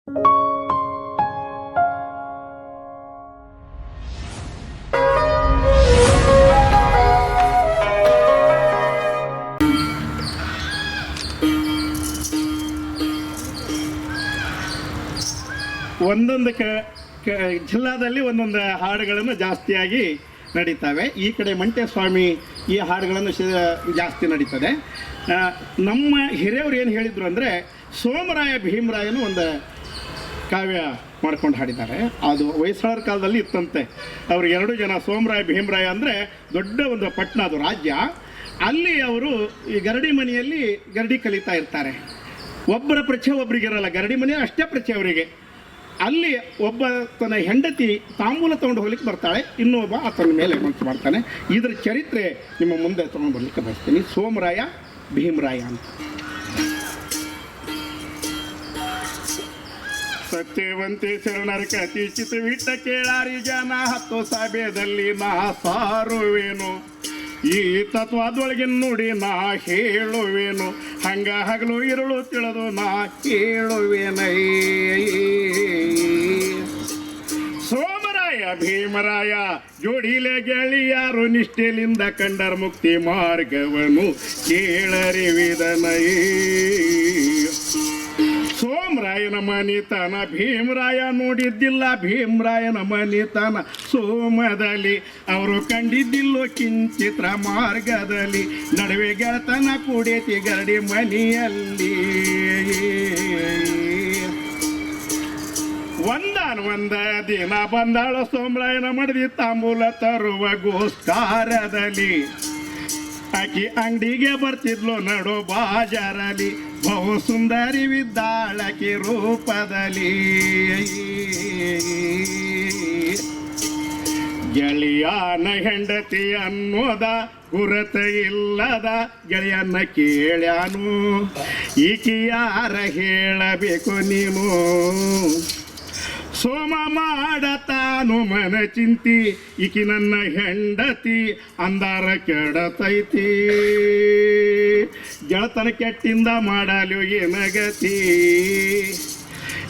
ಒಂದೊಂದು ಜಿಲ್ಲಾದಲ್ಲಿ ಒಂದೊಂದು ಹಾಡುಗಳನ್ನು ಜಾಸ್ತಿಯಾಗಿ ನಡೀತವೆ. ಈ ಕಡೆ ಮಂಟೇಸ್ವಾಮಿ ಈ ಹಾಡುಗಳನ್ನು ಜಾಸ್ತಿ ನಡೀತದೆ. ನಮ್ಮ ಹಿರಿಯವರು ಏನು ಹೇಳಿದರು ಅಂದರೆ, ಸೋಮರಾಯ ಭೀಮರಾಯನು ಒಂದು ಕಾವ್ಯ ಮಾಡ್ಕೊಂಡು ಹಾಡಿದ್ದಾರೆ. ಅದು ಹೊಯ್ಸಳರ ಕಾಲದಲ್ಲಿ ಇತ್ತಂತೆ. ಅವರು 2 ಜನ, ಸೋಮರಾಯ ಭೀಮರಾಯ ಅಂದರೆ ದೊಡ್ಡ ಒಂದು ಪಟ್ಟಣ, ಅದು ರಾಜ್ಯ. ಅಲ್ಲಿ ಅವರು ಈ ಗರಡಿ ಮನೆಯಲ್ಲಿ ಗರಡಿ ಕಲಿತಾ ಇರ್ತಾರೆ. ಒಬ್ಬರ ಪರಿಚಯ ಒಬ್ರಿಗಿರಲ್ಲ, ಗರಡಿ ಮನೆ ಅಷ್ಟೇ ಪರಿಚಯ ಅವರಿಗೆ. ಅಲ್ಲಿ ಒಬ್ಬ ತನ್ನ ಹೆಂಡತಿ ತಾಂಬೂಲ ತೊಗೊಂಡು ಹೋಗ್ಲಿಕ್ಕೆ ಬರ್ತಾಳೆ, ಇನ್ನೊಬ್ಬ ಆತನ ಮೇಲೆ ಮನಸ್ಸು ಮಾಡ್ತಾನೆ. ಇದರ ಚರಿತ್ರೆ ನಿಮ್ಮ ಮುಂದೆ ತೊಗೊಂಡು ಬರ್ಲಿಕ್ಕೆ ಬಯಸ್ತೀನಿ. ಸೋಮರಾಯ ಭೀಮರಾಯ ಅಂತ. ಸತ್ಯವಂತೆ ಶರಣರ ಕತಿ ಚಿತ್ತವಿಟ್ಟ ಕೇಳಾರಿ ಜನ, 10 ಸಭೆಯಲ್ಲಿ ನಾ ಸಾರುವೇನು, ಈ ತತ್ವದೊಳಗಿನ ನುಡಿ ನಾ ಹೇಳುವೇನು, ಹಂಗ ಹಗಲು ಇರುಳು ತಿಳಿದು ನಾ ಕೇಳುವೇನೈ. ಸೋಮರಾಯ ಭೀಮರಾಯ ಜೋಡಿಲೆ ಗೆಳೆಯಾರು, ನಿಷ್ಠೆಲಿಂದ ಕಂಡರ ಮುಕ್ತಿ ಮಾರ್ಗವನು ಕೇಳರಿವಿದನೈ. ಸೋಮರಾಯನ ಮನಿತನ ಭೀಮರಾಯ ನೋಡಿದ್ದಿಲ್ಲ, ಭೀಮರಾಯನ ಮನಿತನ ಸೋಮದಲ್ಲಿ ಅವರು ಕಂಡಿದ್ದಿಲ್ಲೋ ಕಿಂಚಿತ್ರ ಮಾರ್ಗದಲ್ಲಿ, ನಡುವೆ ಗೆಳತನ ಕೂಡೇತಿ ಗರಡಿ ಮನೆಯಲ್ಲಿ. ಒಂದ ದಿನ ಬಂದಾಳ ಸೋಮರಾಯನ ಮಡದಿ ತಾಂಬೂಲ ತರುವ ಗೋಸ್ಕಾರದಲ್ಲಿ, ಆಕಿ ಅಂಗಡಿಗೆ ಬರ್ತಿದ್ಲು ನಡು ಬಾಜಾರಲ್ಲಿ, ಬಹು ಸುಂದರಿ ವಿದ್ದಾಳಕಿ ರೂಪದಲ್ಲಿ. ಗೆಳೆಯನ ಹೆಂಡತಿ ಅನ್ನೋದ ಗುರುತ ಇಲ್ಲದ ಗೆಳೆಯನ್ನ ಕೇಳ್ಯಾನು, ಈಕಿ ಯಾರ ಹೇಳಬೇಕು ನೀನು. ಸೋಮ ಮಾಡತಾನು ಮನ ಚಿಂತಿ, ಈಕಿ ನನ್ನ ಹೆಂಡತಿ ಅಂದಾರ ಕೆಡತೈತಿ, ಗೆಳತನ ಕೆಟ್ಟಿಂದ ಮಾಡಲು ಏನಗತಿ.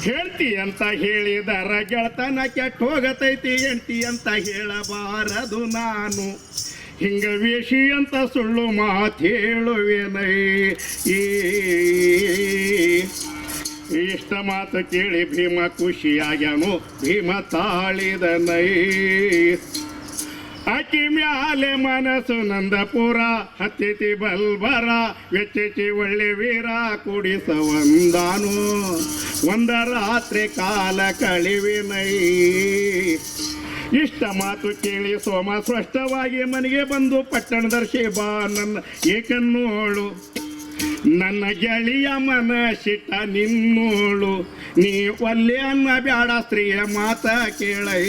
ಹೆಂಡತಿ ಅಂತ ಹೇಳಿದರ ಗೆಳತನ ಕೆಟ್ಟ ಹೋಗತೈತಿ, ಹೆಂಡತಿ ಅಂತ ಹೇಳಬಾರದು ನಾನು, ಹಿಂಗ ವೇಷಿ ಅಂತ ಸುಳ್ಳು ಮಾತೇಳುವೇನೈ. ಇಷ್ಟ ಮಾತು ಕೇಳಿ ಭೀಮ ಖುಷಿಯಾಗ್ಯಾನು, ಭೀಮ ತಾಳಿದನೈ. ಆಕಿ ಮ್ಯಾಲೆ ಮನಸ್ಸು ನಂದಪುರ, ಹತ್ತಿತಿ ಬಲ್ಬರ ವೆಚ್ಚಿಸಿ ಒಳ್ಳೆ ವೀರ ಕುಡಿಸವಂದಾನು, ಒಂದ ರಾತ್ರಿ ಕಾಲ ಕಳಿವಿನೈ. ಇಷ್ಟ ಮಾತು ಕೇಳಿ ಸೋಮ ಸ್ಪಷ್ಟವಾಗಿ ಮನೆಗೆ ಬಂದು, ಪಟ್ಟಣದರ್ಶಿ ಬಾ ನನ್ನ ಏಕನ್ನೋಳು, ನನ್ನ ಗೆಳೆಯ ಮನಸ್ಸಿಟ್ಟ ನಿನ್ನೋಳು, ನೀ ಒಲ್ಲೆ ಅನ್ನ ಬ್ಯಾಡ ಸ್ತ್ರೀಯ ಮಾತ ಕೇಳೈ.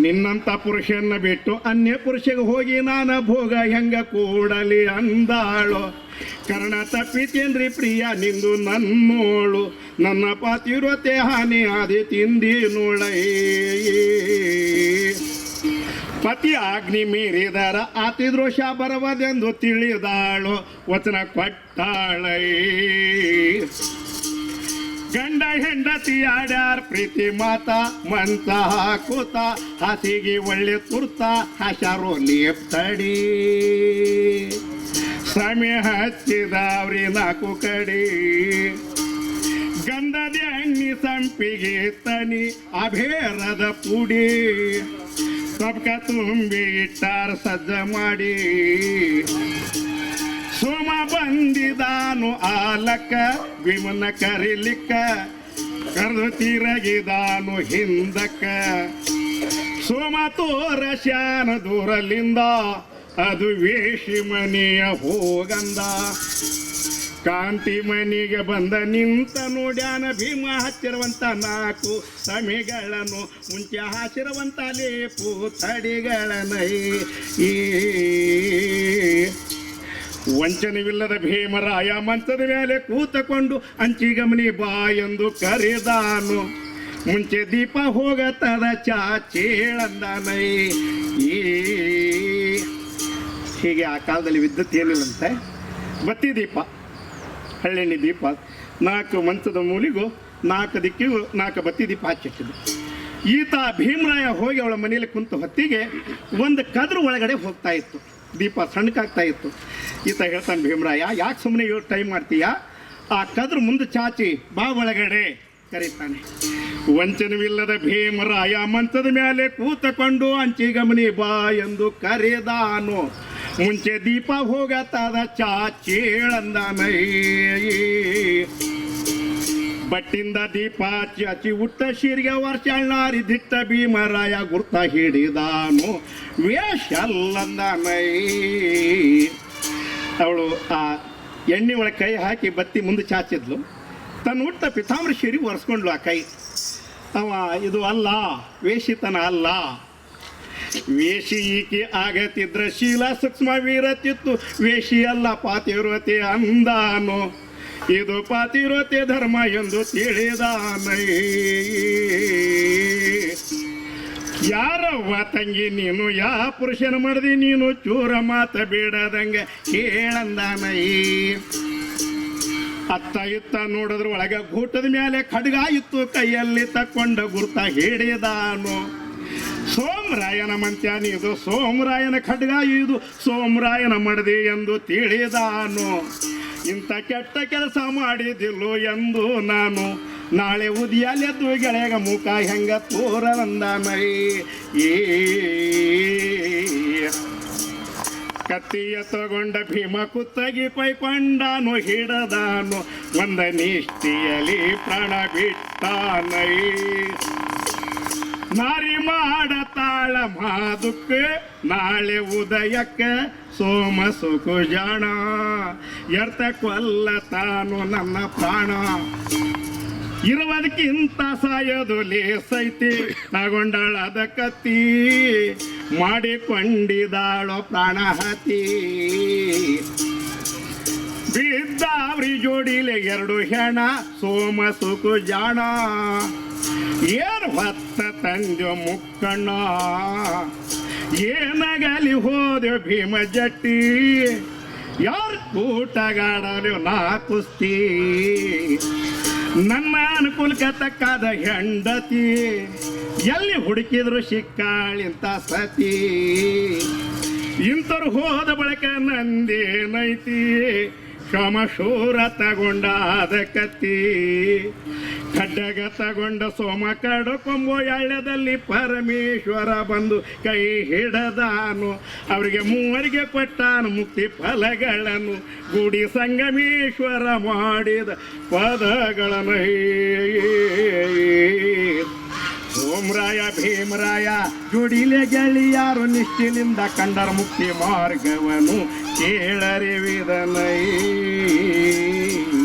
ನಿನ್ನಂಥ ಪುರುಷನ್ನ ಬಿಟ್ಟು ಅನ್ಯ ಪುರುಷಗೆ ಹೋಗಿ ನಾನು ಭೋಗ ಹೆಂಗ ಕೂಡಲಿ ಅಂದಾಳು. ಕರ್ಣ ತಪ್ಪಿತೇನ್ರಿ ಪ್ರಿಯ ನಿಂದು ನನ್ನೋಳು, ನನ್ನ ಪಾತಿರೋತೆ ಹಾನಿ ಆದಿ ತಿಂದಿ ನೋಳೈ. ಪತಿ ಆಜ್ಞೆ ಮೀರಿದರ ಆತಿದ್ರೋಷ ಬರವದೆಂದು ತಿಳಿದಾಳು, ವಚನ ಕೊಟ್ಟಾಳೈ. ಗಂಡ ಹೆಂಡತಿ ಆಡ್ಯಾರ ಪ್ರೀತಿ ಮಾತ, ಮಂತ ಹಾಕುತ್ತ ಹಾಸಿಗೆ ಒಳ್ಳೆ ತುರ್ತ ಹಾಶಾರೋ ನೇಪ್ತಡಿ, ಸಮಯ ಹಚ್ಚಿದವ್ರಿ 4 ಕಡೆ. ಗಂಧದ ಎಣ್ಣಿ ಸಂಪಿಗೆ ತನಿ ಅಭೇರದ ಪುಡಿ, ಸಬ್ಕ ತುಂಬಿ ಇಟ್ಟಾರ ಸಜ್ಜ ಮಾಡಿ. ಸೋಮ ಬಂದಿದಾನು ಆಲಕ್ಕ ಭೀಮನ ಕರಿಲಿಕ್ಕ, ಕರೆದು ತಿರಗಿದಾನು ಹಿಂದಕ್ಕ. ಸೋಮ ತೋರ ಶಾನ ದೂರಲಿಂದ, ಅದು ವೇಷಿ ಮನೆಯ ಹೋಗಂದ. ಕಾಂತಿ ಮನೆಗೆ ಬಂದ ನಿಂತ ನೋಡ್ಯಾನ ಭೀಮ, ಹಚ್ಚಿರುವಂತ 4 ಸಮಿಗಳನ್ನು ಮುಂಚೆ ಹಾಸಿರುವಂತ ಲೇಪು ತಡಿಗಳನೈ. ವಂಚನವಿಲ್ಲದ ಭೀಮರಾಯ ಮಂಚದ ಮೇಲೆ ಕೂತಕೊಂಡು ಅಂಚಿಗಮನಿ ಬಾ ಎಂದು ಕರೆದಾನು, ಮುಂಚೆ ದೀಪ ಹೋಗತದ ಚಾಚೇಳಂದನೈ. ಹೀಗೆ ಆ ಕಾಲದಲ್ಲಿ ವಿದ್ಯುತ್ ಏನಿಲ್ಲಂತೆ, ಬತ್ತಿ ದೀಪ, ಹಳ್ಳೆಣ್ಣೆ ದೀಪ 4 ಮಂಚದ ಮೂಲಿಗೂ 4 ದಿಕ್ಕಿಗೂ 4 ಬತ್ತಿ ದೀಪ ಹಚ್ಚಿಟ್ಟಿದ್ದು. ಈತ ಭೀಮರಾಯ ಹೋಗಿ ಅವಳ ಮನೆಯಲ್ಲಿ ಕುಂತ ಹೊತ್ತಿಗೆ ಒಂದು ಕದ್ರು ಒಳಗಡೆ ಹೋಗ್ತಾ ಇತ್ತು, ದೀಪ ಸಣ್ಣಕ್ಕಾಗ್ತಾ ಇತ್ತು. ಈತ ಹೇಳ್ತಾನೆ, ಭೀಮರಾಯ ಯಾಕೆ ಸುಮ್ಮನೆ ಟೈಮ್ ಮಾಡ್ತೀಯಾ, ಆ ಕದ್ರು ಮುಂದೆ ಚಾಚಿ ಬಾ ಒಳಗಡೆ ಕರೀತಾನೆ. ವಂಚನವಿಲ್ಲದ ಭೀಮರಾಯ ಮಂಚದ ಮೇಲೆ ಕೂತಕೊಂಡು ಅಂಚಿಗಮನಿ ಬಾ ಎಂದು ಕರೆದಾನು. ಮುಂಚೆ ದೀಪ ಹೋಗತ್ತಾದ ಚಾಚೇಳಂದಾನೈ. ಬಟ್ಟಿಂದ ದೀಪ ಚಾಚಿ ಉಟ್ಟ ಶಿರಿಗೆ ವರ್ಷಾಳ್ನಾರಿ ದಿಟ್ಟ ಭೀಮರಾಯ ಗುರ್ತ ಹಿಡಿದಾನು. ವೇಷ ಅಲ್ಲಂದಾನೈ. ಅವಳು ಆ ಎಣ್ಣೆ ಒಳಗೆ ಕೈ ಹಾಕಿ ಬತ್ತಿ ಮುಂದೆ ಚಾಚಿದ್ಲು. ತನ್ನ ಹುಟ್ಟ ಪಿತಾಂಬರ ಶಿರಿ ಒರೆಸ್ಕೊಂಡ್ಲು ಆ ಕೈ. ಅವ ಇದು ಅಲ್ಲ, ವೇಷಿತನ ಅಲ್ಲ. ವೇಷಿ ಈಕೆ ಆಗತಿದ್ರ ಶೀಲ ಸೂಕ್ಷ್ಮ ವೀರತಿತ್ತು. ವೇಷಿ ಅಲ್ಲ ಪಾತಿವ್ರತೆ ಅಂದಾನು. ಇದು ಪಾತಿವ್ರತೆ ಧರ್ಮ ಎಂದು ತಿಳಿದಾನೈ. ಯಾರವ್ವ ತಂಗಿ ನೀನು, ಯಾ ಪುರುಷನ ಮಾಡ್ದಿ ನೀನು, ಚೂರ ಮಾತ ಬೇಡದಂಗೆ ಕೇಳಂದಾನೈ. ಅತ್ತ ಇತ್ತ ನೋಡಿದ್ರ ಒಳಗ ಗೂಟದ ಮೇಲೆ ಖಡ್ಗ ಇತ್ತು, ಕೈಯಲ್ಲಿ ತಕ್ಕೊಂಡ ಗುರ್ತ ಹಿಡಿದಾನು. ಸೋಮರಾಯನ ಮಂತ್ಯಾನಿ ಇದು, ಸೋಮರಾಯನ ಖಡ್ಗ ಇದು, ಸೋಮರಾಯನ ಮಡದಿ ಎಂದು ತಿಳಿದಾನು. ಇಂಥ ಕೆಟ್ಟ ಕೆಲಸ ಮಾಡಿದಿಲ್ಲೋ ಎಂದು ನಾನು, ನಾಳೆ ಉದಿಯಲೆದ್ದು ಗೆಳೆಗ ಮುಖ ಹೆಂಗ ತೋರಂದಾನೈ. ಕತ್ತಿಯ ತಗೊಂಡ ಭೀಮ ಕುತ್ತಗಿ ಕೈಕೊಂಡಾನು, ಹಿಡದಾನು ಒಂದ ನಿಷ್ಠಿಯಲಿ ಪ್ರಾಣ ಬಿಟ್ಟಾನೈ. ನಾರಿ ಮಾಡತಾಳ ಮಾದುಕ್ಕ ನಾಳೆ ಉದಯಕ್ಕೆ ಸೋಮ ಸುಖು ಜಾಣ. ಎರ್ತ ಕೊಲ್ಲ ತಾನು ನನ್ನ ಪ್ರಾಣ. ಇರುವುದಕ್ಕಿಂತ ಸಾಯೋದು ಲೇಸೈತಿ. ತಗೊಂಡಾಳದ ಕತ್ತಿ ಮಾಡಿಕೊಂಡಿದಾಳೋ ಪ್ರಾಣಹತಿ. ಬಿದ್ದಾವ್ರಿ ಜೋಡಿಲೆ 2 ಹೆಣ ಸೋಮ ಸುಖು ಜಾಣ. ಏನು ಹೊತ್ತ ತಂದೆಯೋ ಮುಕ್ಕಣ್ಣ, ಏನಗಲಿ ಹೋದೆವು ಭೀಮ ಜಟ್ಟಿ. ಯಾರು ಕೂಟಗಾಡಲು ನಾ ಕುಸ್ತಿ. ನನ್ನ ಅನುಕೂಲಕ್ಕೆ ತಕ್ಕಾದ ಹೆಂಡತಿ, ಎಲ್ಲಿ ಹುಡುಕಿದ್ರು ಸಿಕ್ಕಾಳಿಂತ ಸತಿ. ಇಂಥವ್ರು ಹೋದ ಬಳಿಕ ನಂದೇನೈತಿ, ಶ್ರಮಶೂರ ತಗೊಂಡಾದ ಕತ್ತಿ. ಖಡ್ಡಗ ತಗೊಂಡ ಸೋಮ ಕಡಕೊಂಬೋ ಎಳ್ಯದಲ್ಲಿ ಪರಮೇಶ್ವರ ಬಂದು ಕೈ ಹಿಡದಾನು. ಅವರಿಗೆ 3 ಕೊಟ್ಟಾನು ಮುಕ್ತಿ ಫಲಗಳನ್ನು, ಗುಡಿ ಸಂಗಮೇಶ್ವರ ಮಾಡಿದ ಪದಗಳನ್ನು. ಸೋಮರಾಯ ಭೀಮರಾಯ ಜೋಡಿಲೆ ಗೆಳೆಯಾರು ನಿಷ್ಠೆಲಿಂದ ಕಂಡರ ಮುಕ್ತಿ ಮಾರ್ಗವನು ಕೇಳರಿವಿದನೈ.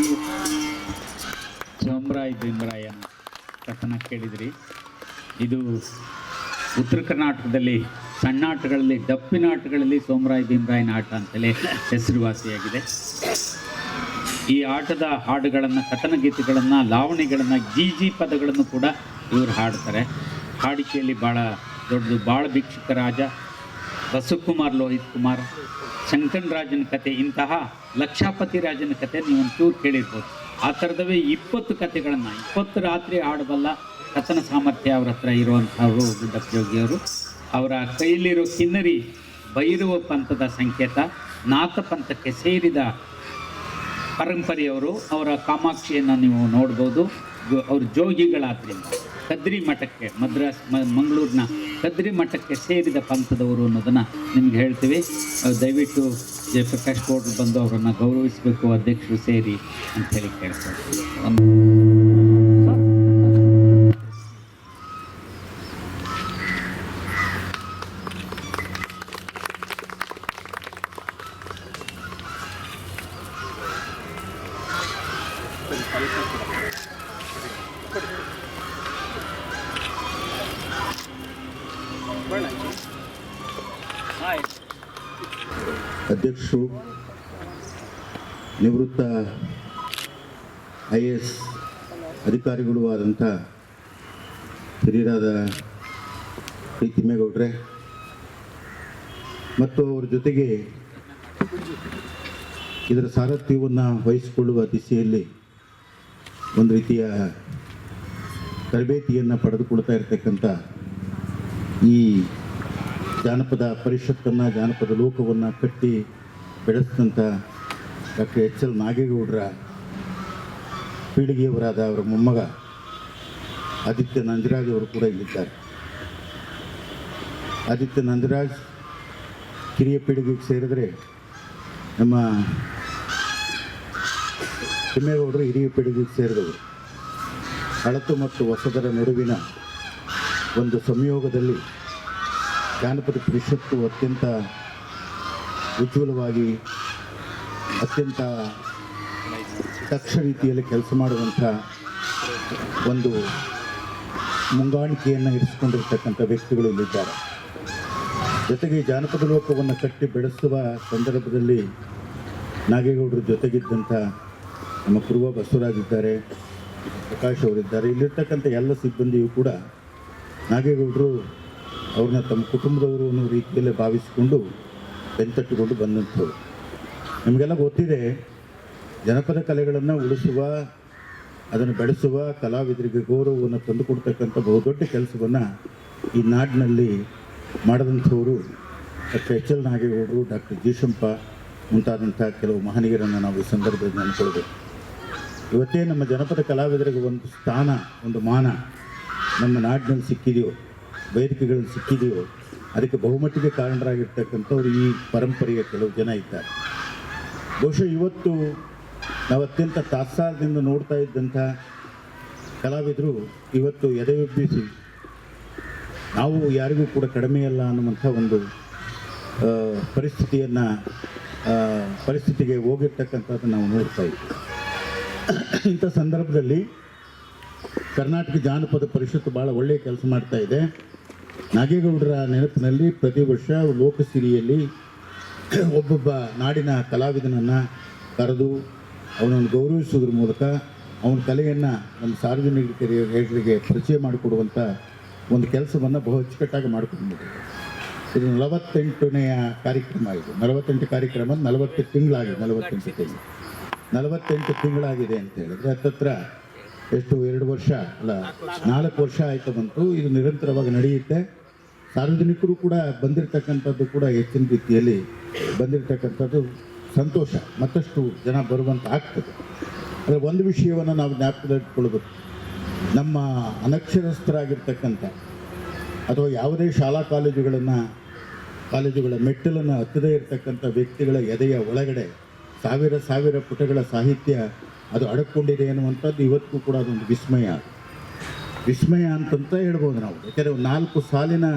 ಸೋಮರಾಯ ಭೀಮರಾಯನ ಕಥನ ಕೇಳಿದ್ರಿ. ಇದು ಉತ್ತರ ಕರ್ನಾಟಕದಲ್ಲಿ ಸಣ್ಣಾಟಗಳಲ್ಲಿ, ಡಪ್ಪಿನಾಟಗಳಲ್ಲಿ ಸೋಮರಾಯ ಭೀಮರಾಯನ ಆಟ ಅಂತಲೇ ಹೆಸರುವಾಸಿಯಾಗಿದೆ. ಈ ಆಟದ ಹಾಡುಗಳನ್ನು, ಕಥನ ಗೀತೆಗಳನ್ನು, ಲಾವಣಿಗಳನ್ನು, ಜೀಜಿ ಪದಗಳನ್ನು ಕೂಡ ಇವರು ಹಾಡ್ತಾರೆ. ಹಾಡಿಕೆಯಲ್ಲಿ ಭಾಳ ದೊಡ್ಡದು. ಬಾಳ ಭಿಕ್ಷುಕ ರಾಜ, ಬಸವಕುಮಾರ್, ಲೋಹಿತ್ ಕುಮಾರ್, ಶಂಕನ್ ರಾಜನ ಕತೆ, ಇಂತಹ ಲಕ್ಷಾಪತಿ ರಾಜನ ಕತೆ ನೀವು ಒಂಚೂರು ಕೇಳಿರ್ಬೋದು. ಆ ಥರದವೇ 20 ಕಥೆಗಳನ್ನು 20 ರಾತ್ರಿ ಹಾಡಬಲ್ಲ ಕಥನ ಸಾಮರ್ಥ್ಯ ಅವ್ರ ಹತ್ರ ಇರುವಂಥವರು ಗುಡ್ಡಪ್ಪ. ಅವರ ಕೈಯಲ್ಲಿರೋ ಕಿನ್ನರಿ ಭೈರವ ಪಂಥದ ಸಂಕೇತ. ನಾಥ ಪಂಥಕ್ಕೆ ಸೇರಿದ ಪರಂಪರೆಯವರು. ಅವರ ಕಾಮಾಕ್ಷಿಯನ್ನು ನೀವು ನೋಡ್ಬೋದು. ಅವರು ಜೋಗಿಗಳಾದ್ರಿಂದ ಕದ್ರಿ ಮಠಕ್ಕೆ, ಮಂಗಳೂರಿನ ಕದ್ರಿ ಮಠಕ್ಕೆ ಸೇರಿದ ಪಂಥದವರು ಅನ್ನೋದನ್ನು ನಿಮ್ಗೆ ಹೇಳ್ತೀವಿ. ದಯವಿಟ್ಟು ಜಯಪ್ರಕಾಶ್ ಗೌಡ್ರು ಬಂದು ಅವರನ್ನು ಗೌರವಿಸಬೇಕು, ಅಧ್ಯಕ್ಷರು ಸೇರಿ ಅಂಥೇಳಿ ಕೇಳ್ಕೊಳ್ತೀವಿ. ಅಧ್ಯಕ್ಷರು, ನಿವೃತ್ತ IAS ಅಧಿಕಾರಿಗಳು ಆದಂಥ ಹಿರಿಯರಾದ ಶ್ರೀ ತಿಮ್ಮೇಗೌಡ್ರೆ ಮತ್ತು ಅವರ ಜೊತೆಗೆ ಇದರ ಸಾರಥ್ಯವನ್ನು ವಹಿಸಿಕೊಳ್ಳುವ ದಿಸೆಯಲ್ಲಿ ಒಂದು ರೀತಿಯ ತರಬೇತಿಯನ್ನು ಪಡೆದುಕೊಳ್ತಾ ಇರತಕ್ಕಂಥ ಈ ಜಾನಪದ ಪರಿಷತ್ತನ್ನು, ಜಾನಪದ ಲೋಕವನ್ನು ಕಟ್ಟಿ ಬೆಳೆಸಿದಂಥ ಡಾಕ್ಟರ್ ಎಚ್ ಎಲ್ ನಾಗೇಗೌಡರ ಪೀಳಿಗೆಯವರಾದ ಅವರ ಮೊಮ್ಮಗ ಆದಿತ್ಯ ನಂಜರಾಜ್ ಅವರು ಕೂಡ ಇಲ್ಲಿದ್ದಾರೆ. ಆದಿತ್ಯ ನಂಜರಾಜ್ ಕಿರಿಯ ಪೀಳಿಗೆಗೆ ಸೇರಿದರೆ ನಮ್ಮ ತಿಮ್ಮೇಗೌಡರು ಹಿರಿಯ ಪೀಳಿಗೆಗೆ ಸೇರಿದವರು. ಹಳತು ಮತ್ತು ಹೊಸದರ ನಡುವಿನ ಒಂದು ಸಂಯೋಗದಲ್ಲಿ ಜಾನಪದ ಪರಿಷತ್ತು ಅತ್ಯಂತ ಉಜ್ವಲವಾಗಿ, ಅತ್ಯಂತ ದಕ್ಷ ರೀತಿಯಲ್ಲಿ ಕೆಲಸ ಮಾಡುವಂಥ ಒಂದು ಮುಂಗಾಣಿಕೆಯನ್ನು ಇರಿಸಿಕೊಂಡಿರ್ತಕ್ಕಂಥ ವ್ಯಕ್ತಿಗಳು ಇಲ್ಲಿದ್ದಾರೆ. ಜೊತೆಗೆ ಜಾನಪದ ಲೋಕವನ್ನು ಕಟ್ಟಿ ಬೆಳೆಸುವ ಸಂದರ್ಭದಲ್ಲಿ ನಾಗೇಗೌಡರ ಜೊತೆಗಿದ್ದಂಥ ನಮ್ಮ ಪೂರ್ವ ಬಸವರಾಜ್ ಇದ್ದಾರೆ, ಪ್ರಕಾಶ್ ಅವರಿದ್ದಾರೆ. ಇಲ್ಲಿರ್ತಕ್ಕಂಥ ಎಲ್ಲ ಸಿಬ್ಬಂದಿಯೂ ಕೂಡ ನಾಗೇಗೌಡರು ಅವ್ರನ್ನ ತಮ್ಮ ಕುಟುಂಬದವರು ಅನ್ನೋ ರೀತಿಯಲ್ಲೇ ಭಾವಿಸಿಕೊಂಡು ಬೆಂತಟ್ಟುಕೊಂಡು ಬಂದಂಥವ್ರು. ನಿಮಗೆಲ್ಲ ಗೊತ್ತಿದೆ, ಜನಪದ ಕಲೆಗಳನ್ನು ಉಳಿಸುವ, ಅದನ್ನು ಬೆಳೆಸುವ, ಕಲಾವಿದರಿಗೆ ಗೌರವವನ್ನು ತಂದುಕೊಡ್ತಕ್ಕಂಥ ಬಹುದೊಡ್ಡ ಕೆಲಸವನ್ನು ಈ ನಾಡಿನಲ್ಲಿ ಮಾಡಿದಂಥವರು ಡಾಕ್ಟರ್ ಎಚ್ ಎಲ್ ನಾಗೇಗೌಡರು, ಡಾಕ್ಟರ್ ಜೀಶಂಪ ಮುಂತಾದಂಥ ಕೆಲವು ಮಹನೀಯರನ್ನು ನಾವು ಈ ಸಂದರ್ಭದಲ್ಲಿ ನೆನ್ಕೊಳ್ಬೇಕು. ಇವತ್ತೇ ನಮ್ಮ ಜನಪದ ಕಲಾವಿದರಿಗೆ ಒಂದು ಸ್ಥಾನ, ಒಂದು ಮಾನ ನಮ್ಮ ನಾಡಿನಲ್ಲಿ ಸಿಕ್ಕಿದೆಯೋ, ವೇದಿಕೆಗಳಲ್ಲಿ ಸಿಕ್ಕಿದೆಯೋ, ಅದಕ್ಕೆ ಬಹುಮಟ್ಟಿಗೆ ಕಾರಣರಾಗಿರ್ತಕ್ಕಂಥವ್ರು ಈ ಪರಂಪರೆಯ ಕೆಲವು ಜನ ಇದ್ದಾರೆ. ಬಹುಶಃ ಇವತ್ತು ನಾವು ಅತ್ಯಂತ ತಾತ್ಸಾರದಿಂದ ನೋಡ್ತಾ ಇದ್ದಂಥ ಕಲಾವಿದರು ಇವತ್ತು ಎದೆಯುಬ್ಬಿಸಿ ನಾವು ಯಾರಿಗೂ ಕೂಡ ಕಡಿಮೆಯಲ್ಲ ಅನ್ನುವಂಥ ಒಂದು ಪರಿಸ್ಥಿತಿಗೆ ಹೋಗಿರ್ತಕ್ಕಂಥದ್ದು ನಾವು ನೋಡ್ತಾ ಇದ್ದೀವಿ. ಇಂಥ ಸಂದರ್ಭದಲ್ಲಿ ಕರ್ನಾಟಕ ಜಾನಪದ ಪರಿಷತ್ತು ಭಾಳ ಒಳ್ಳೆಯ ಕೆಲಸ ಮಾಡ್ತಾ ಇದೆ. ನಾಗೇಗೌಡರ ನೆನಪಿನಲ್ಲಿ ಪ್ರತಿ ವರ್ಷ ಲೋಕಸಿರಿಯಲ್ಲಿ ಒಬ್ಬೊಬ್ಬ ನಾಡಿನ ಕಲಾವಿದನನ್ನು ಕರೆದು ಅವನನ್ನು ಗೌರವಿಸುವುದ್ರ ಮೂಲಕ ಅವನ ಕಲೆಯನ್ನು ನಮ್ಮ ಸಾರ್ವಜನಿಕರಿಗೆ ಪರಿಚಯ ಮಾಡಿಕೊಡುವಂಥ ಒಂದು ಕೆಲಸವನ್ನು ಬಹು ಅಚ್ಚುಕಟ್ಟಾಗಿ ಮಾಡಿಕೊಂಡಿದೆ. ಇದು 48ನೆಯ ಕಾರ್ಯಕ್ರಮ. ಇದು 48 ಕಾರ್ಯಕ್ರಮ, 40 ತಿಂಗಳಾಗಿದೆ. 48 ತಿಂಗಳಾಗಿದೆ ಅಂತ ಹೇಳಿದ್ರೆ ಹತ್ತತ್ರ ಎಷ್ಟು 2 ವರ್ಷ ಅಲ್ಲ 4 ವರ್ಷ ಆಯಿತು ಬಂತು. ಇದು ನಿರಂತರವಾಗಿ ನಡೆಯುತ್ತೆ. ಸಾರ್ವಜನಿಕರು ಕೂಡ ಬಂದಿರತಕ್ಕಂಥದ್ದು ಕೂಡ ಹೆಚ್ಚಿನ ರೀತಿಯಲ್ಲಿ ಬಂದಿರತಕ್ಕಂಥದ್ದು ಸಂತೋಷ. ಮತ್ತಷ್ಟು ಜನ ಬರುವಂತ ಆಗ್ತದೆ. ಅದರ ಒಂದು ವಿಷಯವನ್ನು ನಾವು ಜ್ಞಾಪಕದಲ್ಲಿಟ್ಕೊಳ್ಬೇಕು. ನಮ್ಮ ಅನಕ್ಷರಸ್ಥರಾಗಿರ್ತಕ್ಕಂಥ ಅಥವಾ ಯಾವುದೇ ಶಾಲಾ ಕಾಲೇಜುಗಳ ಮೆಟ್ಟಿಲನ್ನು ಹತ್ತದೇ ಇರತಕ್ಕಂಥ ವ್ಯಕ್ತಿಗಳ ಎದೆಯ ಒಳಗಡೆ ಸಾವಿರ ಪುಟಗಳ ಸಾಹಿತ್ಯ ಅದು ಅಡಕೊಂಡಿದೆ ಅನ್ನುವಂಥದ್ದು ಇವತ್ತಿಗೂ ಕೂಡ ಅದೊಂದು ವಿಸ್ಮಯ ಅಂತಂತ ಹೇಳ್ಬೋದು ನಾವು. ಯಾಕೆಂದರೆ 4 ಸಾಲಿನ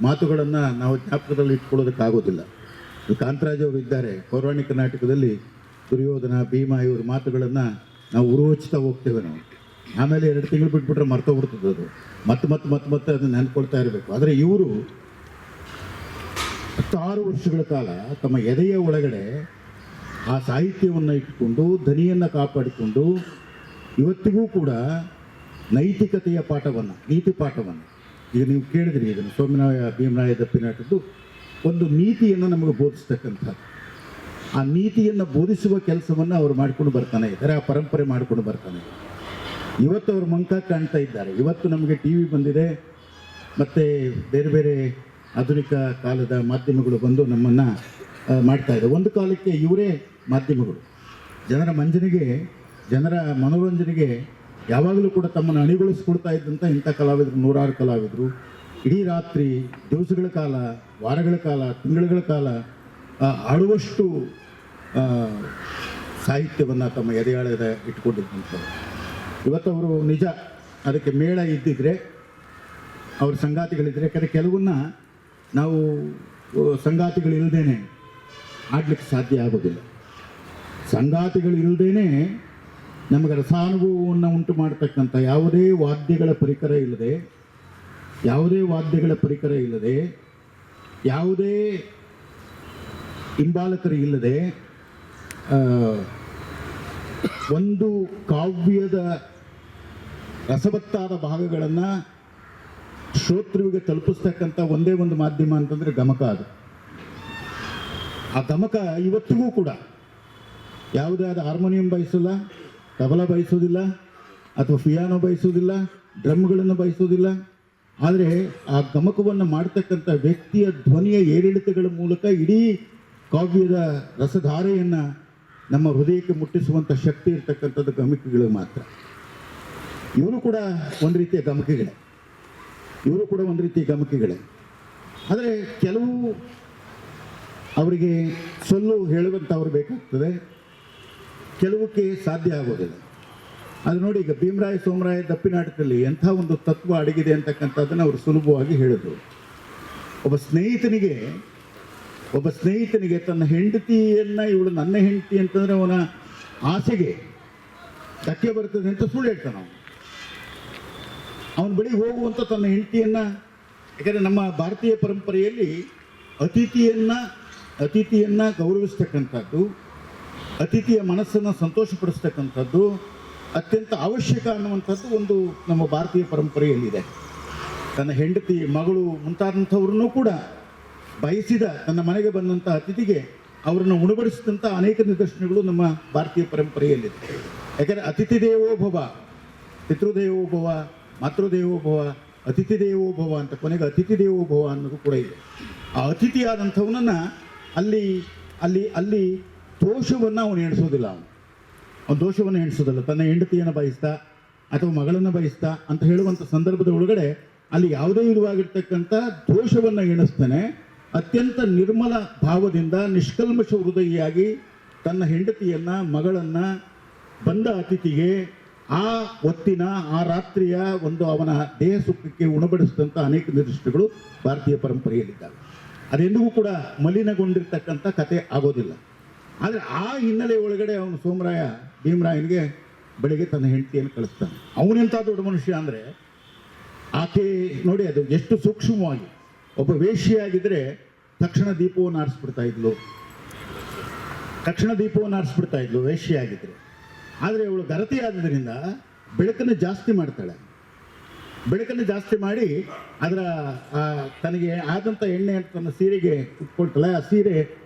ಮಾತುಗಳನ್ನು ನಾವು ಜ್ಞಾಪಕದಲ್ಲಿ ಇಟ್ಕೊಳ್ಳೋದಕ್ಕಾಗೋದಿಲ್ಲ. ಈ ಕಾಂತರಾಜ್ ಅವರು ಇದ್ದಾರೆ, ಪೌರಾಣಿಕ ನಾಟಕದಲ್ಲಿ ದುರ್ಯೋಧನ, ಭೀಮ ಇವರ ಮಾತುಗಳನ್ನು ನಾವು ಉರೋಚಿತಾ ಹೋಗ್ತೇವೆ ನಾವು. ಆಮೇಲೆ 2 ತಿಂಗಳು ಬಿಟ್ಬಿಟ್ರೆ ಮರ್ತೋಗ್ಬಿಡ್ತದೆ ಅದು. ಮತ್ತೆ ಅದನ್ನು ನೆನ್ಕೊಳ್ತಾ ಇರಬೇಕು. ಆದರೆ ಇವರು 16 ವರ್ಷಗಳ ಕಾಲ ತಮ್ಮ ಎದೆಯ ಒಳಗಡೆ ಆ ಸಾಹಿತ್ಯವನ್ನು ಇಟ್ಟುಕೊಂಡು, ಧ್ವನಿಯನ್ನು ಕಾಪಾಡಿಕೊಂಡು ಇವತ್ತಿಗೂ ಕೂಡ ನೈತಿಕತೆಯ ಪಾಠವನ್ನು, ನೀತಿ ಪಾಠವನ್ನು, ಈಗ ನೀವು ಕೇಳಿದ್ರಿ ಇದನ್ನು ಸೋಮನಾಯ ಭೀಮರಾಯ ದಪ್ಪಿನಾಟದ್ದು ಒಂದು ನೀತಿಯನ್ನು ನಮಗೆ ಬೋಧಿಸ್ತಕ್ಕಂಥದ್ದು. ಆ ನೀತಿಯನ್ನು ಬೋಧಿಸುವ ಕೆಲಸವನ್ನು ಅವರು ಮಾಡಿಕೊಂಡು ಬರ್ತಾನೆ ಇದ್ದಾರೆ, ಆ ಪರಂಪರೆ ಮಾಡಿಕೊಂಡು ಬರ್ತಾನೆ. ಇವತ್ತು ಅವರು ಮಂಕ ಕಾಣ್ತಾ ಇದ್ದಾರೆ. ಇವತ್ತು ನಮಗೆ ಟಿ ವಿ ಬಂದಿದೆ, ಮತ್ತು ಬೇರೆ ಬೇರೆ ಆಧುನಿಕ ಕಾಲದ ಮಾಧ್ಯಮಗಳು ಬಂದು ನಮ್ಮನ್ನು ಮಾಡ್ತಾ ಇದೆ. ಒಂದು ಕಾಲಕ್ಕೆ ಇವರೇ ಮಾಧ್ಯಮಗಳು ಜನರ ಮನೋರಂಜನೆಗೆ ಯಾವಾಗಲೂ ಕೂಡ ತಮ್ಮನ್ನು ಅಣಿಗೊಳಿಸ್ಕೊಳ್ತಾ ಇದ್ದಂಥ ಇಂಥ ಕಲಾವಿದರು, 100 ಕಲಾವಿದರು ಇಡೀ ರಾತ್ರಿ, ದಿವಸಗಳ ಕಾಲ, ವಾರಗಳ ಕಾಲ, ತಿಂಗಳುಗಳ ಕಾಲ ಆಡುವಷ್ಟು ಸಾಹಿತ್ಯವನ್ನು ತಮ್ಮ ಎದೆಯಾಳದ ಇಟ್ಕೊಂಡಿದ್ದಂಥವ್ರು. ಇವತ್ತವರು ನಿಜ ಅದಕ್ಕೆ ಮೇಳ ಇದ್ದಿದ್ರೆ, ಅವ್ರ ಸಂಗಾತಿಗಳಿದ್ದರೆ, ಯಾಕಂದರೆ ಕೆಲವನ್ನ ನಾವು ಸಂಗಾತಿಗಳಿಲ್ಲದೇನೆ ಆಡಲಿಕ್ಕೆ ಸಾಧ್ಯ ಆಗೋದಿಲ್ಲ. ಸಂಗಾತಿಗಳಿಲ್ಲದೇ ನಮಗೆ ರಸಾನುಭವವನ್ನು ಉಂಟು ಮಾಡತಕ್ಕಂಥ ಯಾವುದೇ ವಾದ್ಯಗಳ ಪರಿಕರ ಇಲ್ಲದೆ, ಯಾವುದೇ ಹಿಂಬಾಲಕರು ಇಲ್ಲದೆ ಒಂದು ಕಾವ್ಯದ ರಸವತ್ತಾದ ಭಾಗಗಳನ್ನು ಶ್ರೋತೃವಿಗೆ ತಲುಪಿಸ್ತಕ್ಕಂಥ ಒಂದೇ ಒಂದು ಮಾಧ್ಯಮ ಅಂತಂದರೆ ಗಮಕ. ಅದು ಆ ಗಮಕ ಇವತ್ತಿಗೂ ಕೂಡ ಯಾವುದೇ ಆದ ಹಾರ್ಮೋನಿಯಂ ಬಯಸಲ್ಲ, ತಬಲ ಬಯಸೋದಿಲ್ಲ, ಅಥವಾ ಪಿಯಾನೋ ಬಯಸೋದಿಲ್ಲ, ಡ್ರಮ್ಗಳನ್ನು ಬಯಸೋದಿಲ್ಲ. ಆದರೆ ಆ ಗಮಕವನ್ನು ಮಾಡ್ತಕ್ಕಂಥ ವ್ಯಕ್ತಿಯ ಧ್ವನಿಯ ಏರಿಳಿತಗಳ ಮೂಲಕ ಇಡೀ ಕಾವ್ಯದ ರಸಧಾರೆಯನ್ನು ನಮ್ಮ ಹೃದಯಕ್ಕೆ ಮುಟ್ಟಿಸುವಂಥ ಶಕ್ತಿ ಇರ್ತಕ್ಕಂಥದ್ದು ಗಮಕಗಳು ಮಾತ್ರ. ಇವರು ಕೂಡ ಒಂದು ರೀತಿಯ ಗಮಕಿಗಳೇ. ಆದರೆ ಕೆಲವು ಅವರಿಗೆ ಸೊಲ್ಲು ಹೇಳುವಂಥವ್ರು ಬೇಕಾಗ್ತದೆ, ಕೆಲವಕ್ಕೆ ಸಾಧ್ಯ ಆಗೋದಿಲ್ಲ. ಅದು ನೋಡಿ, ಈಗ ಭೀಮರಾಯ ಸೋಮರಾಯ ದಪ್ಪಿನಾಟಕದಲ್ಲಿ ಎಂಥ ಒಂದು ತತ್ವ ಅಡಗಿದೆ ಅಂತಕ್ಕಂಥದ್ದನ್ನು ಅವರು ಸುಲಭವಾಗಿ ಹೇಳಿದರು. ಒಬ್ಬ ಸ್ನೇಹಿತನಿಗೆ ತನ್ನ ಹೆಂಡತಿಯನ್ನು, ಇವಳು ನನ್ನ ಹೆಂಡತಿ ಅಂತಂದರೆ ಅವನ ಆಸೆಗೆ ಧಕ್ಕೆ ಬರ್ತದೆ ಅಂತ ಸುಳ್ಳು ಹೇಳ್ತಾನೆ. ಅವನ ಬಳಿ ಹೋಗುವಂಥ ತನ್ನ ಹೆಂಡತಿಯನ್ನು, ಯಾಕಂದರೆ ನಮ್ಮ ಭಾರತೀಯ ಪರಂಪರೆಯಲ್ಲಿ ಅತಿಥಿಯನ್ನು ಗೌರವಿಸ್ತಕ್ಕಂಥದ್ದು, ಅತಿಥಿಯ ಮನಸ್ಸನ್ನು ಸಂತೋಷಪಡಿಸ್ತಕ್ಕಂಥದ್ದು ಅತ್ಯಂತ ಅವಶ್ಯಕ ಅನ್ನುವಂಥದ್ದು ಒಂದು ನಮ್ಮ ಭಾರತೀಯ ಪರಂಪರೆಯಲ್ಲಿದೆ. ತನ್ನ ಹೆಂಡತಿ, ಮಗಳು ಮುಂತಾದಂಥವ್ರನ್ನೂ ಕೂಡ ಬಯಸಿದ ತನ್ನ ಮನೆಗೆ ಬಂದಂಥ ಅತಿಥಿಗೆ ಅವರನ್ನು ಉಣಬಡಿಸಿದಂಥ ಅನೇಕ ನಿದರ್ಶನಗಳು ನಮ್ಮ ಭಾರತೀಯ ಪರಂಪರೆಯಲ್ಲಿದೆ. ಯಾಕಂದರೆ ಅತಿಥಿ ದೇವೋ ಭವ, ಪಿತೃದೇವೋ ಭವ, ಮಾತೃದೇವೋ ಭವ, ಅತಿಥಿ ದೇವೋ ಭವ ಅಂತ ಕೊನೆಗೆ ಅತಿಥಿ ದೇವೋ ಭವ ಅನ್ನೋದು ಕೂಡ ಇದೆ. ಆ ಅತಿಥಿಯಾದಂಥವನನ್ನು ಅಲ್ಲಿ ದೋಷವನ್ನು ಅವನು ಎಣಿಸೋದಿಲ್ಲ. ಅವನು ದೋಷವನ್ನು ಎಣಿಸೋದಿಲ್ಲ. ತನ್ನ ಹೆಂಡತಿಯನ್ನು ಬಯಸ್ತಾ ಅಥವಾ ಮಗಳನ್ನು ಬಯಸ್ತಾ ಅಂತ ಹೇಳುವಂಥ ಸಂದರ್ಭದ ಒಳಗಡೆ ಅಲ್ಲಿ ಯಾವುದೇ ವಿಧವಾಗಿರ್ತಕ್ಕಂಥ ದೋಷವನ್ನು ಎಣಿಸ್ತಾನೆ. ಅತ್ಯಂತ ನಿರ್ಮಲ ಭಾವದಿಂದ ನಿಷ್ಕಲ್ಮಶ ಹೃದಯಿಯಾಗಿ ತನ್ನ ಹೆಂಡತಿಯನ್ನು, ಮಗಳನ್ನು ಬಂದ ಅತಿಥಿಗೆ ಆ ಹೊತ್ತಿನ, ಆ ರಾತ್ರಿಯ ಒಂದು ಅವನ ದೇಹ ಸುಖಕ್ಕೆ ಉಣಬಡಿಸಿದಂಥ ಅನೇಕ ನಿದರ್ಶನಗಳು ಭಾರತೀಯ ಪರಂಪರೆಯಲ್ಲಿದ್ದಾವೆ. ಅದೆಂದಿಗೂ ಕೂಡ ಮಲಿನಗೊಂಡಿರ್ತಕ್ಕಂಥ ಕತೆ ಆಗೋದಿಲ್ಲ. ಆದರೆ ಆ ಹಿನ್ನೆಲೆ ಒಳಗಡೆ ಅವನು ಭೀಮರಾಯನಿಗೆ ಬೆಳಿಗ್ಗೆ ತನ್ನ ಹೆಂಡತಿಯನ್ನು ಕಳಿಸ್ತಾನೆ. ಅವನೆಂಥ ದೊಡ್ಡ ಮನುಷ್ಯ ಅಂದರೆ, ಆಕೆ ನೋಡಿ ಅದು ಎಷ್ಟು ಸೂಕ್ಷ್ಮವಾಗಿ, ಒಬ್ಬ ವೇಶ್ಯೆಯಾಗಿದ್ದರೆ ತಕ್ಷಣ ದೀಪವನ್ನು ಆರಿಸ್ಬಿಡ್ತಾ ಇದ್ಲು ವೇಶ್ಯೆಯಾಗಿದ್ದರೆ. ಆದರೆ ಅವಳು ಗರತಿ ಆದ್ದರಿಂದ ಬೆಳಕನ್ನು ಜಾಸ್ತಿ ಮಾಡ್ತಾಳೆ. ಬೆಳಕನ್ನು ಜಾಸ್ತಿ ಮಾಡಿ ಅದರ ತನಗೆ ಆದಂಥ ಎಣ್ಣೆ ಅಂತ ತನ್ನ ಸೀರೆಗೆ ಉಟ್ಕೊಳ್ತಾಳೆ. ಆ ಸೀರೆ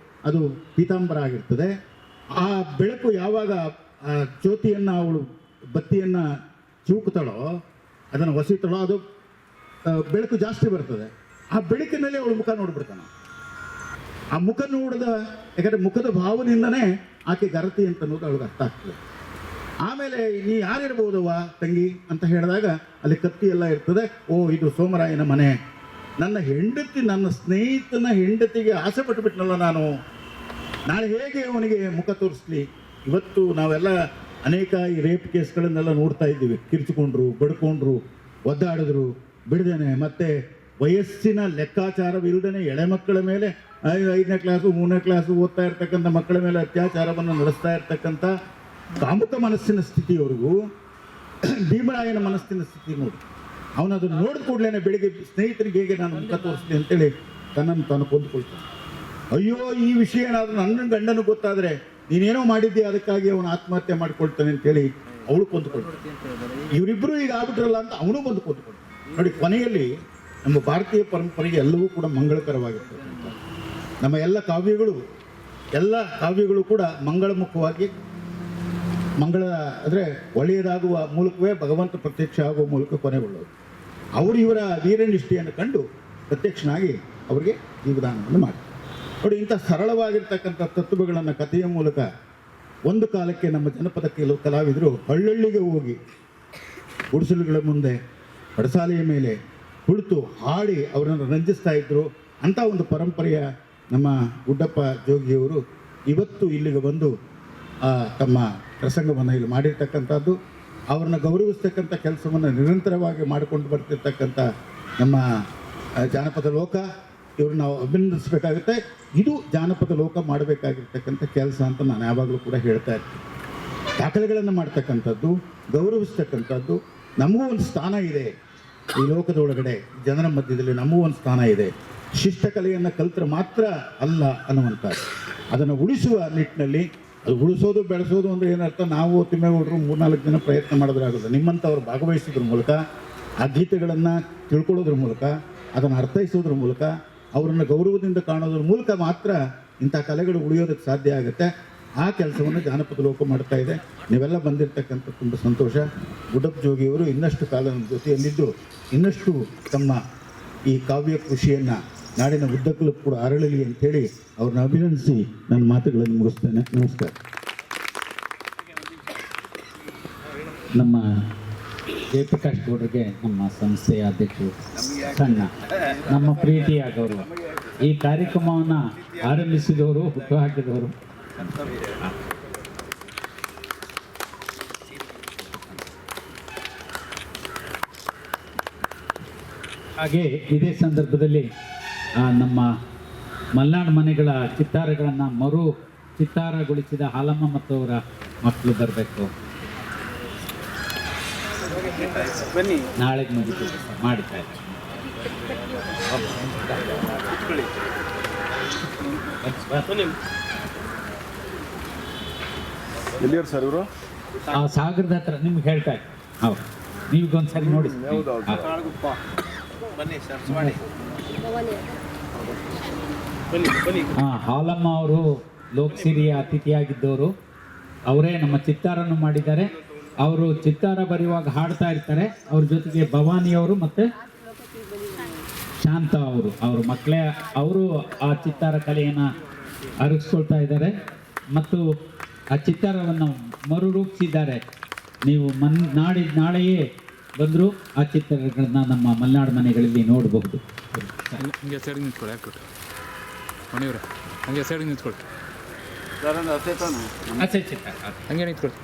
ಅದು ಪೀತಾಂಬರ ಆಗಿರ್ತದೆ. ಆ ಬೆಳಕು ಯಾವಾಗ ಆ ಜ್ಯೋತಿಯನ್ನು, ಅವಳು ಬತ್ತಿಯನ್ನು ಚಿವುಕ್ತಾಳೋ, ಅದನ್ನು ಒಸಿತಾಳೋ, ಅದು ಬೆಳಕು ಜಾಸ್ತಿ ಬರ್ತದೆ. ಆ ಬೆಳಕಿನಲ್ಲಿ ಅವಳು ಮುಖ ನೋಡ್ಬಿಡ್ತಾನೆ. ಆ ಮುಖ ನೋಡಿದ, ಯಾಕಂದರೆ ಮುಖದ ಭಾವದಿಂದನೇ ಆಕೆ ಗರತಿ ಅಂತ ಅನ್ನೋದು ಅವಳಿಗೆ ಅರ್ಥ ಆಗ್ತದೆ. ಆಮೇಲೆ ನೀ ಯಾರಿರ್ಬೋದವ್ವ ತಂಗಿ ಅಂತ ಹೇಳಿದಾಗ ಅಲ್ಲಿ ಕತ್ತಿ ಎಲ್ಲ ಇರ್ತದೆ. ಓ, ಇದು ಸೋಮರಾಯನ ಮನೆ. ನನ್ನ ಸ್ನೇಹಿತನ ಹೆಂಡತಿಗೆ ಆಸೆ ಪಟ್ಟುಬಿಟ್ನಲ್ಲ ನಾನು, ನಾಳೆ ಹೇಗೆ ಅವನಿಗೆ ಮುಖ ತೋರಿಸ್ಲಿ? ಇವತ್ತು ನಾವೆಲ್ಲ ಅನೇಕ ಈ ರೇಪ್ ಕೇಸ್ಗಳನ್ನೆಲ್ಲ ನೋಡ್ತಾ ಇದ್ದೀವಿ. ಕಿರ್ಚಿಕೊಂಡ್ರು, ಬಡ್ಕೊಂಡ್ರು, ಒದ್ದಾಡಿದ್ರು ಬಿಡದೇನೆ, ಮತ್ತು ವಯಸ್ಸಿನ ಲೆಕ್ಕಾಚಾರವಿಲ್ಲದೇ ಎಳೆ ಮಕ್ಕಳ ಮೇಲೆ 5ನೇ ಕ್ಲಾಸು 3ನೇ ಕ್ಲಾಸು ಓದ್ತಾ ಇರ್ತಕ್ಕಂಥ ಮಕ್ಕಳ ಮೇಲೆ ಅತ್ಯಾಚಾರವನ್ನು ನಡೆಸ್ತಾ ಇರ್ತಕ್ಕಂಥ ಕಾಮುಕ ಮನಸ್ಸಿನ ಸ್ಥಿತಿಯವರೆಗೂ ಭೀಮರಾಯನ ಮನಸ್ಸಿನ ಸ್ಥಿತಿ ನೋಡಿ. ಅವನದನ್ನು ನೋಡಿದ ಕೂಡಲೇ ಬೆಳಿಗ್ಗೆ ಸ್ನೇಹಿತರಿಗೆ ಹೇಗೆ ನಾನು ಮುಖ ತೋರಿಸ್ತೀನಿ ಅಂತೇಳಿ ತನ್ನನ್ನು ತಾನು ಕೊಂದುಕೊಳ್ತಾನೆ. ಅಯ್ಯೋ, ಈ ವಿಷಯ ಏನಾದರೂ ನನ್ನ ಗಂಡನಿಗೆ ಗೊತ್ತಾದರೆ ನೀನೇನೋ ಮಾಡಿದ್ದೆ, ಅದಕ್ಕಾಗಿ ಅವನು ಆತ್ಮಹತ್ಯೆ ಮಾಡ್ಕೊಳ್ತಾನೆ ಅಂತೇಳಿ ಅವಳು ಕೊಂದುಕೊಳ್ತಾನೆ. ಇವರಿಬ್ಬರು ಈಗ ಆಗ್ಬಿಟ್ರಲ್ಲ ಅಂತ ಅವನು ಬಂದು ಕೊಂದುಕೊಳ್ತಾನೆ. ನೋಡಿ, ಕೊನೆಯಲ್ಲಿ ನಮ್ಮ ಭಾರತೀಯ ಪರಂಪರೆಗೆ ಎಲ್ಲವೂ ಕೂಡ ಮಂಗಳಕರವಾಗಿರ್ತದೆ. ನಮ್ಮ ಎಲ್ಲ ಕಾವ್ಯಗಳು ಕೂಡ ಮಂಗಳಮುಖವಾಗಿ, ಅಂದರೆ ಒಳ್ಳೆಯದಾಗುವ ಮೂಲಕವೇ ಭಗವಂತ ಪ್ರತ್ಯಕ್ಷ ಆಗುವ ಮೂಲಕ ಕೊನೆಗೊಳ್ಳೋದು. ಅವರು ಇವರ ವೀರನಿಷ್ಠೆಯನ್ನು ಕಂಡು ಪ್ರತ್ಯಕ್ಷನಾಗಿ ಅವರಿಗೆ ಜೀವದಾನವನ್ನು ಮಾಡ್ತಾರೆ. ನೋಡಿ, ಇಂಥ ಸರಳವಾಗಿರ್ತಕ್ಕಂಥ ತತ್ವಗಳನ್ನು ಕಥೆಯ ಮೂಲಕ ಒಂದು ಕಾಲಕ್ಕೆ ನಮ್ಮ ಜನಪದ ಕೆಲವು ಕಲಾವಿದರು ಹಳ್ಳಿಗೆ ಹೋಗಿ ಗುಡಿಸಲುಗಳ ಮುಂದೆ, ಪಡಸಾಲೆಯ ಮೇಲೆ ಕುಳಿತು ಹಾಡಿ ಅವರನ್ನು ರಂಜಿಸ್ತಾ ಇದ್ದರು. ಅಂಥ ಒಂದು ಪರಂಪರೆಯ ನಮ್ಮ ಗುಡ್ಡಪ್ಪ ಜೋಗಿಯವರು ಇವತ್ತು ಇಲ್ಲಿಗೆ ಬಂದು ತಮ್ಮ ಪ್ರಸಂಗವನ್ನು ಇಲ್ಲಿ ಮಾಡಿರ್ತಕ್ಕಂಥದ್ದು, ಅವ್ರನ್ನ ಗೌರವಿಸ್ತಕ್ಕಂಥ ಕೆಲಸವನ್ನು ನಿರಂತರವಾಗಿ ಮಾಡಿಕೊಂಡು ಬರ್ತಿರ್ತಕ್ಕಂಥ ನಮ್ಮ ಜಾನಪದ ಲೋಕ, ಇವ್ರನ್ನ ನಾವು ಅಭಿನಂದಿಸಬೇಕಾಗುತ್ತೆ. ಇದು ಜಾನಪದ ಲೋಕ ಮಾಡಬೇಕಾಗಿರ್ತಕ್ಕಂಥ ಕೆಲಸ ಅಂತ ನಾನು ಯಾವಾಗಲೂ ಕೂಡ ಹೇಳ್ತಾ ಇರ್ತೀನಿ. ದಾಖಲೆಗಳನ್ನು ಮಾಡ್ತಕ್ಕಂಥದ್ದು, ಗೌರವಿಸ್ತಕ್ಕಂಥದ್ದು. ನಮಗೂ ಒಂದು ಸ್ಥಾನ ಇದೆ ಈ ಲೋಕದ ಒಳಗಡೆ, ಜನರ ಮಧ್ಯದಲ್ಲಿ ನಮಗೂ ಒಂದು ಸ್ಥಾನ ಇದೆ. ಶಿಷ್ಟಕಲೆಯನ್ನು ಕಲಿತ್ರೆ ಮಾತ್ರ ಅಲ್ಲ ಅನ್ನುವಂಥದ್ದು. ಅದನ್ನು ಉಳಿಸುವ ನಿಟ್ಟಿನಲ್ಲಿ, ಅದು ಉಳಿಸೋದು ಬೆಳೆಸೋದು ಅಂದರೆ ಏನರ್ಥ, ನಾವು ತಿಮ್ಮೇಗೌಡರು 3-4 ದಿನ ಪ್ರಯತ್ನ ಮಾಡೋದ್ರಾಗೋದು. ನಿಮ್ಮಂಥವ್ರು ಭಾಗವಹಿಸೋದ್ರ ಮೂಲಕ, ಆ ಗೀತೆಗಳನ್ನು ತಿಳ್ಕೊಳ್ಳೋದ್ರ ಮೂಲಕ, ಅದನ್ನು ಅರ್ಥೈಸೋದ್ರ ಮೂಲಕ, ಅವರನ್ನು ಗೌರವದಿಂದ ಕಾಣೋದ್ರ ಮೂಲಕ ಮಾತ್ರ ಇಂಥ ಕಲೆಗಳು ಉಳಿಯೋದಕ್ಕೆ ಸಾಧ್ಯ ಆಗುತ್ತೆ. ಆ ಕೆಲಸವನ್ನು ಜಾನಪದ ಲೋಕ ಮಾಡ್ತಾ ಇದೆ. ನೀವೆಲ್ಲ ಬಂದಿರತಕ್ಕಂಥ ತುಂಬ ಸಂತೋಷ. ಗುಡ್ಡಪ್ಪ ಜೋಗಿಯವರು ಇನ್ನಷ್ಟು ಕಾಲ ನಮ್ಮ ಜೊತೆಯಲ್ಲಿದ್ದು ಇನ್ನಷ್ಟು ತಮ್ಮ ಈ ಕಾವ್ಯ ಕೃಷಿಯನ್ನು ನಾಡಿನ ಉದ್ದಕ್ಕೂ ಕೂಡ ಅರಳಲಿ ಅಂಥೇಳಿ ಅವ್ರನ್ನ ಅಭಿನಂದಿಸಿ ನನ್ನ ಮಾತುಗಳನ್ನು ಮುಗಿಸ್ತೇನೆ. ನಮಸ್ಕಾರ. ನಮ್ಮ ಜಯಪ್ರಕಾಶ್ ಗೌಡರಿಗೆ ನಮ್ಮ ಸಂಸ್ಥೆಯ ಅಧ್ಯಕ್ಷರು ಸಣ್ಣ ನಮ್ಮ ಪ್ರೀತಿಯ ಗೌರವ. ಈ ಕಾರ್ಯಕ್ರಮವನ್ನು ಆರಂಭಿಸಿದವರು, ಹುಟ್ಟುಹಾಕಿದವರು. ಹಾಗೆ ಇದೇ ಸಂದರ್ಭದಲ್ಲಿ ನಮ್ಮ ಮಲ್ನಾಡು ಮನೆಗಳ ಚಿತ್ತಾರಗಳನ್ನು ಮರು ಚಿತ್ತಾರಗೊಳಿಸಿದ ಹಾಲಮ್ಮ ಮತ್ತು ಅವರ ಮಕ್ಕಳು ಬರಬೇಕು. ಬನ್ನಿ, ನಾಳೆಗೆ ಮುಗಿತು ಮಾಡಿತಾ ಎಲ್ಲಿಯವ್ರು ಸರ್ ಇವರು? ಸಾಗರದ ಹತ್ರ ನಿಮ್ಗೆ ಹೇಳ್ತಾ ಇದ್ದೆ. ಹೌದು, ನೀವೀಗೊಂದ್ಸರಿ ನೋಡಿ. ಹಾಲಮ್ಮ ಅವರು ಲೋಕಸಿರಿಯ ಅತಿಥಿಯಾಗಿದ್ದವರು. ಅವರೇ ನಮ್ಮ ಚಿತ್ತಾರನ್ನು ಮಾಡಿದ್ದಾರೆ. ಅವರು ಚಿತ್ತಾರ ಬರೆಯುವಾಗ ಹಾಡ್ತಾ ಇರ್ತಾರೆ. ಅವ್ರ ಜೊತೆಗೆ ಭವಾನಿಯವರು ಮತ್ತು ಶಾಂತ ಅವರು, ಅವ್ರ ಮಕ್ಕಳೇ ಅವರು ಆ ಚಿತ್ತಾರ ಕಲೆಯನ್ನು ಅರಗಿಸ್ಕೊಳ್ತಾ ಇದ್ದಾರೆ ಮತ್ತು ಆ ಚಿತ್ತಾರವನ್ನು ಮರುರೂಪಿಸಿದ್ದಾರೆ. ನೀವು ನಾಳೆಯೇ ಬಂದರೂ ಆ ಚಿತ್ರಗಳನ್ನ ನಮ್ಮ ಮಲೆನಾಡು ಮನೆಗಳಲ್ಲಿ ನೋಡಬಹುದು. ಹಂಗೆ ಸೈಡಿಗೆ ನಿಂತ್ಕೊಳ್ಳಿ, ಯಾಕೆ ಮನೆಯವ್ರೆ ಹಂಗೆ ಸೈಡಿಗೆ ನಿಂತ್ಕೊಳ್ಳಿ, ಹಂಗೆ ನಿಂತ್ಕೊಳ್ಳಿ.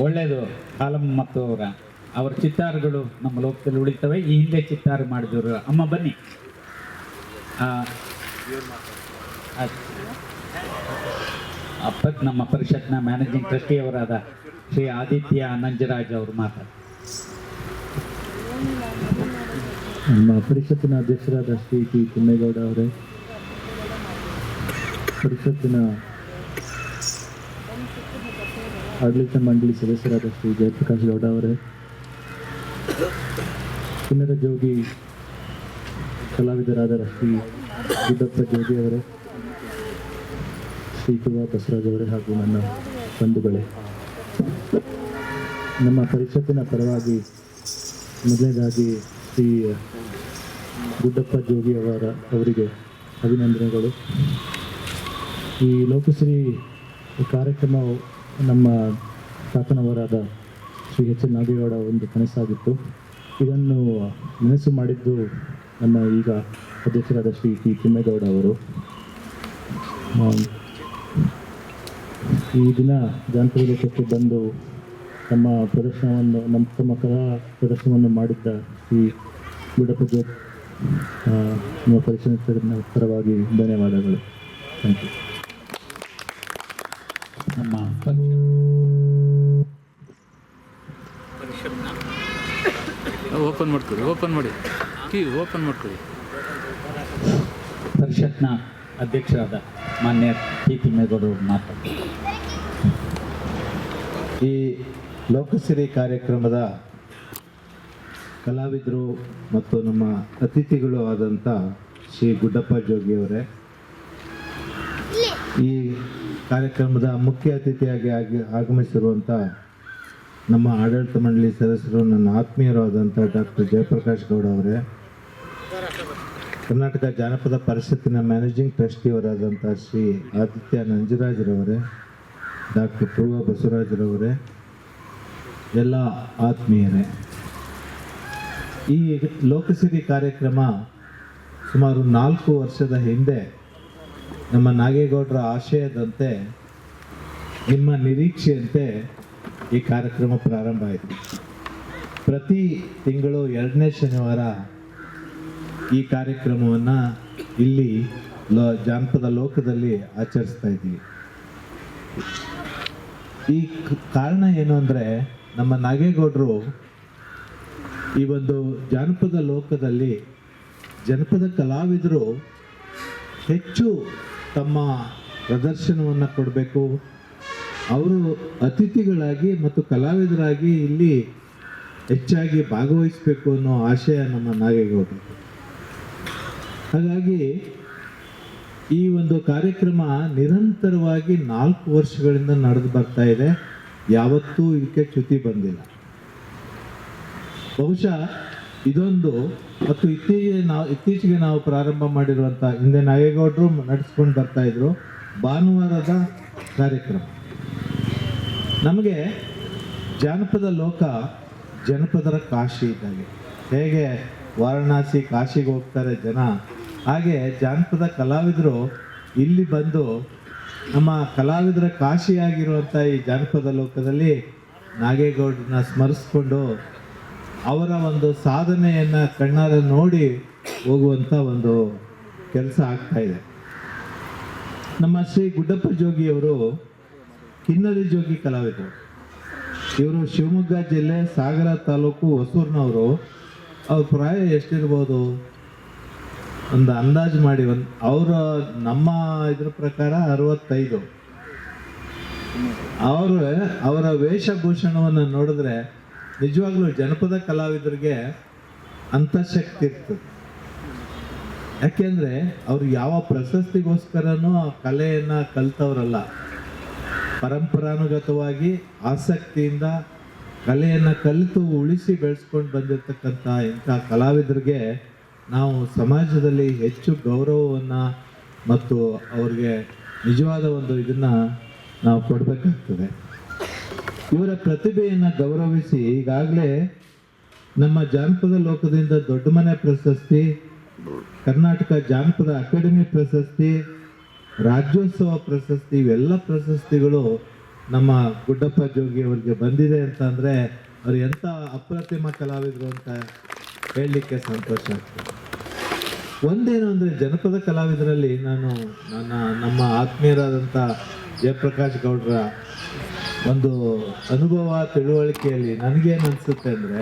ಒಳ್ಳೆಯದು. ಹಾಲಮ್ಮ ಮತ್ತು ಅವರ ಚಿತ್ತಾರಗಳು ನಮ್ಮ ಲೋಕದಲ್ಲಿ ಉಳಿತವೆ. ಈ ಹಿಂದೆ ಚಿತ್ತಾರ ಮಾಡಿದವರು. ಅಮ್ಮ ಬನ್ನಿ. ನಮ್ಮ ಪರಿಷತ್ನ ಮ್ಯಾನೇಜಿಂಗ್ ಟ್ರಸ್ಟಿಯವರಾದ ಶ್ರೀ ಆದಿತ್ಯ ನಂಜರಾಜ್ ಅವರು ಮಾತಾಡ್ತಾರೆ. ನಮ್ಮ ಪರಿಷತ್ತಿನ ಅಧ್ಯಕ್ಷರಾದ ಶ್ರೀ ಟಿ ತಿಮ್ಮೇಗೌಡ ಅವರೇ, ಪರಿಷತ್ತಿನ ಆಡಳಿತ ಮಂಡಳಿ ಸದಸ್ಯರಾದ ಶ್ರೀ ಜಯಪ್ರಕಾಶ್ ಗೌಡ ಅವರೇ, ಚಿನ್ನದ ಜೋಗಿ ಕಲಾವಿದರಾದ ಶ್ರೀ ಗುಡ್ಡಪ್ಪ ಜೋಗಿ ಅವರೇ, ಶ್ರೀ ಕುವಾ ಬಸವರಾಜ್ ಅವರೇ ಹಾಗೂ ನನ್ನ ಬಂಧುಗಳೇ, ನಮ್ಮ ಪರಿಷತ್ತಿನ ಪರವಾಗಿ ಮೊದಲನೇದಾಗಿ ಶ್ರೀ ಗುಡ್ಡಪ್ಪ ಜೋಗಿ ಅವರಿಗೆ ಅಭಿನಂದನೆಗಳು. ಈ ಲೋಕಶ್ರೀ ಕಾರ್ಯಕ್ರಮವು ನಮ್ಮ ತಾತನವರಾದ ಶ್ರೀ ಎಚ್ ಎನ್ ನಾಗೇಗೌಡ ಒಂದು ಕನಸಾಗಿತ್ತು. ಇದನ್ನು ನೆನಸು ಮಾಡಿದ್ದು ನಮ್ಮ ಈಗ ಅಧ್ಯಕ್ಷರಾದ ಶ್ರೀ ಟಿ ತಿಮ್ಮೇಗೌಡ ಅವರು. ಈ ದಿನ ಜಾನಪದ ಲೋಕಕ್ಕೆ ಬಂದು ತಮ್ಮ ಕಲಾ ಪ್ರದರ್ಶನವನ್ನು ಮಾಡಿದ್ದ ಶ್ರೀ ಗುಡ್ಡಪ್ಪ ಜೋಗಿ ನಮ್ಮ ಪರಿಷತ್ತಿನ ಪರವಾಗಿ ಧನ್ಯವಾದಗಳು. Thank you. ನಮ್ಮ ಓಪನ್ ಮಾಡ್ಕೊಳ್ಳಿ, ಓಪನ್ ಮಾಡಿ, ಓಪನ್ ಮಾಡ್ಕೊಳ್ಳಿ. ಪರಿಷತ್ನ ಅಧ್ಯಕ್ಷರಾದ ಮಾನ್ಯ ಟಿ ತಿಮ್ಮೇಗೌಡರು ಮಾತಾಡ್ತಾರೆ. ಈ ಲೋಕಸಿರಿ ಕಾರ್ಯಕ್ರಮದ ಕಲಾವಿದರು ಮತ್ತು ನಮ್ಮ ಅತಿಥಿಗಳು ಆದಂಥ ಶ್ರೀ ಗುಡ್ಡಪ್ಪ ಜೋಗಿಯವರೇ, ಈ ಕಾರ್ಯಕ್ರಮದ ಮುಖ್ಯ ಅತಿಥಿಯಾಗಿ ಆಗಮಿಸಿರುವಂಥ ನಮ್ಮ ಆಡಳಿತ ಮಂಡಳಿ ಸದಸ್ಯರು, ನನ್ನ ಆತ್ಮೀಯರು ಆದಂಥ ಡಾಕ್ಟರ್ ಜಯಪ್ರಕಾಶ್ ಗೌಡ ಅವರೇ, ಕರ್ನಾಟಕ ಜಾನಪದ ಪರಿಷತ್ತಿನ ಮ್ಯಾನೇಜಿಂಗ್ ಟ್ರಸ್ಟಿಯವರಾದಂಥ ಶ್ರೀ ಆದಿತ್ಯ ನಂಜರಾಜ್ರವರೇ, ಡಾಕ್ಟರ್ ಪೂರ್ವ ಬಸವರಾಜ್ರವರೇ, ಎಲ್ಲ ಆತ್ಮೀಯರೇ, ಈ ಲೋಕಸಿರಿ ಕಾರ್ಯಕ್ರಮ ಸುಮಾರು 4 ವರ್ಷದ ಹಿಂದೆ ನಮ್ಮ ನಾಗೇಗೌಡರ ಆಶಯದಂತೆ, ನಿಮ್ಮ ನಿರೀಕ್ಷೆಯಂತೆ ಈ ಕಾರ್ಯಕ್ರಮ ಪ್ರಾರಂಭ ಆಯಿತು. ಪ್ರತಿ ತಿಂಗಳು 2ನೇ ಶನಿವಾರ ಈ ಕಾರ್ಯಕ್ರಮವನ್ನು ಇಲ್ಲಿ ಜಾನಪದ ಲೋಕದಲ್ಲಿ ಆಚರಿಸ್ತಾ ಇದ್ದೀವಿ. ಈ ಕಾರಣ ಏನು ಅಂದರೆ, ನಮ್ಮ ನಾಗೇಗೌಡರು ಈ ಒಂದು ಜಾನಪದ ಲೋಕದಲ್ಲಿ ಜನಪದ ಕಲಾವಿದರು ಹೆಚ್ಚು ತಮ್ಮ ಪ್ರದರ್ಶನವನ್ನು ಕೊಡಬೇಕು, ಅವರು ಅತಿಥಿಗಳಾಗಿ ಮತ್ತು ಕಲಾವಿದರಾಗಿ ಇಲ್ಲಿ ಹೆಚ್ಚಾಗಿ ಭಾಗವಹಿಸಬೇಕು ಅನ್ನೋ ಆಶಯ ನಮ್ಮ ನಾಗೇಗೌಡರು. ಹಾಗಾಗಿ ಈ ಒಂದು ಕಾರ್ಯಕ್ರಮ ನಿರಂತರವಾಗಿ 4 ವರ್ಷಗಳಿಂದ ನಡೆದು ಬರ್ತಾ ಇದೆ. ಯಾವತ್ತೂ ಇದಕ್ಕೆ ಚ್ಯುತಿ ಬಂದಿಲ್ಲ. ಬಹುಶಃ ಇದೊಂದು ಮತ್ತು ಇತ್ತೀಚೆಗೆ ನಾವು ಪ್ರಾರಂಭ ಮಾಡಿರುವಂಥ, ಹಿಂದೆ ನಾಗೇಗೌಡರು ನಡೆಸ್ಕೊಂಡು ಬರ್ತಾ ಇದ್ರು ಭಾನುವಾರದ ಕಾರ್ಯಕ್ರಮ. ನಮಗೆ ಜಾನಪದ ಲೋಕ ಜನಪದರ ಕಾಶಿ ಇದ್ದಾಗೆ. ಹೇಗೆ ವಾರಣಾಸಿ ಕಾಶಿಗೆ ಹೋಗ್ತಾರೆ ಜನ, ಹಾಗೆ ಜಾನಪದ ಕಲಾವಿದರು ಇಲ್ಲಿ ಬಂದು ನಮ್ಮ ಕಲಾವಿದರ ಕಾಶಿಯಾಗಿರುವಂಥ ಈ ಜಾನಪದ ಲೋಕದಲ್ಲಿ ನಾಗೇಗೌಡರನ್ನ ಸ್ಮರಿಸ್ಕೊಂಡು ಅವರ ಒಂದು ಸಾಧನೆಯನ್ನು ಕಣ್ಣಾರೆ ನೋಡಿ ಹೋಗುವಂಥ ಒಂದು ಕೆಲಸ ಆಗ್ತಾ ಇದೆ. ನಮ್ಮ ಶ್ರೀ ಗುಡ್ಡಪ್ಪ ಜೋಗಿಯವರು ಕಿನ್ನರಿ ಜೋಗಿ ಕಲಾವಿದರು. ಇವರು ಶಿವಮೊಗ್ಗ ಜಿಲ್ಲೆ ಸಾಗರ ತಾಲೂಕು ಹೊಸೂರಿನವರು. ಅವ್ರ ಪ್ರಾಯ ಎಷ್ಟಿರ್ಬೋದು, ಒಂದು ಅಂದಾಜು ಮಾಡಿ, ಅವರ ನಮ್ಮ ಇದ್ರ ಪ್ರಕಾರ 65. ಅವರ ವೇಷಭೂಷಣವನ್ನು ನೋಡಿದ್ರೆ ನಿಜವಾಗ್ಲೂ ಜನಪದ ಕಲಾವಿದರಿಗೆ ಅಂತಃಶಕ್ತಿ ಇರ್ತದೆ. ಯಾಕೆಂದರೆ ಅವರು ಯಾವ ಪ್ರಶಸ್ತಿಗೋಸ್ಕರನೂ ಆ ಕಲೆಯನ್ನು ಕಲಿತವರಲ್ಲ. ಪರಂಪರಾನುಗತವಾಗಿ ಆಸಕ್ತಿಯಿಂದ ಕಲೆಯನ್ನು ಕಲಿತು ಉಳಿಸಿ ಬೆಳೆಸ್ಕೊಂಡು ಬಂದಿರತಕ್ಕಂಥ ಇಂಥ ಕಲಾವಿದರಿಗೆ ನಾವು ಸಮಾಜದಲ್ಲಿ ಹೆಚ್ಚು ಗೌರವವನ್ನು ಮತ್ತು ಅವ್ರಿಗೆ ನಿಜವಾದ ಒಂದು ಇದನ್ನು ನಾವು ಕೊಡಬೇಕಾಗ್ತದೆ. ಇವರ ಪ್ರತಿಭೆಯನ್ನು ಗೌರವಿಸಿ ಈಗಾಗಲೇ ನಮ್ಮ ಜಾನಪದ ಲೋಕದಿಂದ ದೊಡ್ಡ ಮನೆ ಪ್ರಶಸ್ತಿ, ಕರ್ನಾಟಕ ಜಾನಪದ ಅಕಾಡೆಮಿ ಪ್ರಶಸ್ತಿ, ರಾಜ್ಯೋತ್ಸವ ಪ್ರಶಸ್ತಿ, ಇವೆಲ್ಲ ಪ್ರಶಸ್ತಿಗಳು ನಮ್ಮ ಗುಡ್ಡಪ್ಪ ಜೋಗಿ ಅವರಿಗೆ ಬಂದಿದೆ ಅಂತ ಅಂದರೆ ಅವ್ರು ಎಂಥ ಅಪ್ರತಿಮ ಕಲಾವಿದರು ಅಂತ ಹೇಳಲಿಕ್ಕೆ ಸಂತೋಷ ಆಗ್ತದೆ. ಒಂದೇನು ಅಂದರೆ ಜನಪದ ಕಲಾವಿದರಲ್ಲಿ ನಮ್ಮ ಆತ್ಮೀಯರಾದಂಥ ಜಯಪ್ರಕಾಶ್ ಗೌಡರ ಒಂದು ಅನುಭವ ತಿಳುವಳಿಕೆಯಲ್ಲಿ ನನಗೇನು ಅನಿಸುತ್ತೆ ಅಂದರೆ,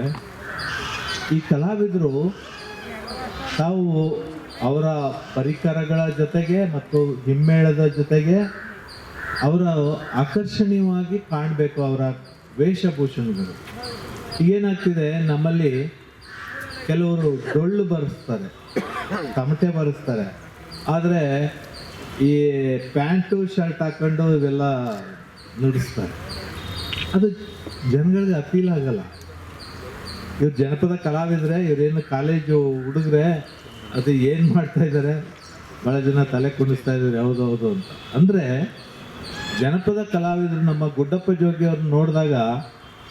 ಈ ಕಲಾವಿದರು ತಾವು ಅವರ ಪರಿಕರಗಳ ಜೊತೆಗೆ ಮತ್ತು ಹಿಮ್ಮೇಳದ ಜೊತೆಗೆ ಅವರ ಆಕರ್ಷಣೀಯವಾಗಿ ಕಾಣಬೇಕು ಅವರ ವೇಷಭೂಷಣಗಳು. ಈಗೇನಾಗ್ತಿದೆ, ನಮ್ಮಲ್ಲಿ ಕೆಲವರು ಡೊಳ್ಳು ಬರೆಸ್ತಾರೆ, ತಮಟೆ ಬರೆಸ್ತಾರೆ, ಆದರೆ ಈ ಪ್ಯಾಂಟು ಶರ್ಟ್ ಹಾಕೊಂಡು ಇವೆಲ್ಲ ನುಡಿಸ್ತಾರೆ. ಅದು ಜನಗಳಿಗೆ ಅಪೀಲ್ ಆಗಲ್ಲ. ಇವ್ರು ಜನಪದ ಕಲಾವಿದರೆ, ಇವರೇನು ಕಾಲೇಜು ಹುಡುಗರೆ, ಅದು ಏನು ಮಾಡ್ತಾ ಇದ್ದಾರೆ, ಭಾಳ ಜನ ತಲೆ ಕುಣಿಸ್ತಾ ಇದ್ದಾರೆ ಹೌದು ಅಂತ. ಅಂದರೆ ಜನಪದ ಕಲಾವಿದರು ನಮ್ಮ ಗುಡ್ಡಪ್ಪ ಜೋಗಿ ಅವ್ರನ್ನ ನೋಡಿದಾಗ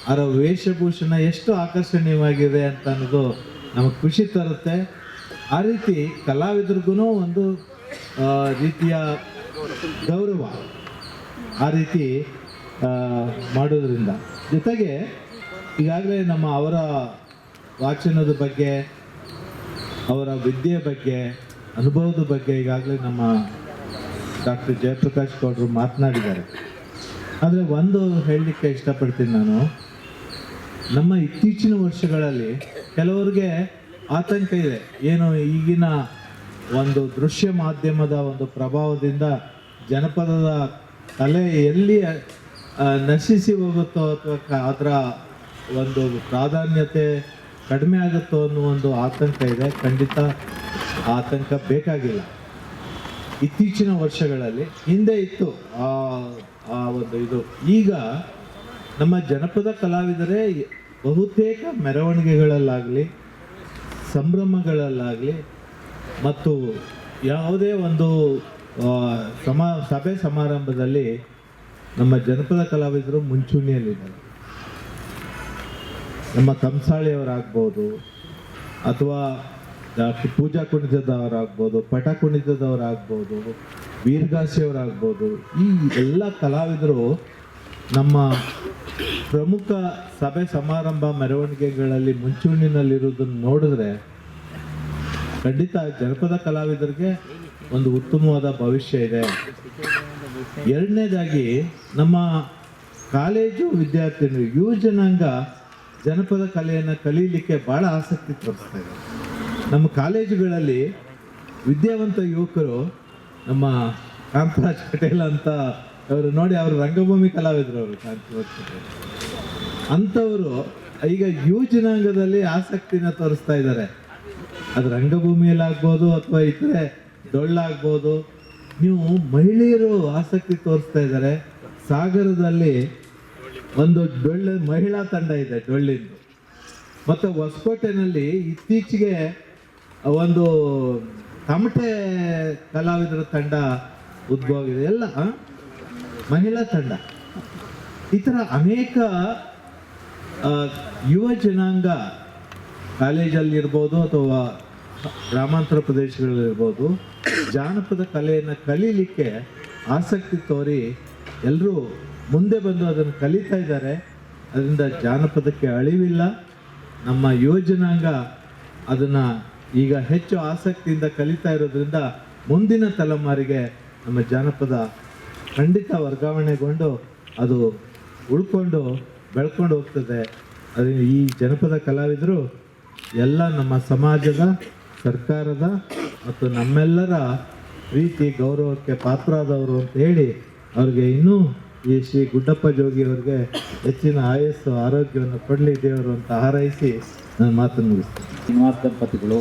ಅವರ ವೇಷಭೂಷಣ ಎಷ್ಟು ಆಕರ್ಷಣೀಯವಾಗಿದೆ ಅಂತ ಅನ್ನೋದು ನಮಗೆ ಖುಷಿ ತರುತ್ತೆ. ಆ ರೀತಿ ಕಲಾವಿದ್ರಿಗೂ ಒಂದು ರೀತಿಯ ಗೌರವ ಆ ರೀತಿ ಮಾಡೋದ್ರಿಂದ, ಜೊತೆಗೆ ಈಗಾಗಲೇ ಅವರ ವಾಚನದ ಬಗ್ಗೆ, ಅವರ ವಿದ್ಯೆ ಬಗ್ಗೆ, ಅನುಭವದ ಬಗ್ಗೆ ಈಗಾಗಲೇ ನಮ್ಮ ಡಾಕ್ಟರ್ ಜಯಪ್ರಕಾಶ್ ಗೌಡರು ಮಾತನಾಡಿದ್ದಾರೆ. ಆದರೆ ಒಂದು ಹೇಳಲಿಕ್ಕೆ ಇಷ್ಟಪಡ್ತೀನಿ ನಾನು, ನಮ್ಮ ಇತ್ತೀಚಿನ ವರ್ಷಗಳಲ್ಲಿ ಕೆಲವರಿಗೆ ಆತಂಕ ಇದೆ. ಏನು, ಈಗಿನ ಒಂದು ದೃಶ್ಯ ಮಾಧ್ಯಮದ ಒಂದು ಪ್ರಭಾವದಿಂದ ಜನಪದದ ಕಲೆ ಎಲ್ಲಿ ನಶಿಸಿ ಹೋಗುತ್ತೋ ಅಥವಾ ಅದರ ಒಂದು ಪ್ರಾಧಾನ್ಯತೆ ಕಡಿಮೆ ಆಗುತ್ತೋ ಅನ್ನೋ ಒಂದು ಆತಂಕ ಇದೆ. ಖಂಡಿತ ಆತಂಕ ಬೇಕಾಗಿಲ್ಲ. ಇತ್ತೀಚಿನ ವರ್ಷಗಳಲ್ಲಿ ಹಿಂದೆ ಇತ್ತು ಆ ಒಂದು ಇದು. ಈಗ ನಮ್ಮ ಜನಪದ ಕಲಾವಿದರೇ ಬಹುತೇಕ ಮೆರವಣಿಗೆಗಳಲ್ಲಾಗಲಿ, ಸಂಭ್ರಮಗಳಲ್ಲಾಗಲಿ ಮತ್ತು ಯಾವುದೇ ಒಂದು ಸಭೆ ಸಮಾರಂಭದಲ್ಲಿ ನಮ್ಮ ಜನಪದ ಕಲಾವಿದರು ಮುಂಚೂಣಿಯಲ್ಲಿದ್ದಾರೆ. ನಮ್ಮ ಕಂಸಾಳಿಯವರಾಗ್ಬೋದು, ಅಥವಾ ಪೂಜಾ ಕುಣಿತದವರಾಗ್ಬೋದು, ಪಟ ಕುಣಿತದವರಾಗ್ಬೋದು, ವೀರಗಾಸೆಯವರಾಗ್ಬೋದು, ಈ ಎಲ್ಲ ಕಲಾವಿದರು ನಮ್ಮ ಪ್ರಮುಖ ಸಭೆ ಸಮಾರಂಭ ಮೆರವಣಿಗೆಗಳಲ್ಲಿ ಮುಂಚೂಣಿನಲ್ಲಿರುವುದನ್ನು ನೋಡಿದ್ರೆ ಖಂಡಿತ ಜನಪದ ಕಲಾವಿದರಿಗೆ ಒಂದು ಉತ್ತಮವಾದ ಭವಿಷ್ಯ ಇದೆ. ಎರಡನೇದಾಗಿ ನಮ್ಮ ಕಾಲೇಜು ವಿದ್ಯಾರ್ಥಿಗಳು, ಯುವ ಜನಾಂಗ ಜನಪದ ಕಲೆಯನ್ನು ಕಲೀಲಿಕ್ಕೆ ಭಾಳ ಆಸಕ್ತಿ ತೋರಿಸ್ತಾ ಇದ್ದಾರೆ. ನಮ್ಮ ಕಾಲೇಜುಗಳಲ್ಲಿ ವಿದ್ಯಾವಂತ ಯುವಕರು, ನಮ್ಮ ಕಾಂತರಾಜ್ ಪಟೇಲ್ ಅಂತ ಅವರು ನೋಡಿ, ಅವರು ರಂಗಭೂಮಿ ಕಲಾವಿದರು, ಅವರು ಅಂಥವರು ಈಗ ಯುವ ಜನಾಂಗದಲ್ಲಿ ಆಸಕ್ತಿನ ತೋರಿಸ್ತಾ ಇದ್ದಾರೆ. ಅದು ರಂಗಭೂಮಿಯಲ್ಲಿ ಆಗ್ಬೋದು ಅಥವಾ ಇತರೆ ಡೊಳ್ಳಾಗ್ಬೋದು. ನೀವು ಮಹಿಳೆಯರು ಆಸಕ್ತಿ ತೋರಿಸ್ತಾ ಇದ್ದಾರೆ. ಸಾಗರದಲ್ಲಿ ಒಂದು ಮಹಿಳಾ ತಂಡ ಇದೆ ಡೊಳ್ಳಿಂದು. ಮತ್ತು ಹೊಸಕೋಟೆನಲ್ಲಿ ಇತ್ತೀಚೆಗೆ ಒಂದು ತಮಟೆ ಕಲಾವಿದರ ತಂಡ ಉದ್ಭವ ಆಗಿದೆ. ಎಲ್ಲ ಮಹಿಳಾ ತಂಡ. ಈ ಥರ ಅನೇಕ ಯುವ ಜನಾಂಗ ಕಾಲೇಜಲ್ಲಿರ್ಬೋದು ಅಥವಾ ಗ್ರಾಮಾಂತರ ಪ್ರದೇಶಗಳಲ್ಲಿರ್ಬೋದು ಜಾನಪದ ಕಲೆಯನ್ನು ಕಲೀಲಿಕ್ಕೆ ಆಸಕ್ತಿ ತೋರಿ ಎಲ್ಲರೂ ಮುಂದೆ ಬಂದು ಅದನ್ನು ಕಲಿತಾ ಇದ್ದಾರೆ. ಅದರಿಂದ ಜಾನಪದಕ್ಕೆ ಅಳಿವಿಲ್ಲ. ನಮ್ಮ ಯುವ ಜನಾಂಗ ಅದನ್ನು ಈಗ ಹೆಚ್ಚು ಆಸಕ್ತಿಯಿಂದ ಕಲಿತಾ ಇರೋದ್ರಿಂದ ಮುಂದಿನ ತಲೆಮಾರಿಗೆ ನಮ್ಮ ಜಾನಪದ ಖಂಡಿತ ವರ್ಗಾವಣೆಗೊಂಡು ಅದು ಉಳ್ಕೊಂಡು ಬೆಳ್ಕೊಂಡು ಹೋಗ್ತದೆ. ಅದು ಈ ಜನಪದ ಕಲಾವಿದರು ಎಲ್ಲ ನಮ್ಮ ಸಮಾಜದ, ಸರ್ಕಾರದ ಮತ್ತು ನಮ್ಮೆಲ್ಲರ ಪ್ರೀತಿ ಗೌರವಕ್ಕೆ ಪಾತ್ರರಾದವರು ಅಂತ ಹೇಳಿ ಅವ್ರಿಗೆ ಇನ್ನೂ ಈ ಶ್ರೀ ಗುಡ್ಡಪ್ಪ ಜೋಗಿ ಅವ್ರಿಗೆ ಹೆಚ್ಚಿನ ಆಯಸ್ಸು ಆರೋಗ್ಯವನ್ನು ಕೊಡಲಿ ದೇವರು ಅಂತ ಹಾರೈಸಿ ನಾನು ಮಾತನ್ನು ಮುಗಿಸ್ತೇನೆ. ಶ್ರೀನಿವಾಸ ದಂಪತಿಗಳು,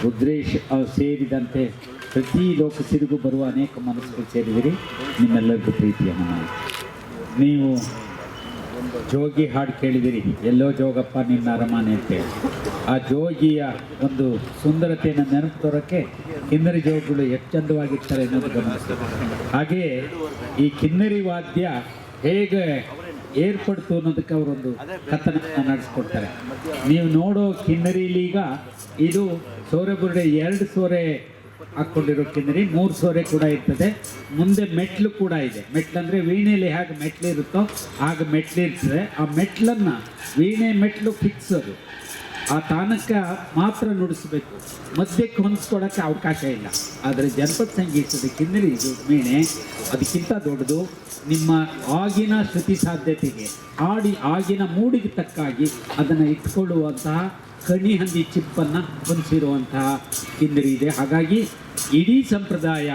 ರುದ್ರೇಶ್ ಅವರು ಸೇರಿದಂತೆ ಪ್ರತಿ ಲೋಕಸಿರಿಗೂ ಬರುವ ಅನೇಕ ಮನಸ್ಸುಗಳು ಸೇರಿದಿರಿ. ನಿಮ್ಮೆಲ್ಲರಿಗೂ ಪ್ರೀತಿಯ ಮನವಿ. ನೀವು ಜೋಗಿ ಹಾಡು ಕೇಳಿದಿರಿ, ಎಲ್ಲೋ ಜೋಗಪ್ಪ ನಿನ್ನ ಅರಮನೆ ಅಂತೇಳಿ. ಆ ಜೋಗಿಯ ಒಂದು ಸುಂದರತೆಯನ್ನು ನೆನಪು ತೋರೋಕ್ಕೆ ಕಿನ್ನರಿ ಜೋಗಿಗಳು ಎಷ್ಟು ಚಂದವಾಗಿರ್ತಾರೆ ಅನ್ನೋದು ಗಮನಿಸ್ತಾರೆ. ಹಾಗೆಯೇ ಈ ಕಿನ್ನರಿ ವಾದ್ಯ ಹೇಗೆ ಏರ್ಪಡ್ತು ಅನ್ನೋದಕ್ಕೆ ಅವರೊಂದು ಕಥನ ನಡೆಸ್ಕೊಡ್ತಾರೆ. ನೀವು ನೋಡೋ ಕಿನ್ನರಿಲೀಗ ಇದು ಸೋರೆ ಬುರುಡೆ 2 ಸೋರೆ ಹಾಕ್ಕೊಂಡಿರೋ ಕಿನ್ನರಿ, 3 ಸೋರೆ ಕೂಡ ಇರ್ತದೆ. ಮುಂದೆ ಮೆಟ್ಲು ಕೂಡ ಇದೆ. ಮೆಟ್ಲಂದರೆ ವೀಣೆಯಲ್ಲಿ ಹೇಗೆ ಮೆಟ್ಲು ಇರುತ್ತೋ ಆಗ ಮೆಟ್ಲು ಇರ್ತದೆ. ಆ ಮೆಟ್ಲನ್ನು ವೀಣೆ ಮೆಟ್ಲು ಫಿಕ್ಸ್, ಅದು ಆ ತಾನಕ್ಕೆ ಮಾತ್ರ ನುಡಿಸ್ಬೇಕು, ಮಧ್ಯಕ್ಕೆ ಹೊಂದಿಸ್ಕೊಡೋಕ್ಕೆ ಅವಕಾಶ ಇಲ್ಲ. ಆದರೆ ಜನಪದ ಸಂಗೀತದ ಕಿನ್ನರಿ ಇದು ವೀಣೆ ಅದಕ್ಕಿಂತ ದೊಡ್ಡದು. ನಿಮ್ಮ ಆಗಿನ ಶ್ರುತಿ ಸಾಧ್ಯತೆಗೆ ಹಾಡಿ ಆಗಿನ ಮೂಡಿಗೆ ತಕ್ಕಾಗಿ ಅದನ್ನು ಇಟ್ಕೊಳ್ಳುವಂತಹ ಕಣಿ ಹಂದಿ ಚಿಪ್ಪನ್ನು ಹೊಂದಿಸಿರುವಂತಹ ಕಿನ್ನರಿ ಇದೆ. ಹಾಗಾಗಿ ಇಡೀ ಸಂಪ್ರದಾಯ,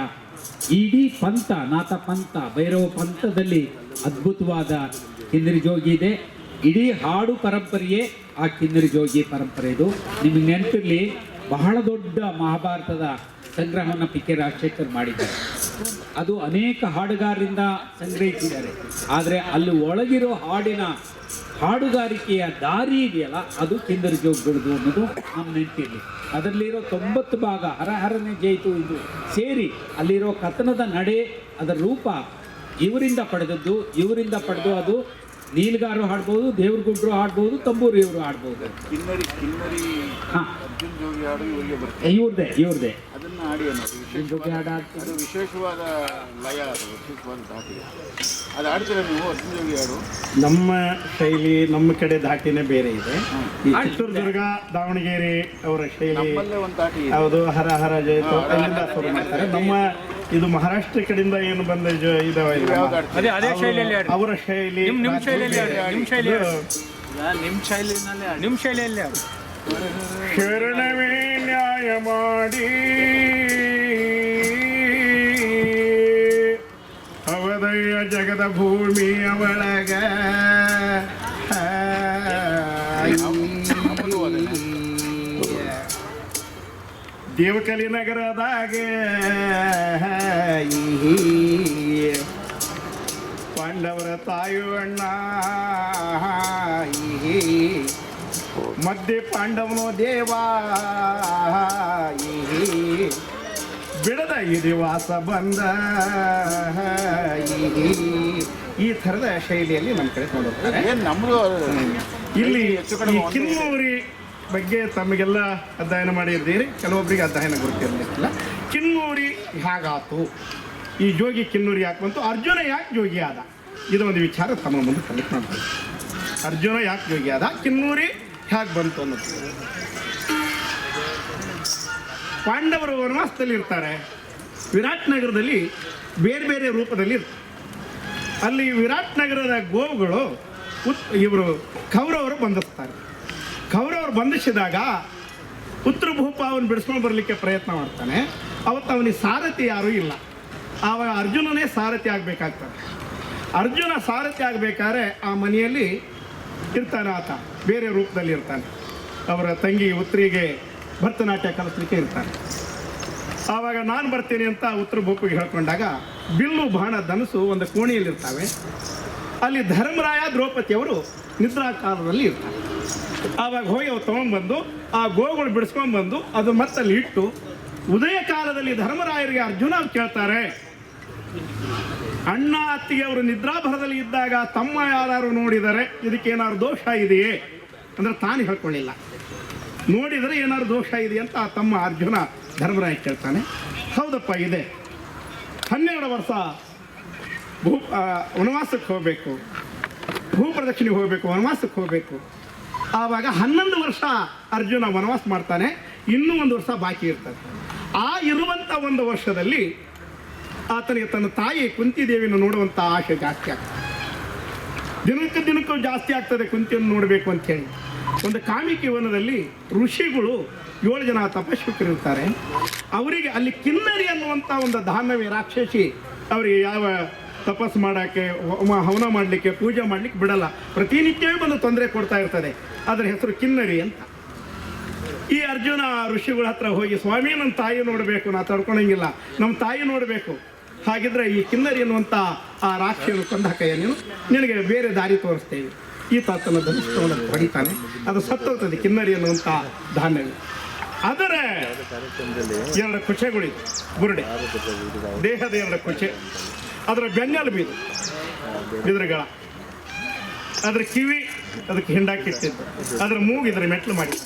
ಇಡೀ ಪಂಥ, ನಾಥ ಪಂಥ, ಭೈರವ ಪಂಥದಲ್ಲಿ ಅದ್ಭುತವಾದ ಕಿನ್ನರಿ ಜೋಗಿ ಇದೆ. ಇಡೀ ಹಾಡು ಪರಂಪರೆಯೇ ಆ ಕಿನ್ನರಿ ಜೋಗಿ ಪರಂಪರೆ. ಇದು ನಿಮಗೆ ನೆನಪಿರಲಿ, ಬಹಳ ದೊಡ್ಡ ಮಹಾಭಾರತದ ಸಂಗ್ರಹವನ್ನು ಪಿ.ಕೆ. ರಾಜಶೇಖರ್ ಮಾಡಿದ್ದಾರೆ. ಅದು ಅನೇಕ ಹಾಡುಗಾರರಿಂದ ಸಂಗ್ರಹಿಸಿದ್ದಾರೆ. ಆದರೆ ಅಲ್ಲಿ ಒಳಗಿರೋ ಹಾಡುಗಾರಿಕೆಯ ದಾರಿ ಇದೆಯಲ್ಲ, ಅದು ಕಿನ್ನರಿ ಜೋಗಿಗಳದು ಅನ್ನೋದು ನಮ್ಮ ನೆನಪಿರಲಿ. ಅದರಲ್ಲಿರೋ 90 ಭಾಗ ಹರಹರನೆ ಜಯಿತು ಇದು ಸೇರಿ ಅಲ್ಲಿರೋ ಕಥನದ ನಡೆ, ಅದರ ರೂಪ ಇವರಿಂದ ಪಡೆದು ಅದು ನೀಲ್ಗಾರು ಹಾಡ್ಬೋದು, ದೇವ್ರಗುಡ್ರು ಹಾಡ್ಬೋದು, ತಂಬೂರಿಯವರು ಹಾಡ್ಬೋದು. ಹಾಂ, ಇವ್ರದೇ ಅದನ್ನು ಹಾಡಿ ಅದು ವಿಶೇಷವಾದ ಲಯ, ಅದು ವಿಶೇಷವಾದ ಧಾಟಿ. ಅದು ಆಡ್ತೀರಾ ನೀವು ಅರ್ಜುನ್ ಜೋಗಿ ಹಾಡು? ನಮ್ಮ ಶೈಲಿ, ನಮ್ಮ ಕಡೆ ಧಾಟಿನೇ ಬೇರೆ ಇದೆ. ಈ ಚಿತ್ರದುರ್ಗ, ದಾವಣಗೆರೆ ಅವರ ಶೈಲಿ ನಮ್ಮಲ್ಲೇ ಒಂದು ಧಾಟಿ ಇದೆ. ಹೌದು, ಹರ ಹರ ಜಯಿತು ಅಲ್ಲಿಂದ ಶುರು ಮಾಡ್ತಾರೆ. ನಮ್ಮ ಇದು ಮಹಾರಾಷ್ಟ್ರ ಕಡೆಯಿಂದ ಏನು ಬಂದ ಇದಾವೆ ಅದೇ ಶೈಲಿಯಲ್ಲಿ ಅವರ ಶೈಲಿ, ನಿಮ್ಮ ಶೈಲಿಯಲ್ಲಿ ಶರಣವೇ ನ್ಯಾಯ ಮಾಡಿ ಅವದಯ ಜಗದ ಭೂಮಿ ಅವಳಗ ದೇವಕಲಿ ನಗರದಾಗ ಪಾಂಡವರ ತಾಯು ಅಣ್ಣ ಮಧ್ಯೆ ಪಾಂಡವನೋ ದೇವ ಬಿಡದ ಇದು ವಾಸ ಬಂದ. ಈ ಥರದ ಶೈಲಿಯಲ್ಲಿ ನಮ್ಮ ಕಡೆ ನೋಡುತ್ತಾರೆ. ಏನು ನಮ್ಮದು ಇಲ್ಲಿ ಈ ಕಿನ್ನೂರಿ ಬಗ್ಗೆ ತಮಗೆಲ್ಲ ಅಧ್ಯಯನ ಮಾಡಿರ್ತೀರಿ, ಕೆಲವೊಬ್ಬರಿಗೆ ಅಧ್ಯಯನ ಗೊತ್ತಿರಲಿಕ್ಕಿಲ್ಲ. ಕಿನ್ನೂರಿ ಹೇಗಾತು, ಈ ಜೋಗಿ ಕಿನ್ನೂರಿ ಯಾಕೆ ಬಂತು, ಅರ್ಜುನ ಯಾಕೆ ಜೋಗಿ ಆದ, ಇದು ಒಂದು ವಿಚಾರ ತಮ್ಮ ಮುಂದೆ ಕಲಿಕ್ ಮಾಡ್ತಾರೆ. ಅರ್ಜುನ ಯಾಕೆ ಜೋಗಿ ಆದ, ಕಿನ್ನೂರಿ ಹೇಗೆ ಬಂತು ಅನ್ನೋದು. ಪಾಂಡವರು ವನವಾಸದಲ್ಲಿ ಇರ್ತಾರೆ. ವಿರಾಟ್ ನಗರದಲ್ಲಿ ಬೇರೆ ಬೇರೆ ರೂಪದಲ್ಲಿ ಇರ್ತಾರೆ. ಅಲ್ಲಿ ವಿರಾಟ್ ನಗರದ ಗೋವುಗಳು ಇವರು ಕೌರವರು ಬಂಧಿಸ್ತಾರೆ. ಕೌರವರು ಬಂಧಿಸಿದಾಗ ಪುತ್ರ ಭೂಪ ಅವನು ಬಿಡಿಸ್ಕೊಂಡು ಬರಲಿಕ್ಕೆ ಪ್ರಯತ್ನ ಮಾಡ್ತಾನೆ. ಅವತ್ತು ಅವನಿಗೆ ಸಾರಥಿ ಯಾರೂ ಇಲ್ಲ. ಆವಾಗ ಅರ್ಜುನನೇ ಸಾರಥಿ ಆಗಬೇಕಾಗ್ತದೆ. ಅರ್ಜುನ ಸಾರಥಿ ಆಗಬೇಕಾದ್ರೆ ಆ ಮನೆಯಲ್ಲಿ ಇರ್ತಾನೆ, ಆತ ಬೇರೆ ರೂಪದಲ್ಲಿ ಇರ್ತಾನೆ. ಅವರ ತಂಗಿ ಉತ್ತರಿಗೆ ಭರತನಾಟ್ಯ ಕಲಿಸ್ಲಿಕ್ಕೆ ಇರ್ತಾನೆ. ಆವಾಗ ನಾನು ಬರ್ತೀನಿ ಅಂತ ಉತ್ತರ ಭೂಪಿಗೆ ಹೇಳ್ಕೊಂಡಾಗ ಬಿಲ್ಲು ಬಾಣ ಧನಸು ಒಂದು ಕೋಣೆಯಲ್ಲಿರ್ತವೆ. ಅಲ್ಲಿ ಧರ್ಮರಾಯ ದ್ರೌಪದಿಯವರು ನಿದ್ರಾ ಕಾಲದಲ್ಲಿ ಇರ್ತಾರೆ. ಆವಾಗ ಹೋಗಿ ಅವ್ರು ತೊಗೊಂಡ್ಬಂದು ಆ ಗೋಗಳು ಬಿಡಿಸ್ಕೊಂಡ್ಬಂದು ಅದು ಮತ್ತಲ್ಲಿ ಇಟ್ಟು ಉದಯ ಕಾಲದಲ್ಲಿ ಧರ್ಮರಾಯರಿಗೆ ಅರ್ಜುನ ಕೇಳ್ತಾರೆ, ಅಣ್ಣ ಅತ್ತಿಗೆ ಅವರು ನಿದ್ರಾಭರದಲ್ಲಿ ಇದ್ದಾಗ ತಮ್ಮ ಯಾರು ನೋಡಿದರೆ ಇದಕ್ಕೇನಾದ್ರು ದೋಷ ಇದೆಯೇ ಅಂದರೆ ತಾನು ಹೇಳ್ಕೊಳ್ಳಿಲ್ಲ. ನೋಡಿದರೆ ಏನಾದ್ರು ದೋಷ ಇದೆಯಾ ಅಂತ ತಮ್ಮ ಅರ್ಜುನ ಧರ್ಮರಾಯ ಕೇಳ್ತಾನೆ. ಹೌದಪ್ಪ ಇದೆ, 12 ವರ್ಷ ವನವಾಸಕ್ಕೆ ಹೋಗಬೇಕು, ಭೂಪ್ರದಕ್ಷಿಣೆಗೆ ಹೋಗಬೇಕು, ವನವಾಸಕ್ಕೆ ಹೋಗಬೇಕು. ಆವಾಗ 11 ವರ್ಷ ಅರ್ಜುನ ವನವಾಸ ಮಾಡ್ತಾನೆ, ಇನ್ನೂ 1 ವರ್ಷ ಬಾಕಿ ಇರ್ತದೆ. ಆ ಇರುವಂಥ 1 ವರ್ಷದಲ್ಲಿ ಆತನಿಗೆ ತನ್ನ ತಾಯಿ ಕುಂತಿದೇವಿಯನ್ನು ನೋಡುವಂಥ ಆಸೆ ಜಾಸ್ತಿ ಆಗ್ತದೆ. ದಿನಕ್ಕೂ ಜಾಸ್ತಿ ಆಗ್ತದೆ ಕುಂತಿಯನ್ನು ನೋಡಬೇಕು ಅಂಥೇಳಿ. ಒಂದು ಕಾಮಿಕಿ ವನದಲ್ಲಿ ಋಷಿಗಳು 7 ಜನ ತಪಸ್ವಿಕರಿರ್ತಾರೆ. ಅವರಿಗೆ ಅಲ್ಲಿ ಕಿನ್ನರಿ ಅನ್ನುವಂಥ ಒಂದು ದಾನವಿ ರಾಕ್ಷಸಿ ಅವರಿಗೆ ಯಾವ ತಪಸ್ಸು ಮಾಡೋಕ್ಕೆ, ಹವನ ಮಾಡಲಿಕ್ಕೆ, ಪೂಜೆ ಮಾಡಲಿಕ್ಕೆ ಬಿಡಲ್ಲ. ಪ್ರತಿನಿತ್ಯವೂ ಬಂದು ತೊಂದರೆ ಕೊಡ್ತಾ ಇರ್ತದೆ. ಅದರ ಹೆಸರು ಕಿನ್ನರಿ ಅಂತ. ಈ ಅರ್ಜುನ ಋಷಿಗಳ ಹತ್ರ ಹೋಗಿ, ಸ್ವಾಮಿ ನಮ್ಮ ತಾಯಿ ನೋಡಬೇಕು, ನಾ ತಡ್ಕೊಳಂಗಿಲ್ಲ, ನಮ್ಮ ತಾಯಿ ನೋಡಬೇಕು. ಹಾಗಿದ್ರೆ ಈ ಕಿನ್ನರಿ ಅನ್ನುವಂಥ ಆ ರಾಕ್ಷಿಯನ್ನು ಕೊಂದಾಕಯ್ಯ, ನಿನಗೆ ಬೇರೆ ದಾರಿ ತೋರಿಸ್ತೇವೆ. ಈತ ತನ್ನ ಧನುಷ್ಠವನ್ನು ಹೊಡಿತಾನೆ, ಅದು ಸತ್ತೋಗ್ತದೆ ಕಿನ್ನರಿ ಅನ್ನುವಂಥ ಧಾನ್ಯಗಳು. ಅದರ 2 ಕುಚೆಗಳಿವೆ, ಬುರುಡೆ ದೇಹದ 2 ಕುಚೆ, ಅದರ ಬೆನ್ನೆಲು ಬಿದ್ರಗಳ, ಅದರ ಕಿವಿ ಅದಕ್ಕೆ ಹಿಂಡಾಕಿಟ್ಟಿದ್ದು, ಅದರ ಮೂಗು ಇದರ ಮೆಟ್ಲು ಮಾಡಿ,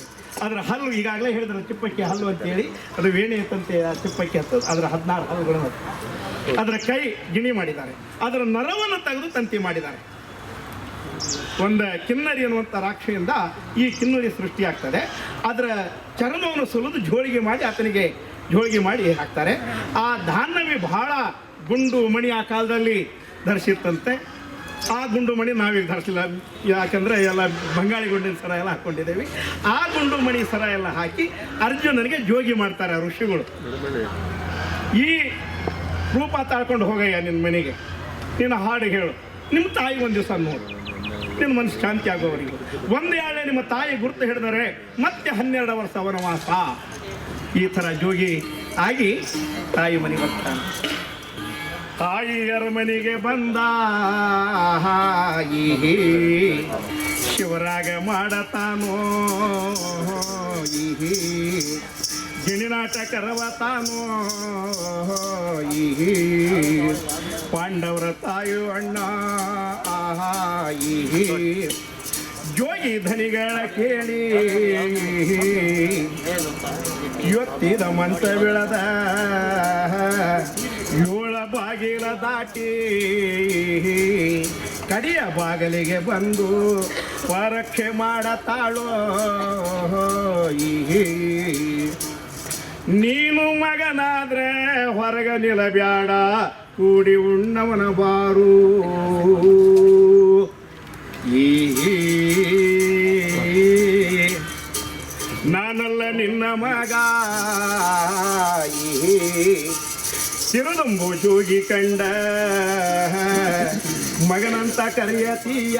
ಅದರ ಹಲ್ಲು ಈಗಾಗಲೇ ಹೇಳಿದ್ರೆ ಚಿಪ್ಪಕ್ಕಿ ಹಲ್ಲು ಅಂತೇಳಿ ಅದು ವೇಣಿ ಅಂತಂತೆ ಚಿಪ್ಪಕ್ಕಿ ಹತ್ತು, ಅದರ 16 ಹಲ್ಲುಗಳನ್ನು, ಅದರ ಕೈ ಗಿಣಿ ಮಾಡಿದ್ದಾರೆ, ಅದರ ನರವನ್ನು ತೆಗೆದು ತಂತಿ ಮಾಡಿದ್ದಾರೆ. ಒಂದು ಕಿನ್ನರಿ ಅನ್ನುವಂಥ ರಾಕ್ಷಿಯಿಂದ ಈ ಕಿನ್ನರಿ ಸೃಷ್ಟಿಯಾಗ್ತದೆ. ಅದರ ಚರ್ಮವನ್ನು ಸುಲಿದು ಜೋಳಿಗೆ ಮಾಡಿ ಆತನಿಗೆ ಜೋಳಿಗೆ ಮಾಡಿ ಹಾಕ್ತಾರೆ. ಆ ಧಾನ್ಯವೇ ಬಹಳ ಗುಂಡು ಮಣಿ ಆ ಕಾಲದಲ್ಲಿ ಧರಿಸಿತ್ತಂತೆ. ಆ ಗುಂಡು ಮಣಿ ನಾವೀಗ ಧರಿಸಿಲ್ಲ, ಯಾಕಂದರೆ ಎಲ್ಲ ಬಂಗಾಳಿ ಗುಂಡಿನ ಸರ ಎಲ್ಲ ಹಾಕ್ಕೊಂಡಿದ್ದೇವೆ. ಆ ಗುಂಡು ಮಣಿ ಸರ ಎಲ್ಲ ಹಾಕಿ ಅರ್ಜುನನಿಗೆ ಜೋಗಿ ಮಾಡ್ತಾರೆ ಋಷಿಗಳು. ಈ ರೂಪ ತಾಳ್ಕೊಂಡು ಹೋಗಯ್ಯ ನಿನ್ನ ಮನೆಗೆ, ನಿನ್ನ ಹಾಡು ಹೇಳು, ನಿಮ್ಮ ತಾಯಿ 1 ದಿವಸ ನೋಡು, ನಿನ್ನ ಮನಸ್ಸು ಶಾಂತಿ ಆಗೋವರೆಗೆ. 1 ವೇಳೆ ನಿಮ್ಮ ತಾಯಿ ಗುರುತು ಹಿಡಿದರೆ ಮತ್ತೆ 12 ವರ್ಷ ವನವಾಸ. ಈ ಥರ ಜೋಗಿ ಆಗಿ ತಾಯಿ ಮನೆಗೆ ಬರ್ತಾನೆ. ತಾಯಿಯರ ಮನೆಗೆ ಬಂದ ಶಿವರಾಗ ಮಾಡತಾನೋ, ಗಿಣಿನಾಟ ಕರವತಾನೋ, ಪಾಂಡವರ ತಾಯು ಅಣ್ಣ ಜೋಗಿ ಧನಿಗಳ ಕೇಳಿ ಇವತ್ತಿದ ಮಂತ ಬೀಳದ 7 ಬಾಗಿಲ ದಾಟಿ ಕಡೆಯ ಬಾಗಿಲಿಗೆ ಬಂದು ಪರೀಕ್ಷೆ ಮಾಡತಾಳೋ. ನೀನು ಮಗನಾದ್ರೆ ಹೊರಗ ನಿಲ್ಲಬ್ಯಾಡ, ಕೂಡಿ ಉಣ್ಣವನ ಬಾರು. ನಾನಲ್ಲ ನಿನ್ನ ಮಗ, ಸಿರದಂಬು ಜೋಗಿ ಕಂಡ ಮಗನಂತ ಕರೆಯತೀಯ.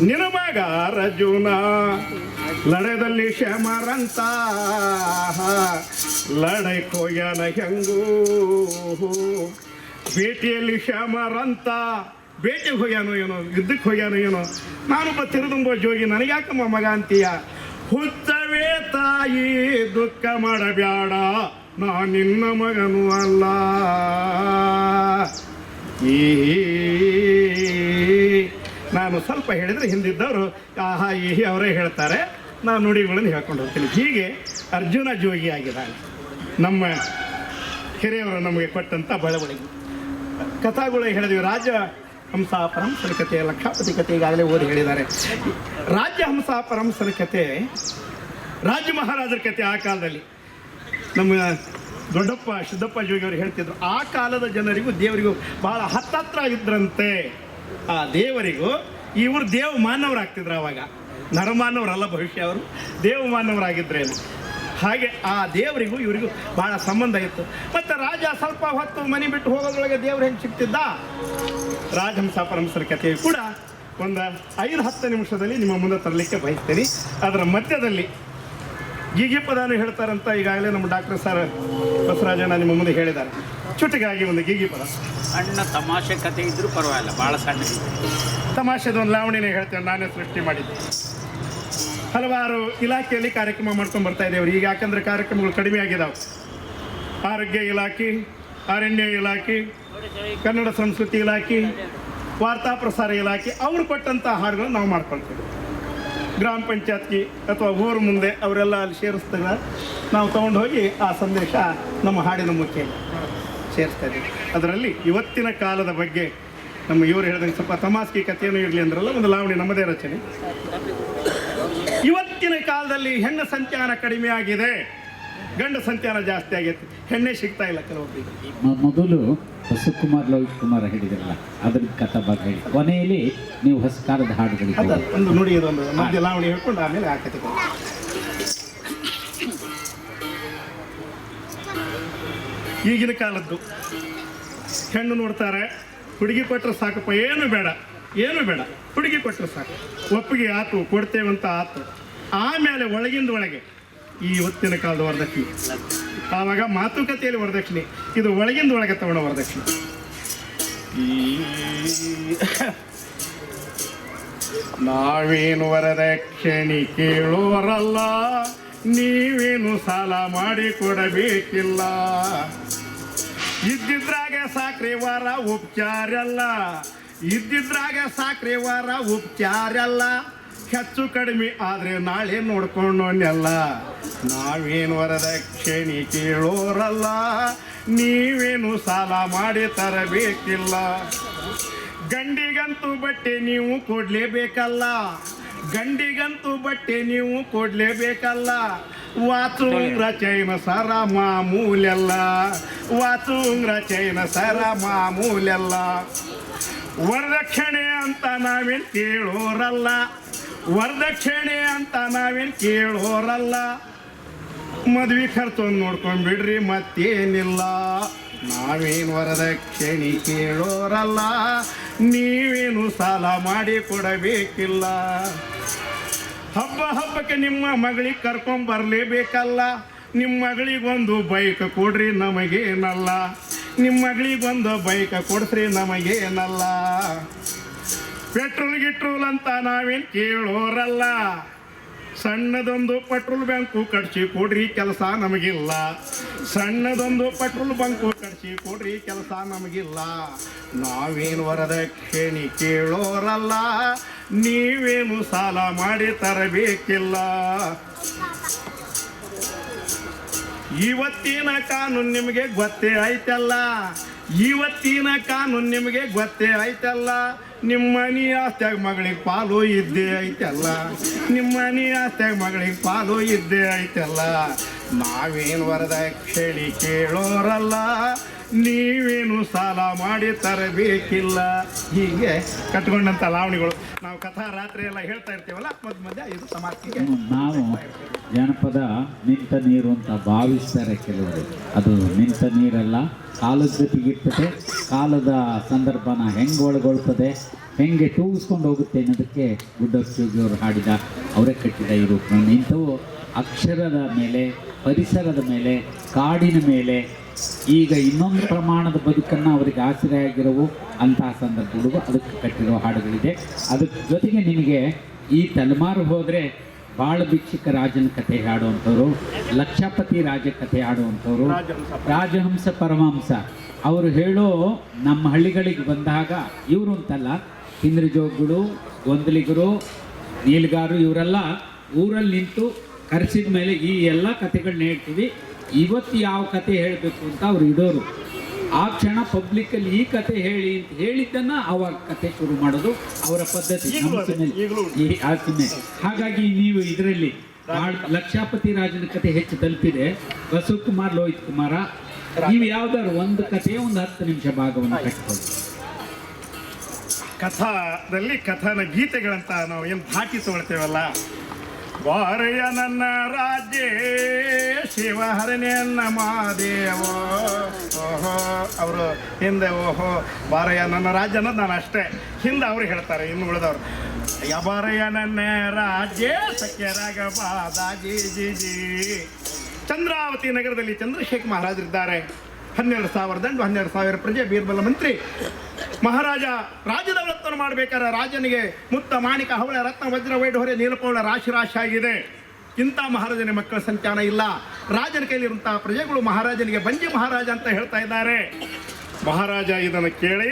ನಿನ್ನ ಮಗ ಅರ್ಜುನ ಲಡದಲ್ಲಿ ಶಮರಂತ, ಲಡೈಕ್ ಹೋಗ್ಯಾನ ಹೆಂಗೂ, ಭೇಟಿಯಲ್ಲಿ ಶಮರಂತ ಭೇಟಿಗೆ ಹೋಗ್ಯಾನೋ ಏನೋ, ಯುದ್ಧಕ್ಕೆ ಹೋಗ್ಯಾನೋ ಏನೋ. ನಾನೊಬ್ಬ ತಿರುದುಂಬ ಜೋಗಿ, ನನಗ್ಯಾಕಮ್ಮ ಮಗ ಅಂತೀಯ? ಹುಚ್ಚವೇ ತಾಯಿ ದುಃಖ ಮಾಡಬ್ಯಾಡ, ನಾ ನಿನ್ನ ಮಗನೂ ಅಲ್ಲ. ನಾನು ಸ್ವಲ್ಪ ಹೇಳಿದರೆ ಹಿಂದಿದ್ದವರು ಆಹಾ ಈ ಅವರೇ ಹೇಳ್ತಾರೆ, ನಾನು ನುಡಿಗಳನ್ನು ಹೇಳ್ಕೊಂಡು ಹೋಗ್ತೀನಿ. ಹೀಗೆ ಅರ್ಜುನ ಜೋಗಿ ಆಗಿದ್ದಾನೆ. ನಮ್ಮ ಹಿರಿಯವರು ನಮಗೆ ಕೊಟ್ಟಂಥ ಬಳವಳಿಗೆ ಕಥಾಗಳು ಹೇಳಿದ್ವಿ. ರಾಜ ಹಂಸ ಪರಮಸರ ಕಥೆ, ಲಕ್ಷಾಪತಿ ಕಥೆ ಈಗಾಗಲೇ ಓದಿ ಹೇಳಿದ್ದಾರೆ. ರಾಜ್ಯ ಹಂಸ ಪರಮಸರ ಕಥೆ ರಾಜ್ಯ ಮಹಾರಾಜರ ಕಥೆ. ಆ ಕಾಲದಲ್ಲಿ ನಮ್ಮ ದೊಡ್ಡಪ್ಪ ಸಿದ್ದಪ್ಪ ಜೋಗಿಯವರು ಹೇಳ್ತಿದ್ರು, ಆ ಕಾಲದ ಜನರಿಗೂ ದೇವರಿಗೂ ಬಹಳ ಹತ್ತತ್ರ ಇದ್ರಂತೆ. ಆ ದೇವರಿಗೂ ಇವರು ದೇವ ಮಾನವರಾಗ್ತಿದ್ರು. ಆವಾಗ ನರಮಾನವರಲ್ಲ, ಭವಿಷ್ಯ ಅವರು ದೇವ ಮಾನವರಾಗಿದ್ರೇನು. ಹಾಗೆ ಆ ದೇವರಿಗೂ ಇವರಿಗೂ ಬಹಳ ಸಂಬಂಧ ಇತ್ತು. ಮತ್ತು ರಾಜ ಸ್ವಲ್ಪ ಹೊತ್ತು ಮನೆ ಬಿಟ್ಟು ಹೋಗೋದ್ರೊಳಗೆ ದೇವ್ರು ಹೆಂಗೆ ಸಿಗ್ತಿದ್ದ, ರಾಜಹಂಸ ಪರಮಸರ ಕಥೆಯು ಕೂಡ ಒಂದು 5-10 ನಿಮಿಷದಲ್ಲಿ ನಿಮ್ಮ ಮುಂದೆ ತರಲಿಕ್ಕೆ ಬಯಸ್ತೀನಿ. ಅದರ ಮಧ್ಯದಲ್ಲಿ ಗೀಗಿ ಪದಾನು ಹೇಳ್ತಾರಂತ ಈಗಾಗಲೇ ನಮ್ಮ ಡಾಕ್ಟರ್ ಸರ್ ಬಸವರಾಜಣ್ಣ ನಿಮ್ಮ ಮುಂದೆ ಹೇಳಿದ್ದಾರೆ. ಚುಟುಕಾಗಿ ಒಂದು ಗೀಗಿ ಪದ, ಸಣ್ಣ ತಮಾಷೆ ಕಥೆ ಇದ್ರೂ ಪರವಾಗಿಲ್ಲ, ಭಾಳ ಸಣ್ಣ ತಮಾಷೆದ ಒಂದು ಲಾವಣಿನೇ ಹೇಳ್ತೇನೆ, ನಾನೇ ಸೃಷ್ಟಿ ಮಾಡಿದ್ದೆ. ಹಲವಾರು ಇಲಾಖೆಯಲ್ಲಿ ಕಾರ್ಯಕ್ರಮ ಮಾಡ್ಕೊಂಡು ಬರ್ತಾ ಇದ್ದೇವ್ರಿ ಈಗ. ಯಾಕಂದರೆ ಕಾರ್ಯಕ್ರಮಗಳು ಕಡಿಮೆ ಆಗಿದ್ದಾವೆ. ಆರೋಗ್ಯ ಇಲಾಖೆ, ಅರಣ್ಯ ಇಲಾಖೆ, ಕನ್ನಡ ಸಂಸ್ಕೃತಿ ಇಲಾಖೆ, ವಾರ್ತಾ ಪ್ರಸಾರ ಇಲಾಖೆ ಅವ್ರು ಕೊಟ್ಟಂಥ ಹಾಡುಗಳನ್ನು ನಾವು ಮಾಡ್ಕೊಳ್ತೇವೆ. ಗ್ರಾಮ ಪಂಚಾಯತ್ಗೆ ಅಥವಾ ಊರು ಮುಂದೆ ಅವರೆಲ್ಲ ಅಲ್ಲಿ ಸೇರಿಸಿದಾಗ ನಾವು ತೊಗೊಂಡು ಹೋಗಿ ಆ ಸಂದೇಶ ನಮ್ಮ ಹಾಡಿನ ಮುಖ್ಯ ಸೇರಿಸ್ತಾ ಇದ್ದೀವಿ. ಅದರಲ್ಲಿ ಇವತ್ತಿನ ಕಾಲದ ಬಗ್ಗೆ ನಮ್ಮ ಇವರು ಹೇಳಿದಂಗೆ ಸ್ವಲ್ಪ ತಮಾಸ್ಕಿ ಕಥೆಯೂ ಇರಲಿ ಅಂದ್ರಲ್ಲ, ಒಂದು ಲಾವಣಿ ನಮ್ಮದೇ ರಚನೆ. ಇವತ್ತಿನ ಕಾಲದಲ್ಲಿ ಹೆಣ್ಣು ಸಂತಾನ ಕಡಿಮೆ ಆಗಿದೆ, ಗಂಡು ಸಂತಾನ ಜಾಸ್ತಿ ಆಗೈತೆ, ಹೆಣ್ಣೆ ಸಿಗ್ತಾ ಇಲ್ಲ ಕೆಲವೊಬ್ಬರಿಗೆ. ಮೊದಲು ಹೊಸಕುಮಾರ್ ಲೋಹಿತ್ ಕುಮಾರ್ ಹೇಳಿದ್ರಲ್ಲ, ಅದ್ರ ಕಥಾ ಭಾಗ ಹೇಳಿ, ಕೊನೆಯಲ್ಲಿ ನೀವು ಹೊಸಕಾಲದ ಹಾಡುಗಳಿಗೆ ಅದ ಒಂದು ನುಡಿ, ಇದೊಂದು ಮಧ್ಯ ಲಾವಣಿ ಹೇಳ್ಕೊಂಡು ಆಮೇಲೆ ಆ ಕಥೆ. ಈಗಿನ ಕಾಲದ್ದು ಹೆಣ್ಣು ನೋಡ್ತಾರೆ, ಹುಡುಗಿ ಕೊಟ್ಟರೆ ಸಾಕಪ್ಪ, ಏನು ಬೇಡ ಹುಡುಗಿ ಕೊಟ್ಟರೆ ಸಾಕು, ಒಪ್ಪಿಗೆ ಆತು, ಕೊಡ್ತೇವಂತ ಆತು. ಆಮೇಲೆ ಒಳಗಿಂದ ಒಳಗೆ ಈ ಇವತ್ತಿನ ಕಾಲದ ವರದಕ್ಷಿಣೆ, ಆವಾಗ ಮಾತುಕತೆಯಲ್ಲಿ ವರದಕ್ಷಿಣೆ, ಇದು ಒಳಗಿಂದ ಒಳಗೆ ತಗೊಳ್ಳೋ ವರದಕ್ಷಿಣೆ. ನಾವೇನು ವರದಕ್ಷಿಣೆ ಕೇಳೋರಲ್ಲ, ನೀವೇನು ಸಾಲ ಮಾಡಿ ಕೊಡಬೇಕಿಲ್ಲ. ಇದ್ದಿದ್ರಾಗ ಸಾಕ್ರೆ ವಾರ ಉಪಚಾರಲ್ಲ, ಇದ್ದಿದ್ರಾಗ ಸಾಕ್ರೆ ವಾರ ಉಪಚಾರಲ್ಲ. ಹೆಚ್ಚು ಕಡಿಮೆ ಆದರೆ ನಾಳೆ ನೋಡ್ಕೊಂಡೋನೆಲ್ಲ. ನಾವೇನು ವರದಕ್ಷಿಣೆ ಕೇಳೋರಲ್ಲ, ನೀವೇನು ಸಾಲ ಮಾಡಿ ತರಬೇಕಿಲ್ಲ. ಗಂಡಿಗಂತೂ ಬಟ್ಟೆ ನೀವು ಕೊಡಲೇಬೇಕಲ್ಲ, ಗಂಡಿಗಂತೂ ಬಟ್ಟೆ ನೀವು ಕೊಡಲೇಬೇಕಲ್ಲ. ವಾಚುಂಗ್ರ ಚೈನ ಸರ ಮಾಮೂಲೆಲ್ಲ, ವಾಚುಂಗ್ರ ಚೈನ ಸರ ಮಾಮೂಲೆಲ್ಲ. ವರದಕ್ಷಿಣೆ ಅಂತ ನಾವೇನು ಕೇಳೋರಲ್ಲ, ವರದಕ್ಷಿಣೆ ಅಂತ ನಾವೇನು ಕೇಳೋರಲ್ಲ. ಮದ್ವೆ ಖರ್ಚು ನೋಡ್ಕೊಂಡ್ಬಿಡ್ರಿ ಮತ್ತೇನಿಲ್ಲ. ನಾವೇನು ವರದಕ್ಷಿಣೆ ಕೇಳೋರಲ್ಲ, ನೀವೇನು ಸಾಲ ಮಾಡಿ ಕೊಡಬೇಕಿಲ್ಲ. ಹಬ್ಬಕ್ಕೆ ನಿಮ್ಮ ಮಗಳಿಗೆ ಕರ್ಕೊಂಬರ್ಲೇಬೇಕಲ್ಲ. ನಿಮ್ಮ ಮಗಳಿಗೊಂದು ಬೈಕ್ ಕೊಡ್ರಿ ನಮಗೇನಲ್ಲ, ನಿಮ್ಮ ಮಗಳಿಗೊಂದು ಬೈಕ್ ಕೊಡ್ಸ್ರಿ ನಮಗೇನಲ್ಲ. ಪೆಟ್ರೋಲ್ ಅಂತ ನಾವೇನು ಕೇಳೋರಲ್ಲ, ಸಣ್ಣದೊಂದು ಪೆಟ್ರೋಲ್ ಬ್ಯಾಂಕು ಕಟ್ಸಿ ಕೊಡ್ರಿ ಕೆಲಸ ನಮಗಿಲ್ಲ. ಸಣ್ಣದೊಂದು ಪೆಟ್ರೋಲ್ ಬಂಕು ಕಟ್ಸಿ ಕೊಡ್ರಿ ಕೆಲಸ ನಮಗಿಲ್ಲ. ನಾವೇನು ವರದಕ್ಷಿಣೆ ಕೇಳೋರಲ್ಲ, ನೀವೇನು ಸಾಲ ಮಾಡಿ ತರಬೇಕಿಲ್ಲ. ಇವತ್ತಿನ ಕಾನೂನು ನಿಮಗೆ ಗೊತ್ತೇ ಆಯ್ತಲ್ಲ, ಇವತ್ತಿನ ಕಾನೂನು ನಿಮಗೆ ಗೊತ್ತೇ ಆಯ್ತಲ್ಲ. ನಿಮ್ಮ ಮನೆ ಆಸ್ತಿಯಾಗ ಮಗಳಿಗೆ ಪಾಲು ಇದ್ದೇ ಐತಲ್ಲ, ನಿಮ್ಮ ಮನೆ ಆಸ್ತಿಯಾಗ ಮಗಳಿಗೆ ಪಾಲು ಇದ್ದೇ ಐತಲ್ಲ. ನಾವೇನು ವರದಕ್ಷಿಣೆ ಕೇಳೋರಲ್ಲ, ನೀವೇನು ಸಾಲ ಮಾಡಿ ತರಬೇಕಿಲ್ಲ. ಹೀಗೆ ಕಟ್ಕೊಂಡಂಥ ಲಾವಣಿಗಳು ನಾವು ಕಥಾ ರಾತ್ರಿ ಎಲ್ಲ ಹೇಳ್ತಾ ಇರ್ತೀವಲ್ಲ, ಮಧ್ಯ ಇದು ಸಮಾಪ್ತಿಗೆ. ನಾವು ಜನಪದ ನಿಂತ ನೀರು ಅಂತ ಭಾವಿಸ್ತಾರೆ ಕೆಲವರು. ಅದು ನಿಂತ ನೀರಲ್ಲ, ಕಾಲದ ಜೊತೆಗಿರ್ತದೆ, ಕಾಲದ ಸಂದರ್ಭನ ಹೆಂಗೆ ಒಳಗೊಳ್ತದೆ, ಹೆಂಗೆ ತೂಗಿಸ್ಕೊಂಡು ಹೋಗುತ್ತೆ ಅನ್ನೋದಕ್ಕೆ ಗುಡ್ಡೋರು ಹಾಡಿದ, ಅವರೇ ಕಟ್ಟಿದ ಈ ರೂಪ. ಇಂಥವು ಅಕ್ಷರದ ಮೇಲೆ, ಪರಿಸರದ ಮೇಲೆ, ಕಾಡಿನ ಮೇಲೆ, ಈಗ ಇನ್ನೊಂದು ಪ್ರಮಾಣದ ಬದುಕನ್ನು ಅವರಿಗೆ ಆಶ್ರಯ ಆಗಿರೋವು ಅಂತಹ ಸಂದರ್ಭಗಳು ಅದಕ್ಕೆ ಕಟ್ಟಿರೋ ಹಾಡುಗಳಿದೆ. ಅದಕ್ಕೆ ಜೊತೆಗೆ ನಿಮಗೆ ಈ ತಲೆಮಾರು ಹೋದರೆ ಬಾಳ ಭಿಕ್ಷುಕ ರಾಜನ ಕಥೆ ಹಾಡುವಂಥವ್ರು, ಲಕ್ಷಪತಿ ರಾಜ ಕಥೆ ಹಾಡುವಂಥವ್ರು, ರಾಜಹಂಸ ಪರಮಹಂಸ ಅವರು ಹೇಳೋ ನಮ್ಮ ಹಳ್ಳಿಗಳಿಗೆ ಬಂದಾಗ ಇವರು ಅಂತಲ್ಲ, ಹಿಂದ್ರಜೋಗುಗಳು, ಗೊಂದಲಿಗರು, ನೀಲ್ಗಾರು ಇವರೆಲ್ಲ ಊರಲ್ಲಿ ನಿಂತು ಕರೆಸಿದ ಮೇಲೆ ಈ ಎಲ್ಲ ಕಥೆಗಳನ್ನ ಹೇಳ್ತೀವಿ. ಇವತ್ತು ಯಾವ ಕತೆ ಹೇಳಬೇಕು ಅಂತ ಅವ್ರು ಇಡೋರು. ಆ ಕ್ಷಣ ಪಬ್ಲಿಕ್ಕಲ್ಲಿ ಈ ಕತೆ ಹೇಳಿ ಅಂತ ಹೇಳಿದ್ದನ್ನು ಅವಾಗ ಕತೆ ಶುರು ಮಾಡೋದು ಅವರ ಪದ್ಧತಿ ಈ ಆಚೆ. ಹಾಗಾಗಿ ನೀವು ಇದರಲ್ಲಿ ಲಕ್ಷಪತಿ ರಾಜನ ಕತೆ ಹೆಚ್ಚು ತಲುಪಿದೆ. ಬಸವಕುಮಾರ್ ಲೋಹಿತ್ ಕುಮಾರ, ನೀವು ಯಾವ್ದಾದ್ರು ಒಂದು ಕಥೆಯ ಒಂದು 10 ನಿಮಿಷ ಭಾಗವನ್ನು ಕಟ್ಕೊಳ್ಳಿ. ಕಥಾದಲ್ಲಿ ಕಥಾನ ಗೀತೆಗಳಂತ ನಾವು ಏನು ಧಾಟಿ ತಗೊಳ್ತೇವಲ್ಲ, ಬಾರೆಯ ನನ್ನ ರಾಜ್ಯ ಹರನೆಯನ್ನ ಮಾದೇವ ಓಹೋ ಅವರು ಹಿಂದೆ ಓಹೋ ಬಾರಯ್ಯ ನನ್ನ ರಾಜ್ಯ ಅನ್ನೋದು ನಾನು ಅಷ್ಟೇ, ಹಿಂದೆ ಅವ್ರು ಹೇಳ್ತಾರೆ ಇನ್ನು ಉಳಿದವರು ಯಬಾರಯ್ಯ ನನ್ನ ರಾಜ್ಯ ಸಖ್ಯರಾಗ ಬಾದಾಜಿ ಜಿ ಜಿ. ಚಂದ್ರಾವತಿ ನಗರದಲ್ಲಿ ಚಂದ್ರಶೇಖರ್ ಮಹಾರಾಜರಿದ್ದಾರೆ. 12,000 ದಂಡು, 12,000 ಪ್ರಜೆ, ಬೀರ್ಬಲ ಮಂತ್ರಿ. ಮಹಾರಾಜ ರಾಜ್ಯದ ವೃತ್ತವನ್ನು ಮಾಡಬೇಕಾದ್ರೆ ರಾಜನಿಗೆ ಮುತ್ತ ಮಾಣಿಕ ಹವಳ ರತ್ನ ವಜ್ರ ವೈಢೂರ್ಯ ನೀಲಪೌಳ ರಾಶಿ ರಾಶಿ ಆಗಿದೆ. ಇಂಥ ಮಹಾರಾಜನ ಮಕ್ಕಳ ಸಂತಾನ ಇಲ್ಲ. ರಾಜನ ಕೈಲಿರುವಂತಹ ಪ್ರಜೆಗಳು ಮಹಾರಾಜನಿಗೆ ಬಂಜಿ ಮಹಾರಾಜ ಅಂತ ಹೇಳ್ತಾ ಇದ್ದಾರೆ. ಮಹಾರಾಜ ಇದನ್ನು ಕೇಳಿ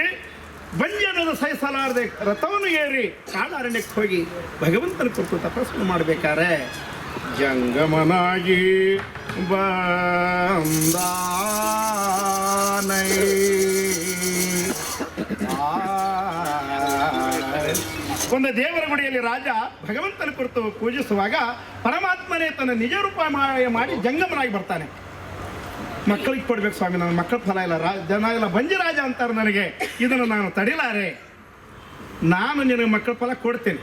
ಬಂಜಿ ಅನ್ನೋದು ಸಹಿಸಲಾರದೆ ರಥವನ್ನು ಏರಿ ಕಾಡಾರಣ್ಯಕ್ಕೆ ಹೋಗಿ ಭಗವಂತನ ಕುರಿತು ತಪಸ್ಸನ್ನು ಮಾಡಬೇಕಾರೆ ಜಂಗಮನಾಗಿ ಬಂದಾನೈ. ಒಂದು ದೇವರ ಗುಡಿಯಲ್ಲಿ ರಾಜ ಭಗವಂತನ ಕುರಿತು ಪೂಜಿಸುವಾಗ ಪರಮಾತ್ಮನೇ ತನ್ನ ನಿಜ ರೂಪ ಮಾಡಿ ಜಂಗಮನಾಗಿ ಬರ್ತಾನೆ. ಮಕ್ಕಳಿಗೆ ಕೊಡ್ಬೇಕು ಸ್ವಾಮಿ, ನನ್ನ ಮಕ್ಕಳ ಫಲ ಇಲ್ಲ, ಜನ ಎಲ್ಲ ಬಂಜಿ ರಾಜ ಅಂತಾರೆ ನನಗೆ, ಇದನ್ನು ನಾನು ತಡಿಲಾರೆ, ನಾನು ನಿನಗೆ ಮಕ್ಕಳ ಫಲ ಕೊಡ್ತೇನೆ,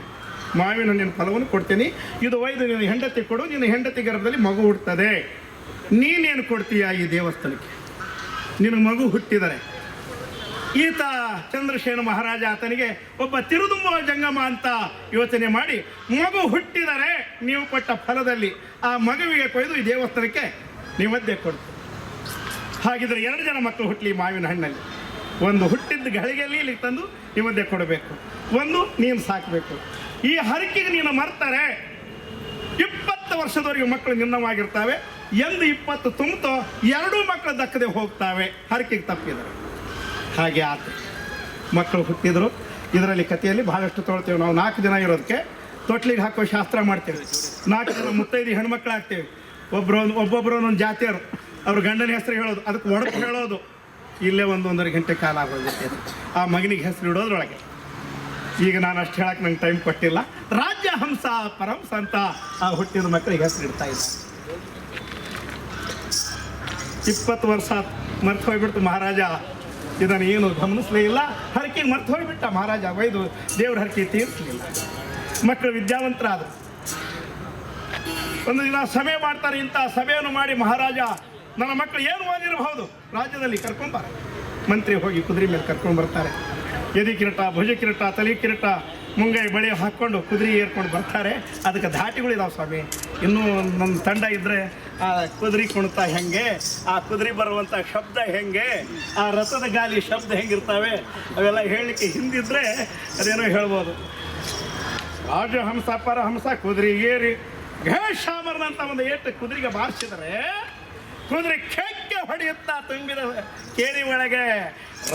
ಮಾವಿನ ನಿನ್ನ ಫಲವನ್ನು ಕೊಡ್ತೇನೆ, ಇದು ಒಯ್ದು ನಿನ್ನ ಹೆಂಡತಿ ಕೊಡು, ನಿನ್ನ ಹೆಂಡತಿ ಗರ್ಭದಲ್ಲಿ ಮಗು ಹುಟ್ಟುತ್ತದೆ, ನೀನೇನು ಕೊಡ್ತೀಯ ಈ ದೇವಸ್ಥಾನಕ್ಕೆ, ನಿನಗೆ ಮಗು ಹುಟ್ಟಿದರೆ. ಈತ ಚಂದ್ರಸೇನ ಮಹಾರಾಜ ಆತನಿಗೆ ಒಬ್ಬ ತಿರುದುಂಬ ಜಂಗಮ ಅಂತ ಯೋಚನೆ ಮಾಡಿ ಮಗು ಹುಟ್ಟಿದರೆ ನೀವು ಕೊಟ್ಟ ಫಲದಲ್ಲಿ ಆ ಮಗುವಿಗೆ ಕೊಯ್ದು ಈ ದೇವಸ್ಥಾನಕ್ಕೆ ನೀವದ್ದೇ ಕೊಡು. ಹಾಗಿದ್ರೆ 2 ಜನ ಮಕ್ಕಳು ಹುಟ್ಟಲಿ ಮಾವಿನ ಹಣ್ಣಲ್ಲಿ, ಒಂದು ಹುಟ್ಟಿದ್ದ ಗಳಿಗೆಯಲ್ಲಿ ಇಲ್ಲಿ ತಂದು ನೀವದ್ದೇ ಕೊಡಬೇಕು, ಒಂದು ನೀನು ಸಾಕಬೇಕು. ಈ ಹರಕೆಗೆ ನೀನು ಮರ್ತಾರೆ 20 ವರ್ಷದವರೆಗೆ ಮಕ್ಕಳು ನಿನ್ನವಾಗಿರ್ತಾವೆ. ಎಂದು 20 ತುಂಬಿತೋ 2 ಮಕ್ಕಳು ದಕ್ಕದೆ ಹೋಗ್ತಾವೆ, ಹರಕೆಗೆ ತಪ್ಪಿದ್ದಾರೆ. ಹಾಗೆ ಆತು, ಮಕ್ಕಳು ಹುಟ್ಟಿದ್ರು. ಇದರಲ್ಲಿ ಕಥೆಯಲ್ಲಿ ಬಹಳಷ್ಟು ತೊಳ್ತೇವೆ ನಾವು. 4 ಜನ ಇರೋದಕ್ಕೆ ತೊಟ್ಲಿಗೆ ಹಾಕೋ ಶಾಸ್ತ್ರ ಮಾಡ್ತೇವೆ. 4 ಜನ ಮುತ್ತೈದು ಹೆಣ್ಮಕ್ಳು ಆಗ್ತೇವೆ. ಒಬ್ಬೊಬ್ಬರು ಒಂದೊಂದು ಜಾತಿಯರು, ಅವ್ರ ಗಂಡನ ಹೆಸರು ಹೇಳೋದು, ಅದಕ್ಕೆ ಒಡಕು ಹೇಳೋದು. ಇಲ್ಲೇ 1-1.5 ಗಂಟೆ ಕಾಲ ಆಗೋಗುತ್ತೆ ಆ ಮಗನಿಗೆ ಹೆಸರು ಇಡೋದ್ರೊಳಗೆ. ಈಗ ನಾನು ಅಷ್ಟು ಹೇಳಕ್ಕೆ ನಂಗೆ ಟೈಮ್ ಕೊಟ್ಟಿಲ್ಲ. ರಾಜ್ಯ ಹಂಸ ಪರಹಂಸ ಅಂತ ಆ ಹುಟ್ಟಿದ ಮಕ್ಕಳಿಗೆ ಹೆಸರು ಇಡ್ತಾ ಇದ್ದಾರೆ. 20 ವರ್ಷ ಮರ್ತು ಹೋಗ್ಬಿಡ್ತು ಮಹಾರಾಜ. ಇದನ್ನು ಏನು ಗಮನಿಸಲೇ ಇಲ್ಲ. ಹರಕೆಗೆ ಮರ್ತು ಹೋಗಿಬಿಟ್ಟ ಮಹಾರಾಜ. ಒಯ್ದು ದೇವ್ರ ಹರಕೆ ತೀರಿಸಲಿಲ್ಲ. ಮಕ್ಕಳು ವಿದ್ಯಾವಂತರಾದರು. ಒಂದು ದಿನ ಸಭೆ ಮಾಡ್ತಾರೆ. ಇಂಥ ಸಭೆಯನ್ನು ಮಾಡಿ ಮಹಾರಾಜ ನನ್ನ ಮಕ್ಕಳು ಏನು ಓದಿರಬಹುದು ರಾಜ್ಯದಲ್ಲಿ ಕರ್ಕೊಂಬಾರ. ಮಂತ್ರಿ ಹೋಗಿ ಕುದುರೆ ಮೇಲೆ ಕರ್ಕೊಂಡು ಬರ್ತಾರೆ. ಎದೆ ಕಿರೀಟ, ಭುಜ ಕಿರೀಟ, ತಲೆ ಕಿರೀಟ, ಮುಂಗೈ ಬಳಿ ಹಾಕ್ಕೊಂಡು ಕುದುರೆ ಏರ್ಕೊಂಡು ಬರ್ತಾರೆ. ಅದಕ್ಕೆ ಧಾಟಿಗಳಿದಾವೆ ಸ್ವಾಮಿ. ಇನ್ನೂ ನನ್ನ ತಂಡ ಇದ್ದರೆ ಆ ಕುದುರೆ ಕುಣಿತ ಹೆಂಗೆ, ಆ ಕುದುರೆ ಬರುವಂಥ ಶಬ್ದ ಹೆಂಗೆ, ಆ ರಥದ ಗಾಲಿ ಶಬ್ದ ಹೆಂಗಿರ್ತಾವೆ ಅವೆಲ್ಲ ಹೇಳಲಿಕ್ಕೆ ಹಿಂದಿದ್ರೆ ಅದೇನೋ ಹೇಳ್ಬೋದು. ರಾಜಹಂಸ ಪರಹಂಸ ಕುದುರೆ ಏರಿ ಘೇಷಾಮರನಂತ ಒಂದು ಏಟು ಕುದುರೆಗೆ ಬಾರಿಸಿದರೆ ಕುದುರೆ ಕೆಕ್ಕೆ ಹೊಡೆಯುತ್ತಾ ತುಂಬಿದ ಕೇರಿ ಒಳಗೆ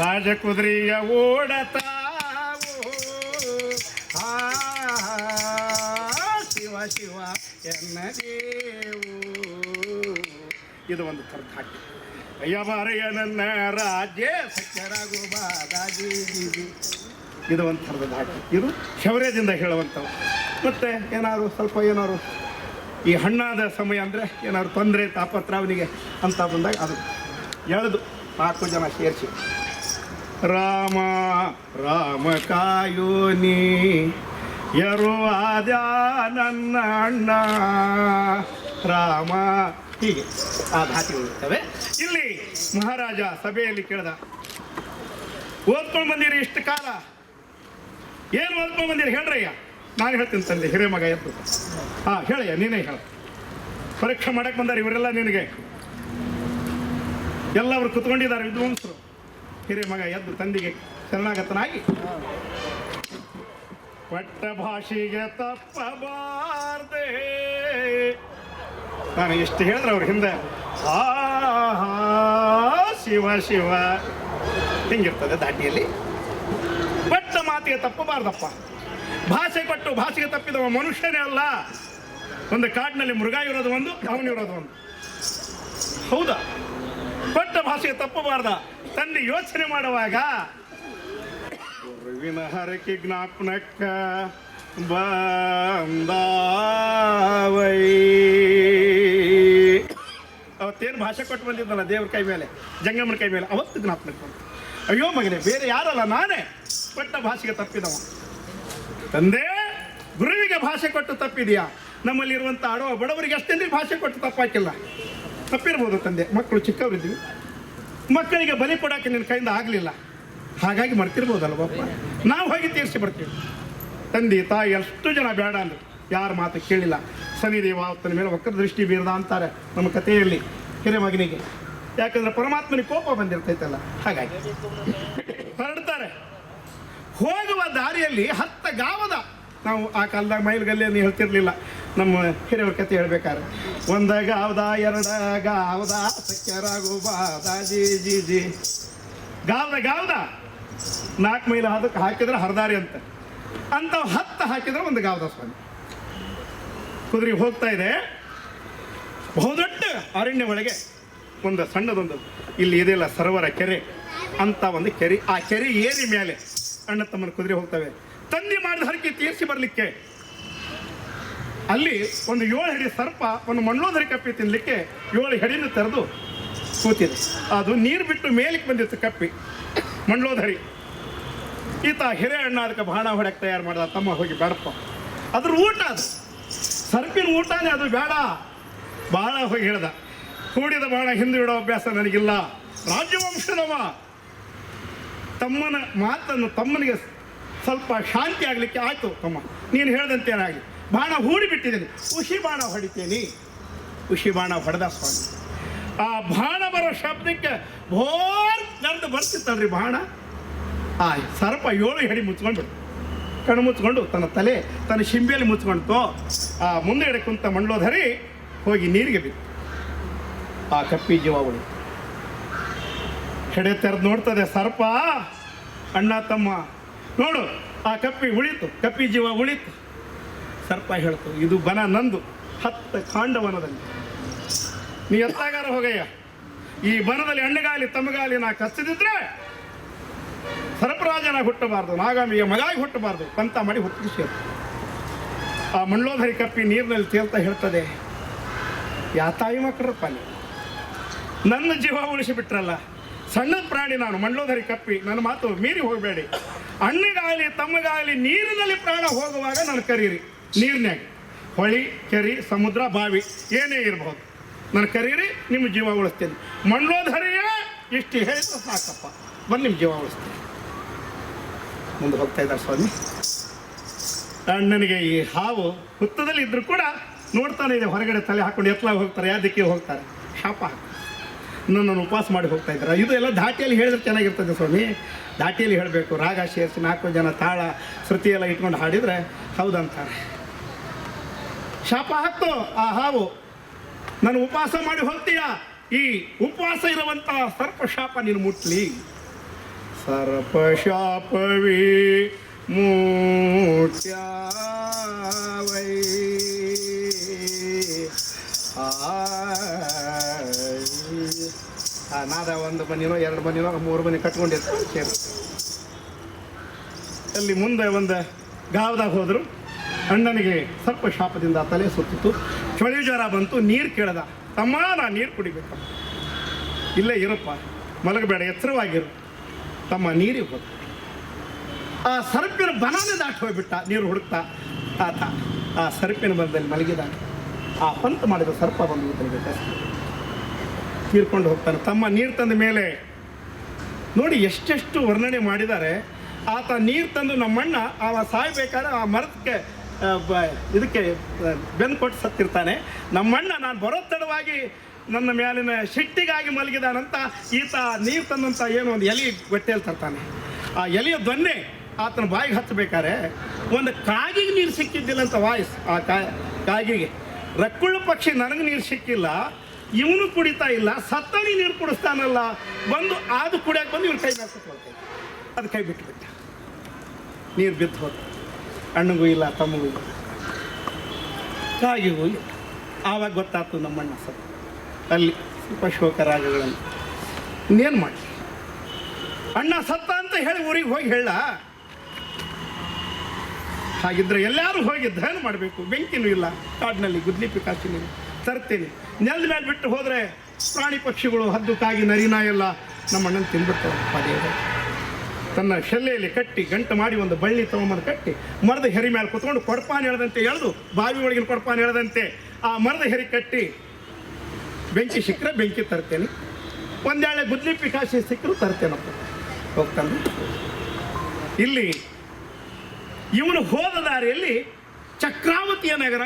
ರಾಜ ಕುದುರೆಯ ಓಡತಾವು. ಶಿವ ಶಿವ ಎನ್ನ ದೇವು. ಇದು ಒಂದು ಥರದ ಹಾಕಿ. ಅಯ್ಯಬಾರಯ್ಯ ನನ್ನ ರಾಜ್ಯ ಸತ್ಯರಾಗು ಬಾದಾಜಿ. ಇದು ಒಂದು ಥರದ ಹಾಕಿ. ಇದು ಶೌರ್ಯದಿಂದ ಹೇಳುವಂಥವು. ಮತ್ತು ಏನಾದ್ರು ಸ್ವಲ್ಪ ಏನಾದ್ರು ಈ ಹಣ್ಣಾದ ಸಮಯ ಅಂದರೆ ಏನಾದ್ರು ತೊಂದರೆ ತಾಪತ್ರ ಅವನಿಗೆ ಅಂತ ಬಂದಾಗ ಅದು ಎಳೆದು 4 ಜನ ಸೇರಿಸಿ ರಾಮ ರಾಮ ಕಾಯೋನಿ ಯರು ಆದ ನನ್ನ ಅಣ್ಣ ರಾಮ, ಹೀಗೆ ಆ ಧಾಟಿಗಳು ಇರ್ತವೆ. ಇಲ್ಲಿ ಮಹಾರಾಜ ಸಭೆಯಲ್ಲಿ ಕೇಳ್ದ, ಓದ್ಕೊಂಡು ಬಂದಿರಿ ಇಷ್ಟು ಕಾಲ, ಏನು ಓದ್ಕೊಂಡು ಬಂದಿರಿ ಹೇಳ್ರಯ್ಯ. ನಾನು ಹೇಳ್ತೀನಿ ತಂದೆ, ಹಿರೇ ಮಗ ಎದ್ದು. ಹೇಳಯ್ಯ, ನೀನೇ ಹೇಳ. ಪರೀಕ್ಷೆ ಮಾಡಕ್ಕೆ ಬಂದಾರೆ ಇವರೆಲ್ಲ ನಿನಗೆ. ಎಲ್ಲವರು ಕುತ್ಕೊಂಡಿದ್ದಾರೆ ವಿದ್ವಾಂಸರು. ಹಿರೇ ಮಗ ಎದ್ದು ತಂದೆಗೆ ಶರಣಾಗತನಾಗಿ, ಪಟ್ಟ ಭಾಷೆಗೆ ತಪ್ಪಬಾರ್ದೆ. ನಾನು ಎಷ್ಟು ಹೇಳಿದ್ರೆ ಅವ್ರ ಹಿಂದೆ ಶಿವ ಶಿವ ಹಿಂಗಿರ್ತದೆ ದಾಟಿಯಲ್ಲಿ. ಪಟ್ಟ ಮಾತಿಗೆ ತಪ್ಪಬಾರ್ದಪ್ಪ. ಭಾಷೆ ಕೊಟ್ಟು ಭಾಷೆಗೆ ತಪ್ಪಿದವ ಮನುಷ್ಯನೇ ಅಲ್ಲ. ಒಂದು ಕಾಡಿನಲ್ಲಿ ಮೃಗ ಇರೋದು ಒಂದು, ಅವನಿರೋದು ಒಂದು. ಹೌದಾ? ಪಟ್ಟ ಭಾಷೆಗೆ ತಪ್ಪಬಾರ್ದ. ತಂದೆ ಯೋಚನೆ ಮಾಡುವಾಗ ಗುರುವಿನ ಹರಕೆ ಜ್ಞಾಪನಕ್ಕ ಬಂದಾವೈ. ಅವತ್ತೇನು ಭಾಷೆ ಕೊಟ್ಟು ಬಂದಿದ್ದಲ್ಲ ದೇವ್ರ ಕೈ ಮೇಲೆ, ಜಂಗಮನ ಕೈ ಮೇಲೆ, ಅವತ್ತು ಜ್ಞಾಪನಕ್ಕೆ ಬಂತು. ಅಯ್ಯೋ ಮಗನೇ, ಬೇರೆ ಯಾರಲ್ಲ ನಾನೇ ಪಟ್ಟ ಭಾಷೆಗೆ ತಪ್ಪಿದವ. ತಂದೆ, ಗುರುವಿಗೆ ಭಾಷೆ ಕೊಟ್ಟು ತಪ್ಪಿದೆಯಾ? ನಮ್ಮಲ್ಲಿರುವಂಥ ಆಡೋ ಬಡವರಿಗೆ ಅಷ್ಟೇಂದ್ರೆ ಭಾಷೆ ಕೊಟ್ಟು ತಪ್ಪಾಕಿಲ್ಲ. ತಪ್ಪಿರ್ಬೋದು ತಂದೆ, ಮಕ್ಕಳು ಚಿಕ್ಕವರಿದ್ವಿ, ಮಕ್ಕಳಿಗೆ ಬಲಿ ಕೊಡೋಕೆ ನಿನ್ನ ಕೈಯಿಂದ ಆಗಲಿಲ್ಲ, ಹಾಗಾಗಿ ಮರ್ತಿರ್ಬೋದಲ್ವಪ್ಪ. ನಾವು ಹೋಗಿ ತೀರಿಸಿ ಬರ್ತೀವಿ. ತಂದೆ ತಾಯಿ ಅಷ್ಟು ಜನ ಬೇಡ ಅಂದರು, ಯಾರ ಮಾತು ಕೇಳಿಲ್ಲ. ಶನಿದೇವ ಆತನ ಮೇಲೆ ವಕ್ರ ದೃಷ್ಟಿ ಬೀರ್ದ ಅಂತಾರೆ ನಮ್ಮ ಕಥೆಯಲ್ಲಿ ಹಿರೇಮಗನಿಗೆ. ಯಾಕಂದ್ರೆ ಪರಮಾತ್ಮನಿಗೆ ಕೋಪ ಬಂದಿರ್ತೈತಲ್ಲ, ಹಾಗಾಗಿ ಹೊರಡ್ತಾರೆ. ಹೋಗುವ ದಾರಿಯಲ್ಲಿ 10 ಗಾವದ, ನಾವು ಆ ಕಾಲದಾಗ ಮೈಲ್ಗಲ್ಲಿಯನ್ನು ಹೇಳ್ತಿರ್ಲಿಲ್ಲ, ನಮ್ಮ ಹಿರಿಯವ್ರ ಕತೆ ಹೇಳ್ಬೇಕಾದ್ರೆ. 1 ಗಾವದ 2 ಗಾವದ ಸಖ್ಯರಾಗು ಬಾದ ಜಿ ಜಿ ಜಿ. ಗಾವದ 4 ಮೈಲು ಅದಕ್ಕೆ ಹಾಕಿದ್ರೆ ಹರದಾರಿ ಅಂತ 10 ಹಾಕಿದ್ರೆ 1 ಗಾವದ ಸ್ವಾಮಿ. ಕುದುರೆ ಹೋಗ್ತಾ ಇದೆ, ಬಹುದೊಡ್ಡ ಅರಣ್ಯ ಒಳಗೆ ಒಂದು ಸಣ್ಣದೊಂದು, ಇಲ್ಲಿ ಇದೆಲ್ಲ ಸರೋವರ ಕೆರೆ ಅಂತ ಒಂದು ಕೆರೆ. ಆ ಕೆರೆ ಏರಿ ಮೇಲೆ ಅಣ್ಣ ತಮ್ಮನ ಕುದುರೆ ಹೋಗ್ತವೆ. ತಂದೆ ಮಾಡಿದ ಹರಕೆ ತೀರಿಸಿ ಬರಲಿಕ್ಕೆ ಅಲ್ಲಿ ಒಂದು 7 ಹೆಡಿ ಸರ್ಪ ಒಂದು ಮಂಡ್ಲೋದರಿ ಕಪ್ಪಿ ತಿನ್ನಲಿಕ್ಕೆ 7 ಹೆಡಿನ ತೆರೆದು ಕೂತಿದೆ. ಅದು ನೀರು ಬಿಟ್ಟು ಮೇಲಕ್ಕೆ ಬಂದಿತ್ತು ಕಪ್ಪಿ ಮಂಡ್ಲೋದರಿ. ಈತ ಹಿರೇ ಅಣ್ಣ ಅದಕ್ಕೆ ಬಾಣ ಹೊಡಕ್ಕೆ ತಯಾರು ಮಾಡಿದ. ತಮ್ಮ ಹೋಗಿ ಬೇಡಪ್ಪ, ಅದ್ರ ಊಟ ಅದು ಸರ್ಪಿನ ಊಟನೇ, ಅದು ಬೇಡ. ಬಾಣ ಹೋಗಿ ಹೇಳ್ದ, ಹೂಡಿದ ಬಾಣ ಹಿಂದೆ ಇಡೋ ಅಭ್ಯಾಸ ನನಗಿಲ್ಲ, ರಾಜ್ಯವಂಶದವ. ತಮ್ಮನ ಮಾತನ್ನು ತಮ್ಮನಿಗೆ ಸ್ವಲ್ಪ ಶಾಂತಿ ಆಗಲಿಕ್ಕೆ, ಆಯಿತು ತಮ್ಮ ನೀನು ಹೇಳ್ದಂತೆ ಏನಾಗಲಿ, ಬಾಣ ಹೂಡಿ ಬಿಟ್ಟಿದ್ದೇನೆ, ಉಷಿ ಬಾಣ ಹೊಡಿತೇನೆ. ಉಷಿ ಬಾಣ ಹೊಡೆದ ಸ್ವಾಮಿ. ಆ ಬಾಣ ಬರೋ ಶಬ್ದಕ್ಕೆ ಭೋರ್ ನಡೆದು ಬರ್ತಿತ್ತಲ್ರಿ ಬಾಣ. ಆ ಸರ್ಪ 7 ಹೆಡಿ ಮುಚ್ಕೊಂಡ್ಬಿಟ್ಟು ಕಣ್ಣು ಮುಚ್ಕೊಂಡು ತನ್ನ ತಲೆ ತನ್ನ ಶಿಂಬೆಯಲ್ಲಿ ಮುಚ್ಕೊಂಡ್ತು. ಆ ಮುಂದೆ ಕುಂತ ಮಂಡ್ಲೋಧರಿ ಹೋಗಿ ನೀರಿಗೆ ಬಿತ್ತು. ಆ ಕಪ್ಪಿ ಜೀವ ಉಳಿ ಹೆಡೆ ತೆರೆದು ನೋಡ್ತದೆ ಸರ್ಪ. ಅಣ್ಣ ತಮ್ಮ ನೋಡು, ಆ ಕಪ್ಪಿ ಉಳಿತು, ಕಪ್ಪಿ ಜೀವ ಉಳಿತು. ಸರ್ಪ ಹೇಳ್ತು, ಇದು ಬನ ನಂದು, 10 ಕಾಂಡವನದಲ್ಲಿ. ನೀ ಎತ್ತಾಗಾರ ಹೋಗಯ್ಯ, ಈ ಬನದಲ್ಲಿ ಅಣ್ಣಗಾಲಿ ತಮ್ಮಗಾಲಿ ನಾ ಕಚ್ಚಿದಿದ್ರೆ ಸರ್ಪರಾಜನಾಗಿ ಹುಟ್ಟಬಾರ್ದು, ನಾಗಾಮಿಯ ಮಗಾಗಿ ಹುಟ್ಟಬಾರ್ದು, ಪಂತ ಮಾಡಿ ಹುಟ್ಟಿಸಿ. ಆ ಮಂಡ್ಲೋಧರಿ ಕಪ್ಪಿ ನೀರಿನಲ್ಲಿ ತೇಲ್ತಾ ಹೇಳ್ತದೆ, ಯಾ ತಾಯಿ ಮಕ್ಕಳಪ್ಪ ನೀವು, ನನ್ನ ಜೀವ ಉಳಿಸಿಬಿಟ್ರಲ್ಲ. ಸಣ್ಣ ಪ್ರಾಣಿ ನಾನು, ಮಂಡ್ಲೋಧರಿ ಕಪ್ಪಿ, ನನ್ನ ಮಾತು ಮೀರಿ ಹೋಗಬೇಡಿ. ಅಣ್ಣಗಾಗಲಿ ತಮ್ಮಗಾಗಲಿ ನೀರಿನಲ್ಲಿ ಪ್ರಾಣ ಹೋಗುವಾಗ ನಾನು ಕರೀರಿ. ನೀರಿನಾಗ ಹೊಳಿ, ಕೆರೆ, ಸಮುದ್ರ, ಬಾವಿ ಏನೇ ಇರಬಹುದು, ನಾನು ಕರೀರಿ, ನಿಮ್ಮ ಜೀವ ಉಳಿಸ್ತೇನೆ. ಮಂಡ್ಲೋಧರಿಯೇ ಇಷ್ಟು ಹೇಳಿದ್ರೆ ಸಾಕಪ್ಪ, ಬಂದು ನಿಮ್ಮ ಜೀವ ಉಳಿಸ್ತೇನೆ. ಮುಂದೆ ಹೋಗ್ತಾ ಇದ್ದಾರೆ ಸ್ವಾಮಿ. ಅಣ್ಣನಿಗೆ ಈ ಹಾವು ಹುತ್ತದಲ್ಲಿ ಇದ್ರೂ ಕೂಡ ನೋಡ್ತಾನೆ ಇದೆ, ಹೊರಗಡೆ ತಲೆ ಹಾಕೊಂಡು ಎತ್ತಲಾಗಿ ಹೋಗ್ತಾರೆ, ಯಾವ ದಿಕ್ಕಿಗೆ ಹೋಗ್ತಾರೆ, ಶಾಪ ಹಾಕ್ತಾರೆ. ನನ್ನನ್ನು ಉಪವಾಸ ಮಾಡಿ ಹೋಗ್ತಾ ಇದ್ದಾರೆ. ಇದು ಎಲ್ಲ ಧಾಟಿಯಲ್ಲಿ ಹೇಳಿದ್ರೆ ಚೆನ್ನಾಗಿರ್ತದೆ ಸ್ವಾಮಿ. ಧಾಟಿಯಲ್ಲಿ ಹೇಳಬೇಕು, ರಾಗ ಸೇರಿಸಿ 4 ಜನ ತಾಳ ಶ್ರುತಿ ಎಲ್ಲ ಇಟ್ಕೊಂಡು ಹಾಡಿದರೆ ಹೌದಂತಾರೆ. ಶಾಪ ಹಾಕ್ತು ಆ ಹಾವು, ನಾನು ಉಪವಾಸ ಮಾಡಿ ಹೋಗ್ತೀಯ, ಈ ಉಪವಾಸ ಇರುವಂಥ ಸರ್ಪ ಶಾಪ ನೀನು ಮುಟ್ಲಿ. ಸರ್ಪ ಶಾಪವೇ ಮೂಟ್ಯಾವೈ ನಾದ 1 ಮನಿನೋ 2 ಮನಿನೋ 3 ಮನಿ ಕಟ್ಕೊಂಡಿರ್ತಾರೆ ಸೇರಿ. ಅಲ್ಲಿ ಮುಂದೆ ಒಂದು ಗಾವದಾಗ ಹೋದರು. ಅಣ್ಣನಿಗೆ ಸರ್ಪ ಶಾಪದಿಂದ ತಲೆ ಸುತ್ತಿತು, ಚಳಿ ಜ್ವರ ಬಂತು. ನೀರು ಕೇಳ್ದ, ತಮ್ಮ ನಾ ನೀರು ಕುಡಿಬೇಕು. ಇಲ್ಲೇ ಇರಪ್ಪ, ಮಲಗಬೇಡ, ಎಚ್ಚರವಾಗಿರು ತಮ್ಮ. ನೀರಿಗೆ ಹೋದ. ಆ ಸರ್ಪಿನ ಬನಾನೆ ದಾಟಿ ಹೋಗ್ಬಿಟ್ಟ ನೀರು ಹುಡುಕ್ತಾ ಆತ. ಆ ಸರ್ಪಿನ ಬನದಲ್ಲಿ ಮಲಗಿದ. ಆ ಪಂತ ಮಾಡಿದ ಸರ್ಪ ಬಂದು ತಲೆಗೆ ತೀರ್ಕೊಂಡು ಹೋಗ್ತಾನೆ. ತಮ್ಮ ನೀರು ತಂದ ಮೇಲೆ ನೋಡಿ ಎಷ್ಟೆಷ್ಟು ವರ್ಣನೆ ಮಾಡಿದ್ದಾರೆ. ಆತ ನೀರು ತಂದು ನಮ್ಮಣ್ಣ ಅವ ಸಾಯ್ಬೇಕಾದ್ರೆ ಆ ಮರಕ್ಕೆ ಇದಕ್ಕೆ ಬೆನ್ನು ಕೊಟ್ಟು ಸತ್ತಿರ್ತಾನೆ. ನಮ್ಮಣ್ಣ ನಾನು ಬರೋ ತಡವಾಗಿ ನನ್ನ ಮೇಲಿನ ಸಿಟ್ಟಿಗಾಗಿ ಮಲಗಿದಾನಂತ ಈತ ನೀರು ತಂದಂಥ ಏನು ಒಂದು ಎಲೆ ಗೊತ್ತೇಳಿ ತರ್ತಾನೆ. ಆ ಎಲೆಯ ದೊನ್ನೆ ಆತನ ಬಾಯಿಗೆ ಹಚ್ಚಬೇಕಾದ್ರೆ ಒಂದು ಕಾಗಿಗೆ ನೀರು ಸಿಕ್ಕಿದ್ದಿಲ್ಲ ಅಂತ ವಾಯ್ಸ್. ಆ ಕಾಗಿಗೆ ರಕ್ಕುಳ್ಳ ಪಕ್ಷಿ ನನಗೆ ನೀರು ಸಿಕ್ಕಿಲ್ಲ, ಇವನು ಕುಡಿತಾ ಇಲ್ಲ, ಸತ್ತಣಿ ನೀರು ಕುಡಿಸ್ತಾನಲ್ಲ, ಬಂದು ಅದು ಕುಡಿಯೋಕೆ ಬಂದು ಇವ್ನು ಕೈ ಬೆಳ್ಕೊಳ್ತೈತೆ. ಅದು ಕೈ ಬಿಟ್ಟುಬಿಟ್ಟ, ನೀರು ಬಿದ್ದು ಹೋದ. ಅಣ್ಣಗೂ ಇಲ್ಲ, ತಮ್ಮಗೂ ಇಲ್ಲ, ಕಾಗಿಗೂ ಇಲ್ಲ. ಆವಾಗ ಗೊತ್ತಾಯ್ತು ನಮ್ಮಣ್ಣ ಸತ್ತು. ಅಲ್ಲಿ ಸ್ವಲ್ಪ ಶೋಕರಾಗಗಳನ್ನು ಇನ್ನೇನು ಮಾಡಿ ಅಣ್ಣ ಸತ್ತ ಅಂತ ಹೇಳಿ ಊರಿಗೆ ಹೋಗಿ ಹೇಳ. ಹಾಗಿದ್ರೆ ಎಲ್ಲರೂ ಹೋಗಿ ದಹನ ಮಾಡಬೇಕು. ಬೆಂಕಿನೂ ಇಲ್ಲ, ಕಾಡಿನಲ್ಲಿ ಗುದ್ಲಿ ಪಿಕಾಸಿನೂ ತರ್ತೀನಿ. ನೆಲದ ಮೇಲೆ ಬಿಟ್ಟು ಹೋದರೆ ಪ್ರಾಣಿ ಪಕ್ಷಿಗಳು, ಹದ್ದು, ಕಾಗಿ, ನರಿನ ಎಲ್ಲ ನಮ್ಮಣ್ಣನ ತಿಂದ್ಬಿಡ್ತಾವೆ. ಪದೇ ತನ್ನ ಶೆಲ್ಲೆಯಲ್ಲಿ ಕಟ್ಟಿ ಗಂಟು ಮಾಡಿ ಒಂದು ಬಳ್ಳಿ ತೊಗೊಂಬಂದು ಕಟ್ಟಿ ಮರದ ಹೆರಿ ಮೇಲೆ ಕುತ್ಕೊಂಡು ಕೊಡಪಾನ ಎಳೆದಂತೆ ಎಳೆದು, ಬಾವಿ ಒಳಗಿನ ಕೊಡಪಾನ ಎಳೆದಂತೆ ಆ ಮರದ ಹೆರಿ ಕಟ್ಟಿ ಬೆಂಕಿ ಸಿಕ್ಕರೆ ಬೆಂಕಿ ತರ್ತೇನೆ, ಒಂದೇಳೆ ಗುದ್ಲಿ ಪಿಕಾಸಿ ಸಿಕ್ಕರು ತರ್ತೇನಪ್ಪ ಹೋಗ್ತಾನೆ. ಇಲ್ಲಿ ಇವನು ಹೋದ ದಾರಿಯಲ್ಲಿ ಚಕ್ರಾವತಿಯ ನಗರ,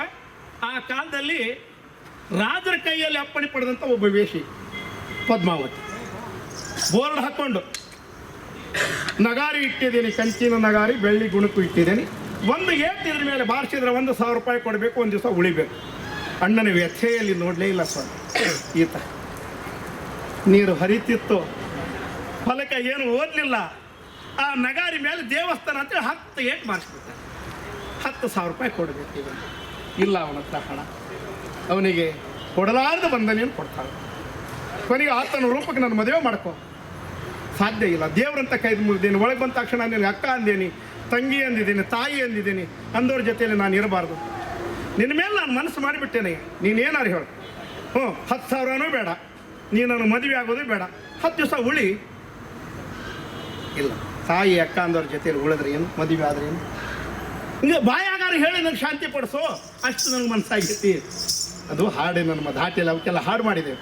ಆ ಕಾಲದಲ್ಲಿ ರಾಜರ ಕೈಯಲ್ಲಿ ಅಪ್ಪಣೆ ಪಡೆದಂಥ ಒಬ್ಬ ವೇಷಿ ಪದ್ಮಾವತಿ. ಬೋರ್ಡ್ ಹಾಕ್ಕೊಂಡು ನಗಾರಿ ಇಟ್ಟಿದ್ದೀನಿ, ಕಂಚಿನ ನಗಾರಿ, ಬೆಳ್ಳಿ ಗುಣಕ್ಕೂ ಇಟ್ಟಿದ್ದೀನಿ, ಒಂದು ಏಟಿದ್ರ ಮೇಲೆ ಬಾರಿಸಿದ್ರೆ 1,000 ರೂಪಾಯಿ ಕೊಡಬೇಕು, ಒಂದು ದಿವಸ ಉಳಿಬೇಕು. ಅಣ್ಣನ ವ್ಯಥೆಯಲ್ಲಿ ನೋಡಲೇ ಇಲ್ಲ ಸ್ವಾಮಿ ಈತ. ನೀರು ಹರಿತಿತ್ತು, ಫಲಕ ಏನು ಓದಲಿಲ್ಲ, ಆ ನಗಾರಿ ಮೇಲೆ ದೇವಸ್ಥಾನ ಅಂತೇಳಿ 10 ಏಟು ಮಾರಿಸ್ಬಿಡ್ತಾನೆ. 10,000 ರೂಪಾಯಿ ಕೊಡಬೇಕು. ಈಗ ಇಲ್ಲ ಅವನ ಹತ್ರ ಹಣ, ಅವನಿಗೆ ಕೊಡಲಾರ್ದ ಬಂದನೇನು ಕೊಡ್ತಾಳೆ. ಕೊನೆಗೆ ಆತನ ರೂಪಕ್ಕೆ ನಾನು ಮದುವೆ ಮಾಡ್ಕೊ, ಸಾಧ್ಯ ಇಲ್ಲ. ದೇವ್ರಂತ ಕೈದು ಮುಗಿದೇನೆ, ಒಳಗೆ ಬಂದ ತಕ್ಷಣ ನಿನಗೆ ಅಕ್ಕ ಅಂದೇನಿ, ತಂಗಿ ಅಂದಿದ್ದೀನಿ, ತಾಯಿ ಅಂದಿದ್ದೀನಿ, ಅಂದವ್ರ ಜೊತೆಯಲ್ಲಿ ನಾನು ಇರಬಾರ್ದು. ನಿನ್ನ ಮೇಲೆ ನಾನು ಮನಸ್ಸು ಮಾಡಿಬಿಟ್ಟೇನೆ, ನೀನೇನಾರು ಹೇಳು. 10,000 ಬೇಡ, ನೀನು ನಾನು ಮದುವೆ ಆಗೋದು ಬೇಡ, 10 ದಿವಸ ಉಳಿ. ಇಲ್ಲ, ತಾಯಿ ಅಕ್ಕ ಅಂದವ್ರ ಜೊತೆಯಲ್ಲಿ ಉಳಿದ್ರೆ ಏನು, ಮದುವೆ ಆದ್ರೆ ಏನು, ಹಿಂಗೆ ಬಾಯಾಗಾರ ಹೇಳಿ ನನಗೆ ಶಾಂತಿ ಪಡಿಸೋ, ಅಷ್ಟು ನನಗೆ ಮನಸ್ಸಾಗೈತಿ. ಅದು ಹಾಡೆ ನನ್ನ ಧಾಟಿಯಲ್ಲಿ ಅವಕ್ಕೆಲ್ಲ ಹಾಡು ಮಾಡಿದ್ದೇವೆ.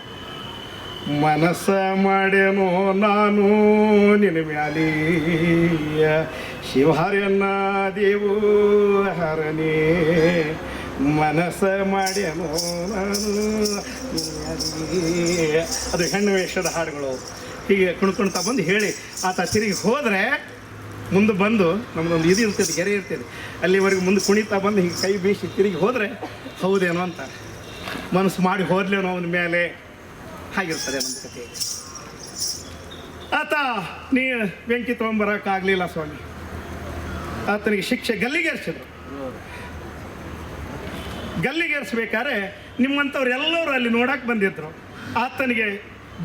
ಮನಸ್ಸ ಮಾಡೇನೋ ನಾನು ನಿನ್ನ ಮ್ಯಾಲಿ ಶಿವಹರನ್ನ ದೇವು ಹರನೇ, ಮನಸ್ಸ ಮಾಡೇನೋ ನಾನು ಅದು ಹೆಣ್ಣು ವೇಷದ ಹಾಡುಗಳು. ಹೀಗೆ ಕುಣ್ಕೊಳ್ತಾ ಬಂದು ಹೇಳಿ ಆತ ತಿರುಗಿ ಹೋದರೆ ಮುಂದೆ ಬಂದು ನಮ್ಮದೊಂದು ಇದು ಇರ್ತದೆ, ಗೆರೆ ಇರ್ತದೆ, ಅಲ್ಲಿವರೆಗೂ ಮುಂದೆ ಕುಣಿತಾ ಬಂದು ಹೀಗೆ ಕೈ ಬೀಸಿ ತಿರುಗಿ ಹೋದರೆ ಹೌದೇನೋ ಅಂತಾರೆ. ಮನಸ್ಸು ಮಾಡಿ ಹೋದ್ಲೇನೋ ಅವನ ಮೇಲೆ, ಹಾಗಿರ್ತದೆ ನಮ್ಮ ಕಥೆ. ಆತ ನೀ ಬೆಂಕಿ ತೊಗೊಂಬರೋಕ್ಕಾಗಲಿಲ್ಲ ಸ್ವಾಮಿ, ಆತನಿಗೆ ಶಿಕ್ಷೆ ಗಲ್ಲಿಗೇರಿಸಿದ್ರು. ಗಲ್ಲಿಗೇರಿಸ್ಬೇಕಾದ್ರೆ ನಿಮ್ಮಂಥವ್ರು ಎಲ್ಲರೂ ಅಲ್ಲಿ ನೋಡಕ್ಕೆ ಬಂದಿದ್ರು. ಆತನಿಗೆ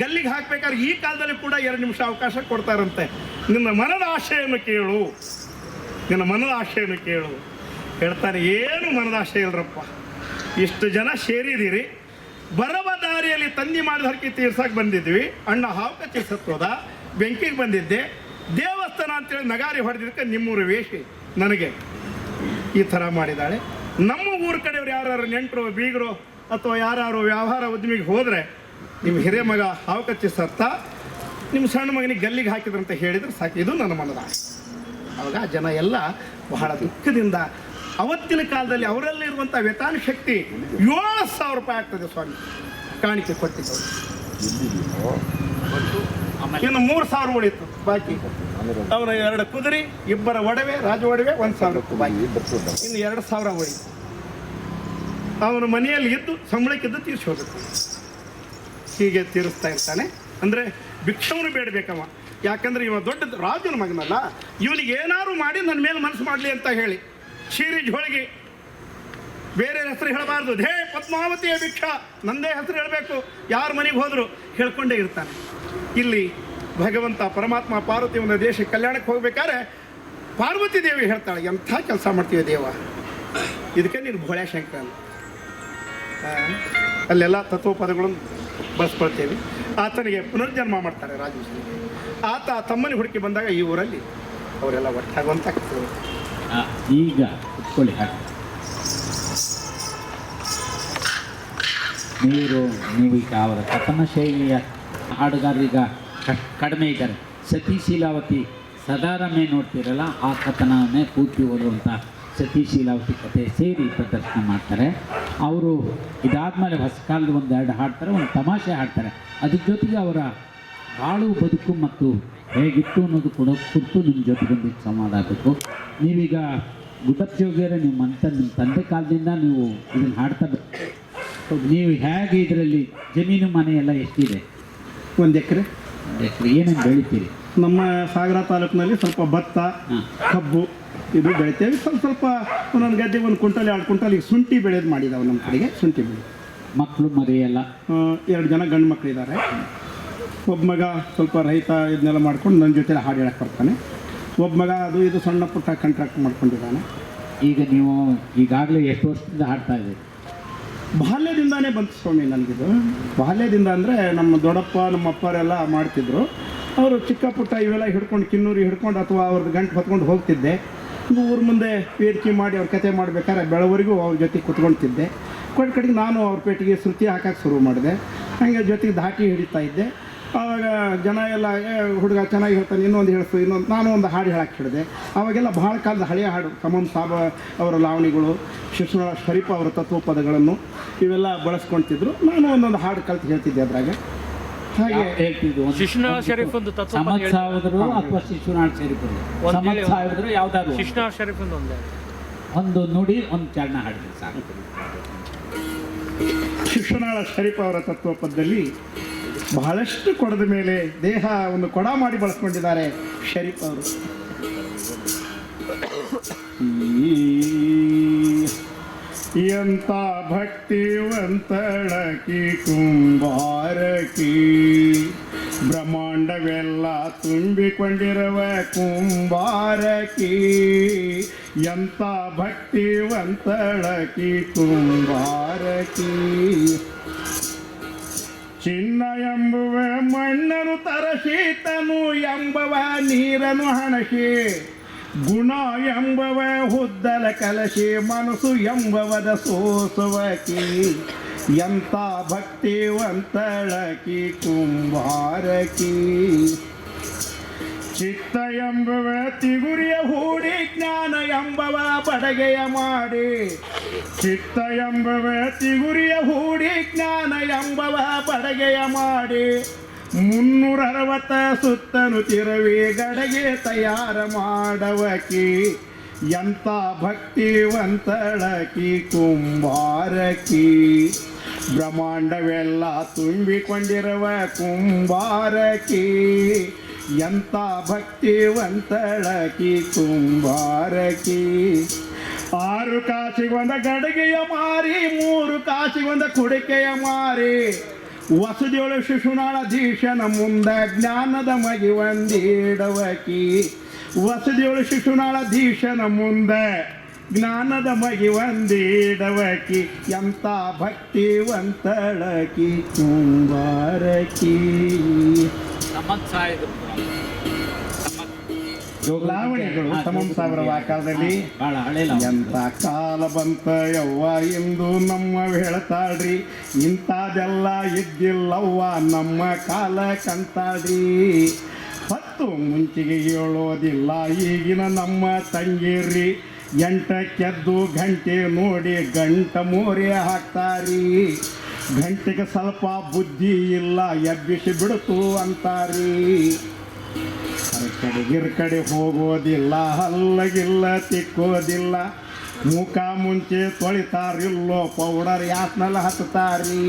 ಗಲ್ಲಿಗೆ ಹಾಕ್ಬೇಕಾದ್ರೆ ಈ ಕಾಲದಲ್ಲಿ ಕೂಡ 2 ನಿಮಿಷ ಅವಕಾಶ ಕೊಡ್ತಾರಂತೆ. ನಿನ್ನ ಮನದ ಆಶೆಯನ್ನು ಕೇಳು, ನಿನ್ನ ಮನದ ಆಶೆಯನ್ನು ಕೇಳು. ಹೇಳ್ತಾನೆ, ಏನು ಮನದ ಆಶೆ ಇಲ್ರಪ್ಪ, ಇಷ್ಟು ಜನ ಸೇರಿದ್ದೀರಿ, ಬರವ ದಾರಿಯಲ್ಲಿ ತಂದಿ ಮಾಡಿದ ಹರಕೆ ತೀರ್ಸಕ್ಕೆ ಬಂದಿದ್ವಿ, ಅಣ್ಣ ಹಾವು ಕಚ್ಚಿ ಸತ್ತೋದ, ಬೆಂಕಿಗೆ ಬಂದಿದ್ದೆ, ದೇವಸ್ಥಾನ ಅಂತೇಳಿ ನಗಾರಿ ಹೊಡೆದಿದ್ದಕ್ಕೆ ನಿಮ್ಮೂರು ವೇಷಿ ನನಗೆ ಈ ಥರ ಮಾಡಿದ್ದಾಳೆ. ನಮ್ಮ ಊರ ಕಡೆಯವ್ರು ಯಾರು ನೆಂಟರು ಬೀಗರು ಅಥವಾ ಯಾರು ವ್ಯವಹಾರ ಉದ್ಯಮಿಗೆ ಹೋದರೆ ನಿಮ್ಮ ಹಿರಿಯ ಮಗ ಹಾವು ಕಚ್ಚಿ ಸತ್ತ, ನಿಮ್ಮ ಸಣ್ಣ ಮಗನಿಗೆ ಗಲ್ಲಿಗೆ ಹಾಕಿದ್ರಂತ ಹೇಳಿದ್ರೆ ಸಾಕು. ಇದು ನನ್ನ ಮನದ ಆಸೆ. ಅವಾಗ ಜನ ಎಲ್ಲ ಬಹಳ ದುಃಖದಿಂದ, ಅವತ್ತಿನ ಕಾಲದಲ್ಲಿ ಅವರಲ್ಲಿರುವಂಥ ವೇತನ ಶಕ್ತಿ 7,000 ರೂಪಾಯಿ ಆಗ್ತದೆ ಸ್ವಾಮಿ ಕಾಣಿಕೆ ಕೊಟ್ಟಿದ್ದವರು. ಇನ್ನು 3,000 ಉಳಿತು ಬಾಕಿ. ಅವನ 2 ಕುದುರೆ, 2 ಒಡವೆ, ರಾಜ ಒಡವೆ, 1,000 ಬಾಕಿ. ಇನ್ನು 2,000 ಉಳಿತು. ಅವನ ಮನೆಯಲ್ಲಿ ಇದ್ದು ಸಂಬಳಕ್ಕಿದ್ದು ತೀರಿಸೋಬೇಕು. ಹೀಗೆ ತೀರಿಸ್ತಾ ಇರ್ತಾನೆ. ಅಂದರೆ ಭಿಕ್ಷವನು ಬೇಡಬೇಕವ, ಯಾಕಂದ್ರೆ ಇವ ದೊಡ್ಡ ರಾಜನ ಮಗನಲ್ಲ, ಇವನಿಗೆ ಏನಾದ್ರು ಮಾಡಿ ನನ್ನ ಮೇಲೆ ಮನಸ್ಸು ಮಾಡಲಿ ಅಂತ ಹೇಳಿ ಶೀರಿ ಜೋಳಿಗೆ ಬೇರೆ ಹೆಸರು ಹೇಳಬಾರ್ದು. ಹೇ ಪದ್ಮಾವತಿಯ ಭಿಕ್ಷಾ, ನಂದೇ ಹೆಸರು ಹೇಳಬೇಕು, ಯಾರ ಮನೆಗೆ ಹೋದ್ರು ಹೇಳ್ಕೊಂಡೇ ಇರ್ತಾನೆ. ಇಲ್ಲಿ ಭಗವಂತ ಪರಮಾತ್ಮ ಪಾರ್ವತಿಯವನ ದೇಶಕ್ಕೆ ಕಲ್ಯಾಣಕ್ಕೆ ಹೋಗ್ಬೇಕಾದ್ರೆ ಪಾರ್ವತಿ ದೇವಿ ಹೇಳ್ತಾಳೆ, ಎಂಥ ಕೆಲಸ ಮಾಡ್ತೀವಿ ದೇವ, ಇದಕ್ಕೆ ನೀನು ಭೋಳ್ಯಾ ಶಂಕರ. ಅಲ್ಲೆಲ್ಲ ತತ್ವಪದಗಳನ್ನು ಬಳಸ್ಕೊಳ್ತೇವೆ. ಆತನಿಗೆ ಪುನರ್ಜನ್ಮ ಮಾಡ್ತಾರೆ ರಾಜೇಶ್ವರಿ. ಆತ ತಮ್ಮನಿಗೆ ಹುಡುಕಿ ಬಂದಾಗ ಈ ಊರಲ್ಲಿ ಅವರೆಲ್ಲ ಒಟ್ಟಾಗುವಂತ ಈಗ ಕುತ್ಕೊಳ್ಳಿ. ಹಾಗೆ ನೀವೀಗ ಅವರ ಕಥನ ಶೈಲಿಯ ಹಾಡುಗಾರರೀಗ ಕಡಿಮೆ ಇದ್ದಾರೆ. ಸತೀಶೀಲಾವತಿ ಸದಾರಮೆ ನೋಡ್ತೀರಲ್ಲ, ಆ ಕಥನವನ್ನೇ ಪೂರ್ತಿ ಓದುವಂಥ ಸತೀಶೀಲಾವತಿ ಕಥೆ ಸೇರಿ ಪ್ರದರ್ಶನ ಮಾಡ್ತಾರೆ. ಅವರು ಇದಾದಮೇಲೆ ಹೊಸ ಕಾಲದ 1-2 ಹಾಡ್ತಾರೆ, ಒಂದು ತಮಾಷೆ ಹಾಡ್ತಾರೆ. ಅದ್ರ ಜೊತೆಗೆ ಅವರ ಬಾಳು ಬದುಕು ಮತ್ತು ಹೇಗಿತ್ತು ಅನ್ನೋದು ಕೂಡ ಕುರಿತು ನಿಮ್ಮ ಜೊತೆಗೊಂದಿಗೆ ಸಂವಾದ ಆಗಬೇಕು. ನೀವೀಗ ಗುಡ್ಡಪ್ಪ ಜೋಗಿಯರೇ, ನಿಮ್ಮ ತಂದೆ ಕಾಲದಿಂದ ನೀವು ಇದನ್ನು ಹಾಡ್ತಾ ನೀವು ಹೇಗೆ ಇದರಲ್ಲಿ ಜಮೀನು ಮನೆ ಎಲ್ಲ ಎಷ್ಟಿದೆ? 1 ಎಕರೆ. 1 ಎಕರೆ. ಏನೇನು ಬೆಳಿತೀರಿ? ನಮ್ಮ ಸಾಗರ ತಾಲೂಕಿನಲ್ಲಿ ಸ್ವಲ್ಪ ಭತ್ತ, ಕಬ್ಬು ಇದು ಬೆಳಿತೇವೆ. ಸ್ವಲ್ಪ ಒಂದೊಂದು ಗದ್ದೆ 1 ಕ್ವಿಂಟಲ್ 2 ಕ್ವಿಂಟಲ್ ಈಗ ಶುಂಠಿ ಬೆಳೆಯೋದು ಮಾಡಿದಾವೆ ನಮ್ಮ ಕಡೆಗೆ. ಶುಂಠಿ ಬೆಳೆ. ಮಕ್ಕಳು ಮರಿ ಎಲ್ಲ 2 ಜನ ಗಂಡು ಮಕ್ಕಳಿದ್ದಾರೆ. ಒಬ್ಬ ಮಗ ಸ್ವಲ್ಪ ರೈತ ಇದನ್ನೆಲ್ಲ ಮಾಡ್ಕೊಂಡು ನನ್ನ ಜೊತೆ ಹಾಡು ಹೇಳಕ್ಕೆ ಬರ್ತಾನೆ. ಒಬ್ಬ ಮಗ ಅದು ಇದು ಸಣ್ಣ ಪುಟ್ಟ ಕಾಂಟ್ರಾಕ್ಟ್ ಮಾಡ್ಕೊಂಡಿದ್ದಾನೆ. ಈಗ ನೀವು ಈಗಾಗಲೇ ಎಷ್ಟು ವರ್ಷದಿಂದ ಹಾಡ್ತಾ ಇದ್ದೀರಿ? ಬಾಲ್ಯದಿಂದಾನೇ ಬಂತು ಸ್ವಾಮಿ ನನಗಿದು. ಬಾಲ್ಯದಿಂದ ಅಂದರೆ ನಮ್ಮ ದೊಡ್ಡಪ್ಪ ನಮ್ಮ ಅಪ್ಪರೆಲ್ಲ ಮಾಡ್ತಿದ್ರು. ಅವರು ಚಿಕ್ಕ ಪುಟ್ಟ ಇವೆಲ್ಲ ಹಿಡ್ಕೊಂಡು ಕಿನ್ನೂರಿ ಹಿಡ್ಕೊಂಡು ಅಥವಾ ಅವ್ರದ್ದು ಗಂಟು ಹೊತ್ಕೊಂಡು ಹೋಗ್ತಿದ್ದೆ. ಊರ ಮುಂದೆ ವೇದಿಕೆ ಮಾಡಿ ಅವ್ರ ಕತೆ ಮಾಡಬೇಕಾದ್ರೆ ಬೆಳವರೆಗೂ ಅವ್ರ ಜೊತೆ ಕುತ್ಕೊಳ್ತಿದ್ದೆ. ಕಡೆಗೆ ನಾನು ಅವ್ರ ಪೇಟಿಗೆ ಶ್ರುತಿ ಹಾಕಕ್ಕೆ ಶುರು ಮಾಡಿದೆ. ಹಾಗೆ ಜೊತೆಗೆ ಧಾಟಿ ಹಿಡಿತಾ ಇದ್ದೆ. ಆವಾಗ ಜನ ಎಲ್ಲ ಹುಡುಗ ಚೆನ್ನಾಗಿ ಹೇಳ್ತಾನೆ, ಇನ್ನೊಂದು ಹೇಳಿಸು, ಇನ್ನೊಂದು ನಾನು ಒಂದು ಹಾಡು ಹೇಳಕ್ಕೆ ಹಿಡಿದೆ. ಆವಾಗೆಲ್ಲ ಭಾಳ ಕಾಲದ ಹಳೆಯ ಹಾಡು, ತಮಮ್ ಸಾಬ ಅವರ ಲಾವಣಿಗಳು, ಶಿಶುನಾಳ ಶರೀಫ್ ಅವರ ತತ್ವಪದಗಳನ್ನು ಇವೆಲ್ಲ ಬಳಸ್ಕೊಳ್ತಿದ್ರು. ನಾನು ಒಂದೊಂದು ಹಾಡು ಕಲ್ತು ಹೇಳ್ತಿದ್ದೆ ಅದ್ರಾಗ. ಹಾಗೆ ಹೇಳ್ತಿದ್ವು ಶಿಶುನಾಳ ಶರೀಫ್ ಒಂದು ತತ್ವ ಸಮತ್ ಸಾಹೇಬರು ಅಥವಾ ಶಿಶುನಾಳ ಶರೀಫರು, ಸಮತ್ ಸಾಹೇಬರು ಯಾವ್ದಾದ್ರು ಶಿಶುನಾಳ ಶರೀಫ್ ಒಂದೇ ಒಂದು ನುಡಿ ಒಂದು ಚರಣ ಹಾಡಿದ್ರು ಸಾಕು. ಶಿಶುನಾಳ ಶರೀಫ್ ಅವರ ತತ್ವಪದದಲ್ಲಿ ಬಹಳಷ್ಟು ಕೊಡದ ಮೇಲೆ ದೇಹ ಒಂದು ಕೊಡ ಮಾಡಿ ಬಳಸ್ಕೊಂಡಿದ್ದಾರೆ ಶರೀಫ್ ಅವರು. ಎಂತ ಭಕ್ತಿವಂತಳಕಿ ಕುಂಬಾರಕಿ, ಬ್ರಹ್ಮಾಂಡವೆಲ್ಲ ತುಂಬಿಕೊಂಡಿರುವ ಕುಂಬಾರಕಿ. ಎಂತ ಭಕ್ತಿವಂತಳಕಿ ಕುಂಬಾರಕಿ. ಚಿನ್ನ ಎಂಬುವ ಮಣ್ಣನು ತರಸಿ, ತನು ಎಂಬವ ನೀರನು ಹಣಸಿ, ಗುಣ ಎಂಬವ ಹುದ್ದಲ ಕಲಶಿ, ಮನಸ್ಸು ಎಂಬವದ ಸೋಸುವಕಿ. ಎಂತ ಭಕ್ತಿವಂತಳಕಿ ಕುಂಬಾರಕಿ. ಚಿತ್ತ ಎಂಬವ ತಿಗುರಿಯ ಹೂಡಿ, ಜ್ಞಾನ ಎಂಬವ ಬಡಗೆಯ ಮಾಡಿ. ಚಿತ್ತ ಎಂಬವ ತಿಗುರಿಯ ಹೂಡಿ, ಜ್ಞಾನ ಎಂಬವ ಬಡಗೆಯ ಮಾಡಿ. 360 ಸುತ್ತನು ತಿರುವಿ ಗಡಗೆ ತಯಾರ ಮಾಡವಕಿ. ಎಂತ ಭಕ್ತಿವಂತಳಕಿ ಕುಂಬಾರಕಿ. ಬ್ರಹ್ಮಾಂಡವೆಲ್ಲ ತುಂಬಿಕೊಂಡಿರುವ ಕುಂಬಾರಕಿ. ಎಂತ ಭಕ್ತಿವಂತಳಕಿ ಕುಂಬಾರಕಿ. 6 ಕಾಸಿಗೊಂದ ಗಡಿಗೆಯ ಮಾರಿ, 3 ಕಾಸಿಗೊಂದ ಕುಡಿಕೆಯ ಮಾರಿ. ವಸುದೇವಳು ಶಿಶುನಾಳಧೀಶನ ಮುಂದ ಜ್ಞಾನದ ಮಗಿ ಒಂದಿಡವಕಿ. ವಸುದೇವಳು ಶಿಶುನಾಳಧೀಶನ ಮುಂದ ಜ್ಞಾನದ ಮಗಿ ಒಂದಿಡವಕಿ. ಎಂತ ಭಕ್ತಿವಂತಳಕಿ ಕುಂಬಾರಕಿ. ಸಮತ್ ಸಾಹೇಬರು ಲಾವಣಿಗಳು ತಮಮ್ ಸಾವಿರ ಕಾಲದಲ್ಲಿ ಬಹಳ ಹಳೆ ಎಂತ ಕಾಲ ಬಂತ ಯವ್ವ ಎಂದು ನಮ್ಮ ಹೇಳ್ತಾಳ್ರಿ. ಇಂಥದೆಲ್ಲ ಇದ್ದಿಲ್ಲವ್ವ ನಮ್ಮ ಕಾಲ ಕಂತಾಳ್ರಿ. ಹೊತ್ತು ಮುಂಚಿಗೆ ಹೇಳೋದಿಲ್ಲ ಈಗಿನ ನಮ್ಮ ತಂಗಿರ್ರಿ. 8 ಗಂಟೆ ನೋಡಿ ಗಂಟ ಮೋರೆ ಹಾಕ್ತಾರಿ. ಗಂಟೆಗೆ ಸ್ವಲ್ಪ ಬುದ್ಧಿ ಇಲ್ಲ, ಎಬ್ಬಿಸಿ ಬಿಡ್ತು ಅಂತಾರಿ. ಕಡೆ ಹೋಗೋದಿಲ್ಲ, ಹಲ್ಲಗಿಲ್ಲ ತಿಕ್ಕೋದಿಲ್ಲ. ಮುಖ ಮುಂಚೆ ತೊಳಿತಾರಿಲ್ಲೋ, ಪೌಡರ್ ಯಾಸ್ನೆಲ್ಲ ಹತ್ತಾರಿ.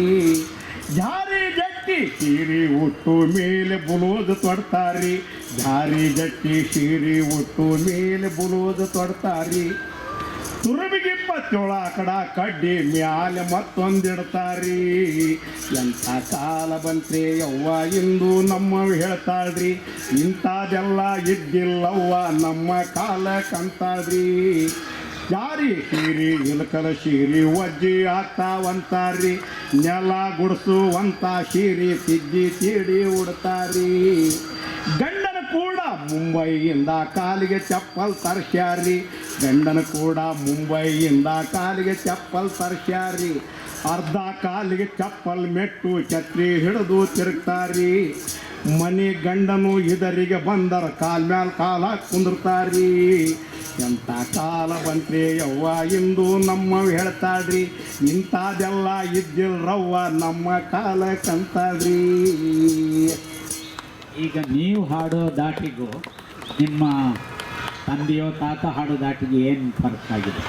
ಜಾರಿ ಜಟ್ಟಿ ಸೀರೆ ಉಟ್ಟು ಮೇಲೆ ಬುಲೋದು ತೊಡ್ತಾರಿ. ಜಾರಿ ಜಟ್ಟಿ ಸೀರೆ ಉಟ್ಟು ಮೇಲೆ ಬುಲೋದು ತೊಡ್ತಾರಿ. ತುರುಬಿಗೆ 27 ಕಡ ಕಡ್ಡಿ ಮ್ಯಾಲೆ ಮತ್ತೊಂದಿಡ್ತಾರಿ. ಎಂಥ ಕಾಲ ಬಂತ್ರಿ ಯವ್ವ ಎಂದು ನಮ್ಮ ಹೇಳ್ತಾಳ್ರಿ. ಇಂಥದೆಲ್ಲ ಇದ್ದಿಲ್ಲವ್ವ ನಮ್ಮ ಕಾಲ ಕಂತಾಳ್ರಿ. ಜಾರಿ ಸೀರಿ ಇಲಕಲ ಸೀರಿ ಒಜ್ಜಿ ಆಗ್ತಾವಂತಾರಿ. ನೆಲ ಗುಡಿಸುವಂತ ಸೀರಿ ತಿದ್ದಿ ತೀಡಿ ಉಡ್ತಾರಿ. ಗಂಡನ ಕೂಡ ಮುಂಬೈಯಿಂದ ಕಾಲಿಗೆ ಚಪ್ಪಲ್ ತರ್ಸ್ಯಾರಿ. ಗಂಡನ ಕೂಡ ಮುಂಬೈಯಿಂದ ಕಾಲಿಗೆ ಚಪ್ಪಲ್ ತರ್ಸ್ಯಾರಿ. ಅರ್ಧ ಕಾಲಿಗೆ ಚಪ್ಪಲ್ ಮೆಟ್ಟು ಛತ್ರಿ ಹಿಡಿದು ತಿರುಗ್ತಾರಿ. ಮನೆ ಗಂಡನು ಇದರಿಗೆ ಬಂದರ ಕಾಲ್ ಮ್ಯಾಲ ಕಾಲ ಕುಂದಿರ್ತಾರಿ. ಎಂಥ ಕಾಲ ಬಂತ್ರಿ ಯವ್ವ ಎಂದು ನಮ್ಮ ಹೇಳ್ತಾಳ್ರಿ. ಇಂಥದೆಲ್ಲ ಇದ್ದಿಲ್ರವ್ವ ನಮ್ಮ ಕಾಲ ಕಂತಾಳ್ರಿ. ಈಗ ನೀವು ಹಾಡೋ ದಾಟಿಗೂ ನಿಮ್ಮ ತಂದೆಯೋ ತಾತ ಹಾಡೋ ದಾಟಿಗೆ ಏನು ಫರ್ಕ್ ಆಗಿದೆ?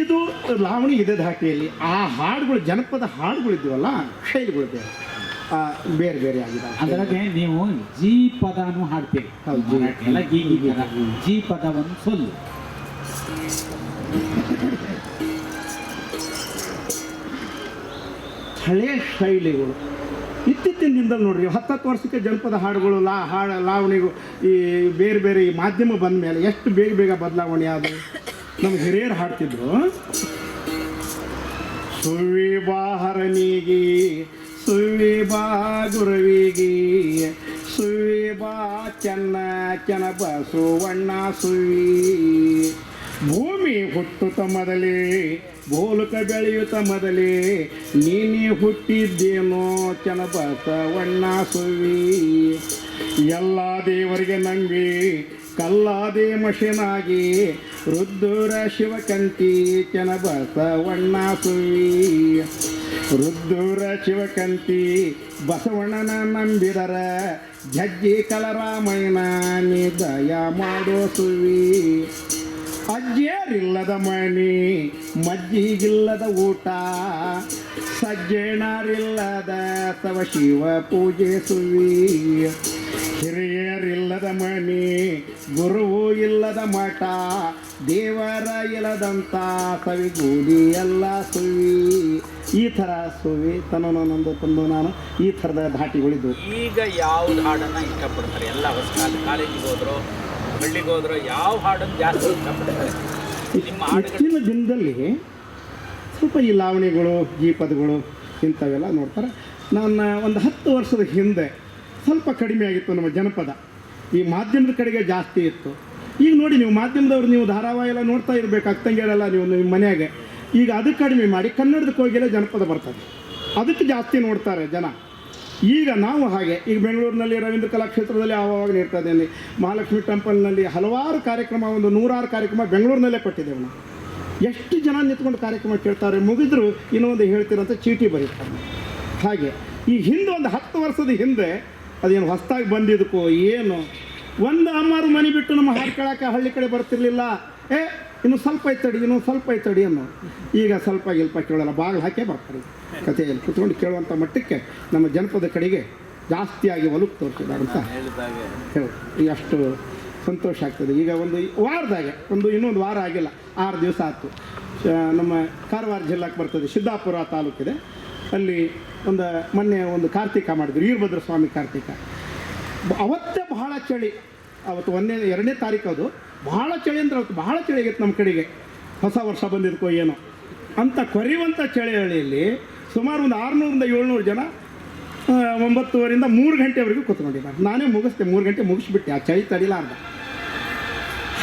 ಇದು ಲಾವಣಿ ಇದೆ ಧಾಟಿಯಲ್ಲಿ. ಆ ಹಾಡುಗಳು ಜನಪದ ಹಾಡುಗಳಿದ್ದೀವಲ್ಲ, ಶೈಲಿಗಳಿದೆ ಬೇರೆ ಬೇರೆ ಆಗಿದೆ. ಅದರಾಗೆ ನೀವು ಜಿ ಪದನೂ ಹಾಡ್ತೀರಿ. ಹೌದು. ಎಲ್ಲ ಗೀಗಿ ಥರ ಜಿ ಪದ ಒಂದು ಸೊಲ್ಲು. ಹಳೆಯ ಶೈಲಿಗಳು ಇತ್ತೀಚಿನ ದಿನದಲ್ಲಿ ನೋಡ್ರಿ 10 ವರ್ಷಕ್ಕೆ ಜನಪದ ಹಾಡುಗಳು ಲಾವಣಿಗಳು ಈ ಬೇರೆ ಬೇರೆ ಈ ಮಾಧ್ಯಮ ಬಂದ ಮೇಲೆ ಎಷ್ಟು ಬೇಗ ಬೇಗ ಬದಲಾವಣೆ ಆದವು. ನಮ್ಮ ಹಿರಿಯರು ಹಾಡ್ತಿದ್ರು, ಸುವಿ ಬಾ ಹರನಿಗಿ, ಸುವಿ ಬಾ ಗುರುವಿಗಿ, ಸುವಿ ಬಾ ಚೆನ್ನ ಬಸವಣ್ಣ ಸುವಿ. ಭೂಮಿ ಹುಟ್ಟುತ್ತ ಮೊದಲೇ ಗೋಲುಕ ಬೆಳೆಯುತ್ತ ಮೊದಲೇ ನೀನೇ ಹುಟ್ಟಿದ್ದೇನೋ ಚನ್ನಬಸವಣ್ಣ ಸುವಿ. ಎಲ್ಲ ದೇವರಿಗೆ ನಂಬಿ ಕಲ್ಲಾದೆ ಮಷಿನಾಗಿ ರುದ್ಧರ ಶಿವಕಂತಿ ಚನ್ನಬಸವಣ್ಣ ಸುವಿ. ರುದ್ಧರ ಶಿವಕಂತಿ ಬಸವಣ್ಣನ ನಂಬಿದರ ಜಗ್ಗಿ ಕಲರಾಮಯ್ಯನ ನೀ ದಯ ಮಾಡೋ ಸುವಿ. ಅಜ್ಜೇರಿಲ್ಲದ ಮಣಿ ಮಜ್ಜಿಗಿಲ್ಲದ ಊಟ ಸಜ್ಜನರಿಲ್ಲದ ಸವ ಶಿವ ಪೂಜೆ ಸುವಿ. ಹಿರಿಯರಿಲ್ಲದ ಮಣಿ ಗುರುವು ಇಲ್ಲದ ಮಠ ದೇವರ ಇಲ್ಲದಂಥ ಸವಿಗೂಡಿ ಎಲ್ಲ ಸುವಿ. ಈ ಥರ ಸುವಿ ತನ್ನೊಂದು ತಂದು ನಾನು ಈ ಥರದ ಧಾಟಿಗಳಿದ್ದು. ಈಗ ಯಾವ್ದು ಹಾಡನ್ನು ಇಷ್ಟಪಡ್ತಾರೆ? ಎಲ್ಲ ಕಾಲೇಜಿಗೆ ಹೋದ್ರು, ಹಳ್ಳಿಗೆ ಹೋದ್ರು, ಯಾವ ಹಾಡನ್ನು ಜಾಸ್ತಿ ಇಷ್ಟಪಡ್ತಾರೆ? ನಿಮ್ಮ ಹೆಚ್ಚಿನ ದಿನದಲ್ಲಿ ಸ್ವಲ್ಪ ಈ ಲಾವಣಿಗಳು ಈ ಪದಗಳು ಇಂಥವೆಲ್ಲ ನೋಡ್ತಾರೆ. ನಾನು ಒಂದು 10 ವರ್ಷದ ಹಿಂದೆ ಸ್ವಲ್ಪ ಕಡಿಮೆ ಆಗಿತ್ತು ನಮ್ಮ ಜನಪದ. ಈ ಮಾಧ್ಯಮದ ಕಡೆಗೆ ಜಾಸ್ತಿ ಇತ್ತು. ಈಗ ನೋಡಿ ನೀವು ಮಾಧ್ಯಮದವ್ರು ನೀವು ಧಾರಾವಾಹಿ ಎಲ್ಲ ನೋಡ್ತಾ ಇರಬೇಕು, ಅಕ್ಕಂಗೆಲ್ಲ ನೀವು ನಿಮ್ಮ ಮನೆಯಾಗೆ. ಈಗ ಅದಕ್ಕೆ ಕಡಿಮೆ ಮಾಡಿ ಕನ್ನಡದಕ್ಕೆ ಹೋಗಿಯೇ ಜನಪದ ಬರ್ತದೆ, ಅದಕ್ಕೆ ಜಾಸ್ತಿ ನೋಡ್ತಾರೆ ಜನ. ಈಗ ನಾವು ಹಾಗೆ ಈಗ ಬೆಂಗಳೂರಿನಲ್ಲಿ ರವೀಂದ್ರ ಕಲಾಕ್ಷೇತ್ರದಲ್ಲಿ ಆವಾಗ ನೀಡ್ತಾ ಇದ್ದೇನೆ. ಮಹಾಲಕ್ಷ್ಮಿ ಟೆಂಪಲ್ನಲ್ಲಿ ಹಲವಾರು ಕಾರ್ಯಕ್ರಮ, ಒಂದು 100 ಕಾರ್ಯಕ್ರಮ ಬೆಂಗಳೂರಿನಲ್ಲೇ ಕೊಟ್ಟಿದ್ದೇವೆ ನಾವು. ಎಷ್ಟು ಜನ ನಿಂತ್ಕೊಂಡು ಕಾರ್ಯಕ್ರಮ ಕೇಳ್ತಾರೆ, ಮುಗಿದ್ರು ಇನ್ನೊಂದು ಹೇಳ್ತೀರಂತ ಚೀಟಿ ಬರೀತಾರೆ. ಹಾಗೆ ಈ ಹಿಂದೆ ಒಂದು 10 ವರ್ಷದ ಹಿಂದೆ ಅದೇನು ಹೊಸದಾಗಿ ಬಂದಿದ್ದಕ್ಕೋ ಏನು, ಒಂದು ಅಮ್ಮಾರು ಮನೆ ಬಿಟ್ಟು ನಮ್ಮ ಹಾಡು ಕೇಳೋಕೆ ಹಳ್ಳಿ ಕಡೆ ಬರ್ತಿರ್ಲಿಲ್ಲ. ಇನ್ನು ಸ್ವಲ್ಪ ಐತಡಿ, ಇನ್ನೊಂದು ಸ್ವಲ್ಪ ಐತಡಿ ಅನ್ನೋ. ಈಗ ಸ್ವಲ್ಪ ಗಿಲ್ಪ ಕೇಳೋಲ್ಲ, ಬಾಗಿಲು ಹಾಕೇ ಬರ್ತಾರೆ. ಕಥೆಯಲ್ಲಿ ಕುತ್ಕೊಂಡು ಕೇಳುವಂಥ ಮಟ್ಟಕ್ಕೆ ನಮ್ಮ ಜನಪದ ಕಡೆಗೆ ಜಾಸ್ತಿಯಾಗಿ ಒಲವು ತೋರ್ತಿದ್ದಾರೆ ಅಂತ ಹೇಳಿ ಈಗ ಅಷ್ಟು ಸಂತೋಷ ಆಗ್ತದೆ. ಈಗ ಒಂದು ವಾರದಾಗೆ ಇನ್ನೊಂದು ವಾರ ಆಗಿಲ್ಲ, 6 ದಿವಸ ಆಯ್ತು. ನಮ್ಮ ಕಾರವಾರ ಜಿಲ್ಲೆಗೆ ಬರ್ತದೆ, ಸಿದ್ದಾಪುರ ತಾಲೂಕಿದೆ. ಅಲ್ಲಿ ಮೊನ್ನೆ ಒಂದು ಕಾರ್ತಿಕ ಮಾಡಿದ್ರು, ವೀರಭದ್ರ ಸ್ವಾಮಿ ಕಾರ್ತಿಕ. ಅವತ್ತೇ ಬಹಳ ಚಳಿ. ಅವತ್ತು 2ನೇ ತಾರೀಕು ಅದು ಬಹಳ ಚಳಿ ಅಂದ್ರೆ ಅವತ್ತು ಬಹಳ ಚಳಿ ಆಗೈತೆ ನಮ್ಮ ಕಡೆಗೆ. ಹೊಸ ವರ್ಷ ಬಂದಿದ್ದಕ್ಕೋ ಏನೋ ಅಂತ ಕೊರೆಯುವಂಥ ಚಳಿಹಳ್ಳಿಯಲ್ಲಿ ಸುಮಾರು ಒಂದು 600-700 ಜನ 9:30ರಿಂದ 3 ಗಂಟೆವರೆಗೂ ಕೂತ್ಕೊಂಡಿದ್ದಾರೆ. ನಾನೇ ಮುಗಿಸ್ದೆ, 3 ಗಂಟೆ ಮುಗಿಸ್ಬಿಟ್ಟೆ, ಆ ಚಳಿ ತಡಿಲಾರ್ದ.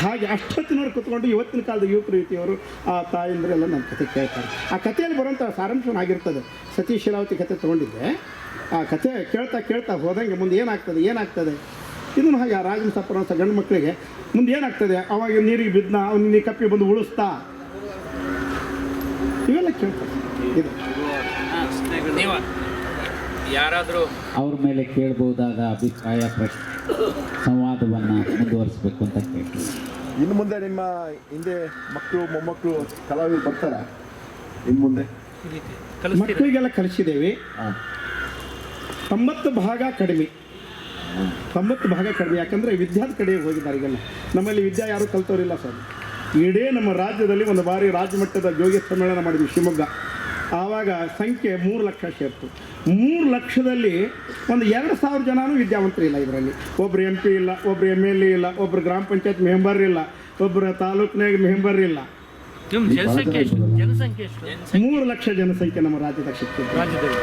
ಹಾಗೆ ಅಷ್ಟೊತ್ತಿನವ್ರು ಕೂತ್ಕೊಂಡು ಇವತ್ತಿನ ಕಾಲದ ಯುವಕರು ಯುವತಿಯವರು ಆ ತಾಯಿಂದ್ರೆಲ್ಲ ನನ್ನ ಕತೆ ಕೇಳ್ತಾರೆ. ಆ ಕಥೆಯಲ್ಲಿ ಬರುವಂಥ ಸಾರಾಂಶನಾಗಿರ್ತದೆ. ಸತೀಶ್ ಶಿಲಾವತಿ ಕತೆ ತೊಗೊಂಡಿದ್ದೆ. ಆ ಕಥೆ ಕೇಳ್ತಾ ಹೋದಂಗೆ ಮುಂದೆ ಏನಾಗ್ತದೆ ಇದನ್ನು ಹಾಗೆ ಆ ರಾಜನ ಸಪ್ಪರಂಥ ಗಂಡು ಮಕ್ಕಳಿಗೆ ಮುಂದೆ ಏನಾಗ್ತದೆ, ಅವಾಗ ನೀರಿಗೆ ಬಿದ್ದನ ಅವನು ಕಪ್ಪಿ ಬಂದು ಉಳಿಸ್ತಾ, ಇವೆಲ್ಲ ಕೇಳ್ತಾರೆ. ಇದು ನೀವು ಯಾರಾದರೂ ಅವ್ರ ಮೇಲೆ ಕೇಳ್ಬೋದಾದ ಅಭಿಪ್ರಾಯ, ಪ್ರಶ್ನೆ, ಸಂವಾದವನ್ನು ಮುಂದುವರಿಸಬೇಕು ಅಂತ ಕೇಳ್ತೀವಿ. ಇನ್ನು ಮುಂದೆ ನಿಮ್ಮ ಹಿಂದೆ ಮಕ್ಕಳು ಮೊಮ್ಮಕ್ಕಳು ಕಲಾವಿದರು ಬರ್ತಾರ? ಇನ್ನು ಮುಂದೆ ಮಕ್ಕಳಿಗೆಲ್ಲ ಕಲಿಸಿದ್ದೇವೆ. 90 ಭಾಗ ಕಡಿಮೆ. ಯಾಕಂದರೆ ವಿದ್ಯಾದ ಕಡೆಗೆ ಹೋಗಿದ್ದಾರೆ. ಈಗೆಲ್ಲ ನಮ್ಮಲ್ಲಿ ವಿದ್ಯಾ ಯಾರೂ ಕಲ್ತವ್ರಿಲ್ಲ ಸರ್. ಇಡೀ ನಮ್ಮ ರಾಜ್ಯದಲ್ಲಿ ಒಂದು ಬಾರಿ ರಾಜ್ಯ ಮಟ್ಟದ ಜೋಗಿ ಸಮ್ಮೇಳನ ಮಾಡಿದ್ವಿ ಶಿವಮೊಗ್ಗ. ಆವಾಗ ಸಂಖ್ಯೆ 3 ಲಕ್ಷ ಸೇರ್ತು. 3 ಲಕ್ಷದಲ್ಲಿ ಒಂದು 2,000 ಜನನೂ ವಿದ್ಯಾವಂತರು ಇಲ್ಲ. ಇದರಲ್ಲಿ ಒಬ್ಬರು MP ಇಲ್ಲ, ಒಬ್ಬರು MLA ಇಲ್ಲ, ಒಬ್ಬರು ಗ್ರಾಮ ಪಂಚಾಯತ್ ಮೆಂಬರ್ ಇಲ್ಲ, ಒಬ್ಬರು ತಾಲೂಕಿನಾಗ ಮೆಂಬರ್ ಇಲ್ಲ. ಜನಸಂಖ್ಯೆ ಎಷ್ಟು? 3 ಲಕ್ಷ ಜನಸಂಖ್ಯೆ ನಮ್ಮ ರಾಜ್ಯದ ಸಿಕ್ಕಿದೆ. ರಾಜ್ಯದಲ್ಲಿ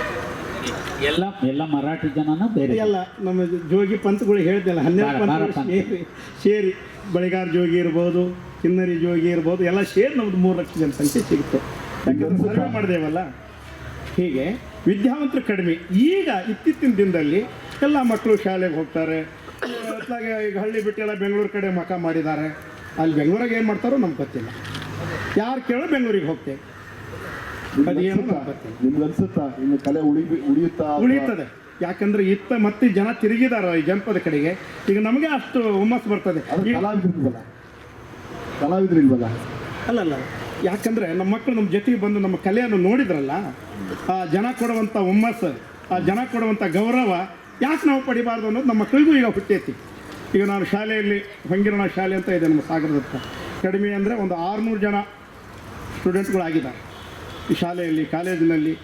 ಎಲ್ಲ ಮರಾಠಿ ಜನನ ಬೇರೆ ಎಲ್ಲ ನಮ್ಮ ಜೋಗಿ ಪಂಥಗಳು ಹೇಳ್ತಿಲ್ಲ, 12 ಪಂಥಗಳು ಸೇರಿ ಬಳಿಗಾರ ಜೋಗಿ ಇರ್ಬೋದು, ಕಿನ್ನರಿ ಜೋಗಿ ಇರ್ಬೋದು, ಎಲ್ಲ ಸೇರಿ ನಮ್ದು 3 ಲಕ್ಷ ಜನಸಂಖ್ಯೆ ಸಿಗುತ್ತೆ. ಯಾಕಂದ್ರೆ ಸರ್ವೆ ಮಾಡಿದೇವಲ್ಲ. ಹೀಗೆ ವಿದ್ಯಾವಂತರು ಕಡಿಮೆ. ಈಗ ಇತ್ತೀಚಿನ ದಿನದಲ್ಲಿ ಎಲ್ಲ ಮಕ್ಕಳು ಶಾಲೆಗೆ ಹೋಗ್ತಾರೆ. ಅತ್ಲಾಗೆ ಈಗ ಹಳ್ಳಿ ಬಿಟ್ಟೆಲ್ಲ ಬೆಂಗಳೂರು ಕಡೆ ಮಕ ಮಾಡಿದ್ದಾರೆ. ಅಲ್ಲಿ ಬೆಂಗಳೂರಾಗ ಏನು ಮಾಡ್ತಾರೋ ನಮ್ಗೆ ಗೊತ್ತಿಲ್ಲ. ಯಾರು ಕೇಳೋ ಬೆಂಗಳೂರಿಗೆ ಹೋಗ್ತೇವೆ, ಅದೇನು ಗೊತ್ತಿಲ್ಲ. ನಿಮ್ಗೆ ಅನ್ಸುತ್ತಾ ಇನ್ನು ಕಲೆ ಉಳಿಯುತ್ತದೆ? ಯಾಕಂದ್ರೆ ಮತ್ತೆ ಜನ ತಿರುಗಿದಾರ ಈ ಜನಪದ ಕಡೆಗೆ. ಈಗ ನಮಗೆ ಅಷ್ಟು ಹುಮ್ಮಸ್ಸು ಬರ್ತದೆ. ಕಲಾವಿದ್ರಿಲ್ವಲ್ಲ? ಅಲ್ಲಲ್ಲ, ಯಾಕಂದರೆ ನಮ್ಮ ಮಕ್ಕಳು ನಮ್ಮ ಜೊತೆಗೆ ಬಂದು ನಮ್ಮ ಕಲೆಯನ್ನು ನೋಡಿದ್ರಲ್ಲ, ಆ ಜನ ಕೊಡುವಂಥ ಹುಮ್ಮಸ್ಸು, ಆ ಜನ ಕೊಡುವಂಥ ಗೌರವ ಯಾಕೆ ನಾವು ಪಡಿಬಾರ್ದು ಅನ್ನೋದು ನಮ್ಮ ಮಕ್ಕಳಿಗೂ ಈಗ ಹುಟ್ಟೈತಿ. ಈಗ ನಾನು ಶಾಲೆಯಲ್ಲಿ ಹೊಂಗಿರಣ ಶಾಲೆ ಅಂತ ಇದೆ ನಮ್ಮ ಸಾಗರದ ಹತ್ರ. ಕಡಿಮೆ ಅಂದರೆ ಒಂದು 600 ಜನ ಸ್ಟೂಡೆಂಟ್ಗಳಾಗಿದ್ದಾರೆ ಈ ಶಾಲೆಯಲ್ಲಿ, ಕಾಲೇಜಿನಲ್ಲಿ.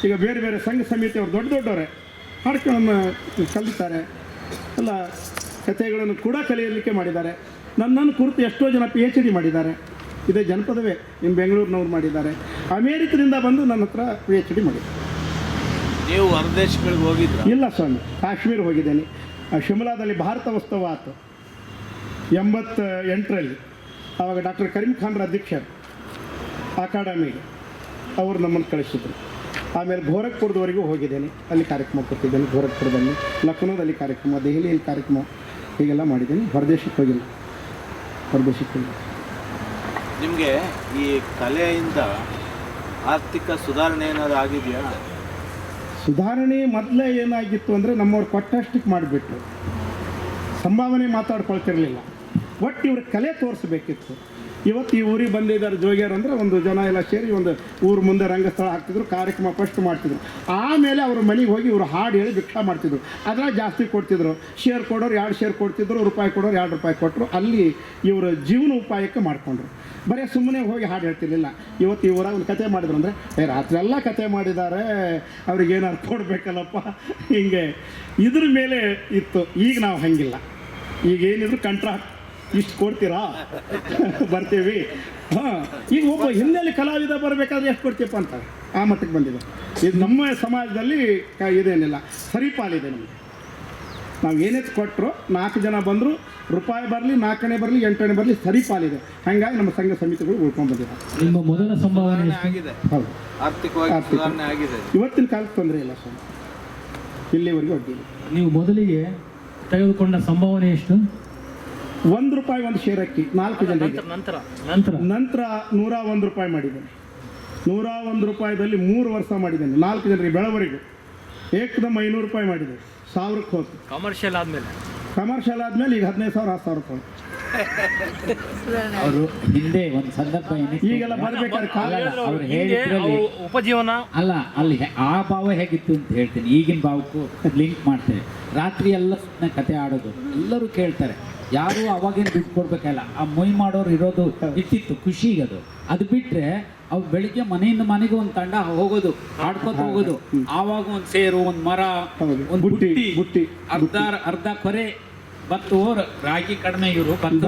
ಈಗ ಬೇರೆ ಬೇರೆ ಸಂಘ ಸಮಿತಿಯವರು ದೊಡ್ಡವರೇ ಹಾಡ್ಕೊಂಡು ಕಲಿತಾರೆ. ಎಲ್ಲ ಕಥೆಗಳನ್ನು ಕೂಡ ಕಲಿಯಲಿಕ್ಕೆ ಮಾಡಿದ್ದಾರೆ. ನನ್ನನ್ನು ಕುರಿತು ಎಷ್ಟೋ ಜನ PhD ಮಾಡಿದ್ದಾರೆ. ಇದೇ ಜನಪದವೇ ನಿಮ್ಮ ಬೆಂಗಳೂರಿನವ್ರು ಮಾಡಿದ್ದಾರೆ. ಅಮೇರಿಕದಿಂದ ಬಂದು ನನ್ನ ಹತ್ರ PhD ಮಾಡಿದ್ದಾರೆ. ನೀವು ಹೊರದೇಶಗಳಿಗೆ ಹೋಗಿದ್ರ? ಇಲ್ಲ ಸ್ವಾಮಿ, ಕಾಶ್ಮೀರ ಹೋಗಿದ್ದೇನೆ. ಶಿಮ್ಲಾದಲ್ಲಿ ಭಾರತ ಉತ್ಸವ ಆಯಿತು 88ರಲ್ಲಿ. ಆವಾಗ ಡಾಕ್ಟರ್ ಕರೀಂ ಖಾನ್ರ ಅಧ್ಯಕ್ಷರು ಅಕಾಡೆಮಿಗೆ ಅವರು ನಮ್ಮನ್ನು ಕಳಿಸಿದ್ರು. ಆಮೇಲೆ ಗೋರಖ್ಪುರದವರೆಗೂ ಹೋಗಿದ್ದೇನೆ, ಅಲ್ಲಿ ಕಾರ್ಯಕ್ರಮ ಕೊಟ್ಟಿದ್ದೇನೆ. ಗೋರಖ್ಪುರದಲ್ಲಿ, ಲಕ್ನೋದಲ್ಲಿ ಕಾರ್ಯಕ್ರಮ, ದೆಹಲಿಯಲ್ಲಿ ಕಾರ್ಯಕ್ರಮ, ಹೀಗೆಲ್ಲ ಮಾಡಿದ್ದೇನೆ. ಹೊರದೇಶಕ್ಕೆ ಹೋಗಿಲ್ಲ. ನಿಮಗೆ ಈ ಕಲೆಯಿಂದ ಆರ್ಥಿಕ ಸುಧಾರಣೆ ಏನಾದರೂ ಆಗಿದೆಯಾ? ಸುಧಾರಣೆ ಮೊದಲೇ ಏನಾಗಿತ್ತು ಅಂದರೆ ನಮ್ಮವ್ರು ಕೊಟ್ಟಷ್ಟಕ್ಕೆ ಮಾಡಿಬಿಟ್ರು, ಸಂಭಾವನೆ ಮಾತಾಡ್ಕೊಳ್ತಿರ್ಲಿಲ್ಲ. ಒಟ್ಟು ಇವ್ರ ಕಲೆ ತೋರಿಸ್ಬೇಕಿತ್ತು. ಇವತ್ತು ಈ ಊರಿಗೆ ಬಂದಿದ್ದಾರೆ ಜೋಗಿಯರು ಅಂದರೆ ಒಂದು ಜನ ಎಲ್ಲ ಸೇರಿ ಒಂದು ಊರು ಮುಂದೆ ರಂಗಸ್ಥಳ ಹಾಕ್ತಿದ್ರು, ಕಾರ್ಯಕ್ರಮ ಫಸ್ಟ್ ಮಾಡ್ತಿದ್ರು. ಆಮೇಲೆ ಅವ್ರ ಮನೆಗೆ ಹೋಗಿ ಇವರು ಹಾಡು ಹೇಳಿ ಭಿಕ್ಷಾ ಮಾಡ್ತಿದ್ರು. ಅದ್ರಾಗ ಜಾಸ್ತಿ ಕೊಡ್ತಿದ್ರು. ಶೇರ್ ಕೊಡೋರು 2 ಶೇರ್ ಕೊಡ್ತಿದ್ರು, ರೂಪಾಯಿ ಕೊಡೋರು 2 ರೂಪಾಯಿ ಕೊಟ್ಟರು. ಅಲ್ಲಿ ಇವರ ಜೀವನ ಉಪಾಯಕ್ಕೆ ಮಾಡಿಕೊಂಡ್ರು. ಬರೀ ಸುಮ್ಮನೆ ಹೋಗಿ ಹಾಡು ಹೇಳ್ತಿರ್ಲಿಲ್ಲ. ಇವತ್ತು ಈ ಊರಾಗ ಒಂದು ಕತೆ ಮಾಡಿದ್ರು ಅಂದರೆ ರಾತ್ರಿ ಎಲ್ಲ ಕತೆ ಮಾಡಿದ್ದಾರೆ, ಅವ್ರಿಗೆ ಏನಾದ್ರು ಕೊಡಬೇಕಲ್ಲಪ್ಪ, ಹಿಂಗೆ ಇದ್ರ ಮೇಲೆ ಇತ್ತು. ಈಗ ನಾವು ಹಂಗಿಲ್ಲ. ಈಗ ಏನಿದ್ರು ಕಂಟ್ರಾಕ್ಟ್, ಇಷ್ಟು ಕೊಡ್ತೀರಾ, ಬರ್ತೀವಿ. ಹಾಂ, ಈಗ ಒಬ್ಬ ಹಿನ್ನೆಲೆ ಕಲಾವಿದ ಬರಬೇಕಾದ್ರೆ ಎಷ್ಟು ಕೊಡ್ತೀಯಪ್ಪ ಅಂತ ಆ ಮಟ್ಟಕ್ಕೆ ಬಂದಿದೆ. ಇದು ನಮ್ಮ ಸಮಾಜದಲ್ಲಿ ಇದೇನಿಲ್ಲ, ಸರಿಪಾಲಿದೆ ನಮಗೆ. ನಾವು ಏನೇನು ಕೊಟ್ಟರು 4 ಜನ ಬಂದರು, ರೂಪಾಯಿ ಬರಲಿ 4ನೇ ಬರಲಿ 8ನೇ ಬರಲಿ, ಸರಿಪಾಲಿದೆ. ಹಾಗಾಗಿ ನಮ್ಮ ಸಂಘ ಸಮಿತಿಗಳು ಉಳ್ಕೊಂಡು ಬಂದಿದೆ. ನಿಮ್ಮ ಮೊದಲ ಸಂಭಾವನೆ ಆಗಿದೆ, ಹೌದು, ಆರ್ಥಿಕವಾಗಿ ಸುಧಾರಣೆ ಆಗಿದೆ. ಇವತ್ತಿನ ಕಾಲಕ್ಕೆ ತೊಂದರೆ ಇಲ್ಲ ಸ್ವಾಮಿ, ಇಲ್ಲಿವರೆಗೂ ಅಡ್ಡಿಲ್ಲ. ನೀವು ಮೊದಲಿಗೆ ತೆಗೆದುಕೊಂಡ ಸಂಭಾವನೆ ಎಷ್ಟು? 1 ರೂಪಾಯಿ 1 ಶೇರ್ ಅಕ್ಕಿ 4 ಜನರಿಗೆ. ನಂತರ 101 ರೂಪಾಯಿ ಮಾಡಿದ್ದೇನೆ. 101 ರೂಪಾಯಿದಲ್ಲಿ 3 ವರ್ಷ ಮಾಡಿದ್ದೇನೆ, 4 ಜನರಿಗೆ ಬೆಳವರೆಗೂ. ಏಕದಮ್ 500 ರೂಪಾಯಿ ಮಾಡಿದೆ, 1000ಕ್ಕೆ ಹೋಗ್ತು. ಕಮರ್ಷಿಯಲ್ ಆದ್ಮೇಲೆ ಈಗ 15,000 10,000 ರೂಪಾಯಿ. ಅವರು ಹಿಂದೆ ಒಂದು ಸಂದರ್ಭ ಈಗೆಲ್ಲ ಬರ್ಬೇಕಾದ್ರೆ ಅವ್ರು ಹೇಳಿದ್ರಲ್ಲಿ ಉಪಜೀವನ ಅಲ್ಲ, ಅಲ್ಲಿ ಆ ಭಾವ ಹೇಗಿತ್ತು ಅಂತ ಹೇಳ್ತೀನಿ, ಈಗಿನ ಭಾವಕ್ಕೂ ಲಿಂಕ್ ಮಾಡ್ತೇನೆ. ರಾತ್ರಿ ಎಲ್ಲ ಸುಮ್ಮನೆ ಕತೆ ಆಡೋದು, ಎಲ್ಲರೂ ಕೇಳ್ತಾರೆ. ಯಾರು ಅವಾಗೇನು ದುಡ್ಡು ಕೊಡ್ಬೇಕಲ್ಲ, ಆ ಮೊಯ್ ಮಾಡೋರು ಇರೋದು ಇಟ್ಟಿತ್ತು ಖುಷಿಗೆ. ಅದು ಬಿಟ್ಟರೆ ಅವ್ರು ಬೆಳಿಗ್ಗೆ ಮನೆಯಿಂದ ಮನೆಗೆ ಒಂದು ತಂಡ ಹೋಗೋದು, ಹಾಡ್ಕೊತ ಹೋಗೋದು. ಆವಾಗ ಒಂದು ಸೇರು, ಒಂದು ಮರ, ಒಂದು ಬುಟ್ಟಿ, ಅರ್ಧ ಕೊರೆ ಭತ್ತ, ರಾಗಿ ಕಡಿಮೆ. ಇವರು ಭತ್ತ